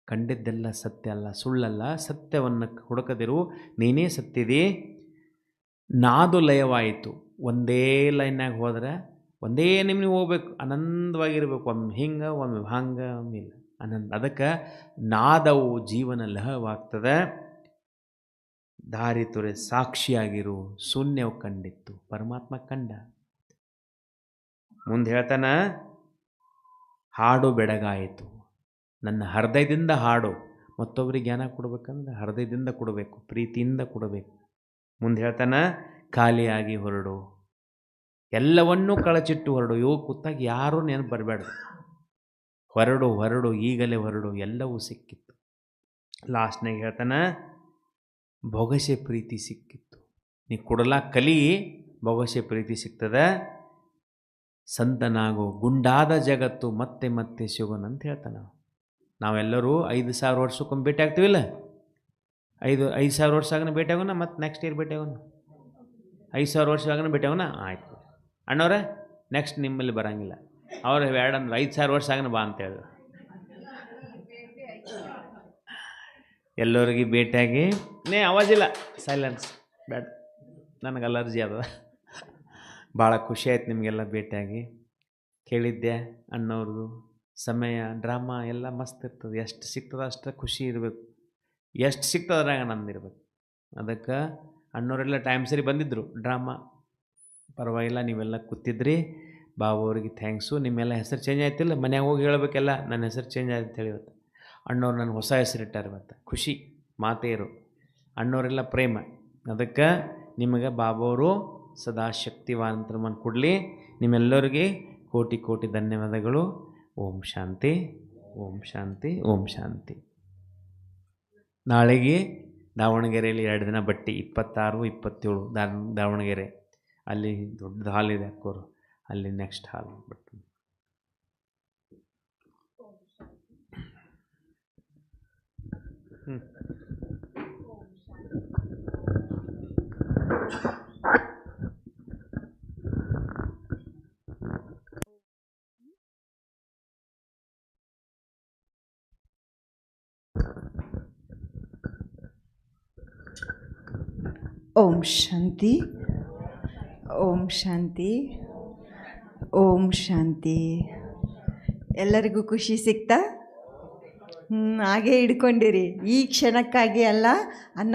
ಕಂಡಿದ್ದೆಲ್ಲ ಸತ್ಯ ಅಲ್ಲ, ಸುಳ್ಳಲ್ಲ. ಸತ್ಯವನ್ನು ಹುಡುಕದಿರು, ನೀನೇ ಸತ್ಯದಿ. ನಾದು ಲಯವಾಯಿತು. ಒಂದೇ ಲೈನ್ನಾಗ ಹೋದ್ರೆ ಒಂದೇ ನಿಮ್ಗೆ ಹೋಗ್ಬೇಕು, ಆನಂದವಾಗಿರ್ಬೇಕು. ಒಮ್ಮೆ ಹಿಂಗೆ, ಒಮ್ಮೆ ಹಂಗೆ, ಒಮ್ಮೆ ಇಲ್ಲ, ಆನಂದ. ಅದಕ್ಕೆ ನಾದವು ಜೀವನ ಲಹವಾಗ್ತದೆ. ದಾರಿ ತೊರೆ ಸಾಕ್ಷಿಯಾಗಿರು. ಶೂನ್ಯವು ಕಂಡಿತ್ತು, ಪರಮಾತ್ಮ ಕಂಡ. ಮುಂದೆ ಹೇಳ್ತಾನ, ಹಾಡು ಬೆಳಗಾಯಿತು. ನನ್ನ ಹೃದಯದಿಂದ ಹಾಡು. ಮತ್ತೊಬ್ಬರಿಗೆ ಜ್ಞಾನ ಕೊಡಬೇಕಂದ್ರೆ ಹೃದಯದಿಂದ ಕೊಡಬೇಕು, ಪ್ರೀತಿಯಿಂದ ಕೊಡಬೇಕು. ಮುಂದೆ ಹೇಳ್ತಾನ, ಖಾಲಿಯಾಗಿ ಹೊರಡು. ಎಲ್ಲವನ್ನೂ ಕಳಚಿಟ್ಟು ಹೊರಡು. ಯೋಗ ಕೂತಾಗ ಯಾರೂ ನೆನಪು ಬರಬೇಡ್ದು. ಹೊರಡು, ಈಗಲೇ ಹೊರಡು. ಎಲ್ಲವೂ ಸಿಕ್ಕಿತ್ತು. ಲಾಸ್ಟ್ನಾಗ ಹೇಳ್ತಾನ, ಬೊಗಸೆ ಪ್ರೀತಿ ಸಿಕ್ಕಿತ್ತು. ನೀ ಕೊಡಲಾಕ ಕಲಿ, ಬೊಗಸೆ ಪ್ರೀತಿ ಸಿಗ್ತದೆ. ಸಂತನಾಗು. ಗುಂಡಾದ ಜಗತ್ತು ಮತ್ತೆ ಮತ್ತೆ ಸಿಗೋಣಂತ ಹೇಳ್ತಾನೆ. ನಾವೆಲ್ಲರೂ 5,000 ವರ್ಷಕ್ಕೊಮ್ಮೆ ಭೇಟಿ ಆಗ್ತೀವಿಲ್ಲ? 5,000 ವರ್ಷ ಆಗನ ಭೇಟಿ ಆಗೋಣ, ಮತ್ತು ನೆಕ್ಸ್ಟ್ ಇಯರ್ ಭೇಟಿ ಆಗೋಣ. 5,000 ವರ್ಷ ಆಗನ ಭೇಟಿ ಆಗೋಣ. ಆಯ್ತು ಅಣ್ಣವ್ರೆ, ನೆಕ್ಸ್ಟ್ ನಿಮ್ಮಲ್ಲಿ ಬರೋಂಗಿಲ್ಲ. ಅವ್ರು ಬೇಡಂದ್ರೆ 5,000 ವರ್ಷ ಆಗನ ಬಾ ಅಂತ ಹೇಳಿದ್ರು. ಎಲ್ಲರಿಗೆ ಭೇಟಿಯಾಗಿ ಆವಾಜಿಲ್ಲ, ಸೈಲೆನ್ಸ್ ಬೇಡ, ನನಗೆ ಅಲರ್ಜಿ ಅದ. ಭಾಳ ಖುಷಿ ಆಯ್ತು ನಿಮಗೆಲ್ಲ ಭೇಟಿಯಾಗಿ. ಕೇಳಿದ್ದೆ ಅಣ್ಣವ್ರದ್ದು ಸಮಯ, ಡ್ರಾಮಾ ಎಲ್ಲ ಮಸ್ತ್ ಇರ್ತದೆ. ಎಷ್ಟು ಸಿಗ್ತದೆ ಅಷ್ಟು ಖುಷಿ ಇರಬೇಕು, ಎಷ್ಟು ಸಿಗ್ತದೆ ಅದ್ರಾಗ ನಂದಿರ್ಬೇಕು. ಅದಕ್ಕೆ ಅಣ್ಣವರೆಲ್ಲ ಟೈಮ್ ಸರಿ ಬಂದಿದ್ದರು. ಡ್ರಾಮಾ ಪರವಾಗಿಲ್ಲ, ನೀವೆಲ್ಲ ಕೂತಿದ್ರಿ. ಬಾಬು ಅವ್ರಿಗೆ ಥ್ಯಾಂಕ್ಸು. ನಿಮ್ಮೆಲ್ಲ ಹೆಸರು ಚೇಂಜ್ ಆಯ್ತಿಲ್ಲ, ಮನ್ಯಾಗ ಹೋಗಿ ಹೇಳಬೇಕೆಲ್ಲ ನನ್ನ ಹೆಸರು ಚೇಂಜ್ ಆಯ್ತು ಅಂತ ಹೇಳಿ. ಇವತ್ತು ಅಣ್ಣವ್ರು ನನಗೆ ಹೊಸ ಹೆಸರು ಇಟ್ಟಾರೆ. ಇವತ್ತು ಖುಷಿ ಮಾತೇ ಇರು. ಅಣ್ಣವರೆಲ್ಲ ಪ್ರೇಮ. ಅದಕ್ಕೆ ನಿಮಗೆ ಬಾಬವರು ಸದಾ ಶಕ್ತಿವಂತರನ್ನು ಕೊಡಲಿ. ನಿಮ್ಮೆಲ್ಲರಿಗೆ ಕೋಟಿ ಕೋಟಿ ಧನ್ಯವಾದಗಳು. ಓಂ ಶಾಂತಿ, ಓಂ ಶಾಂತಿ, ಓಂ ಶಾಂತಿ. ನಾಳೆಗೆ ದಾವಣಗೆರೆಯಲ್ಲಿ 2 ದಿನ ಬಟ್ಟಿ, 26, 27 ದಾವಣಗೆರೆ. ಅಲ್ಲಿ ದೊಡ್ಡ ಹಾಲ್ ಇದೆ ಅಕ್ಕೋರು, ಅಲ್ಲಿ ನೆಕ್ಸ್ಟ್ ಹಾಲ್ ಬಟ್ಟು. ಓಂ ಶಾಂತಿ, ಓಂ ಶಾಂತಿ, ಓಂ ಶಾಂತಿ. ಎಲ್ಲರಿಗೂ ಖುಷಿ ಸಿಗ್ತಾ? ಹಾಗೆ ಹಿಡ್ಕೊಂಡಿರಿ. ಈ ಕ್ಷಣಕ್ಕಾಗಿ ಅಲ್ಲ, ಅನ್ನ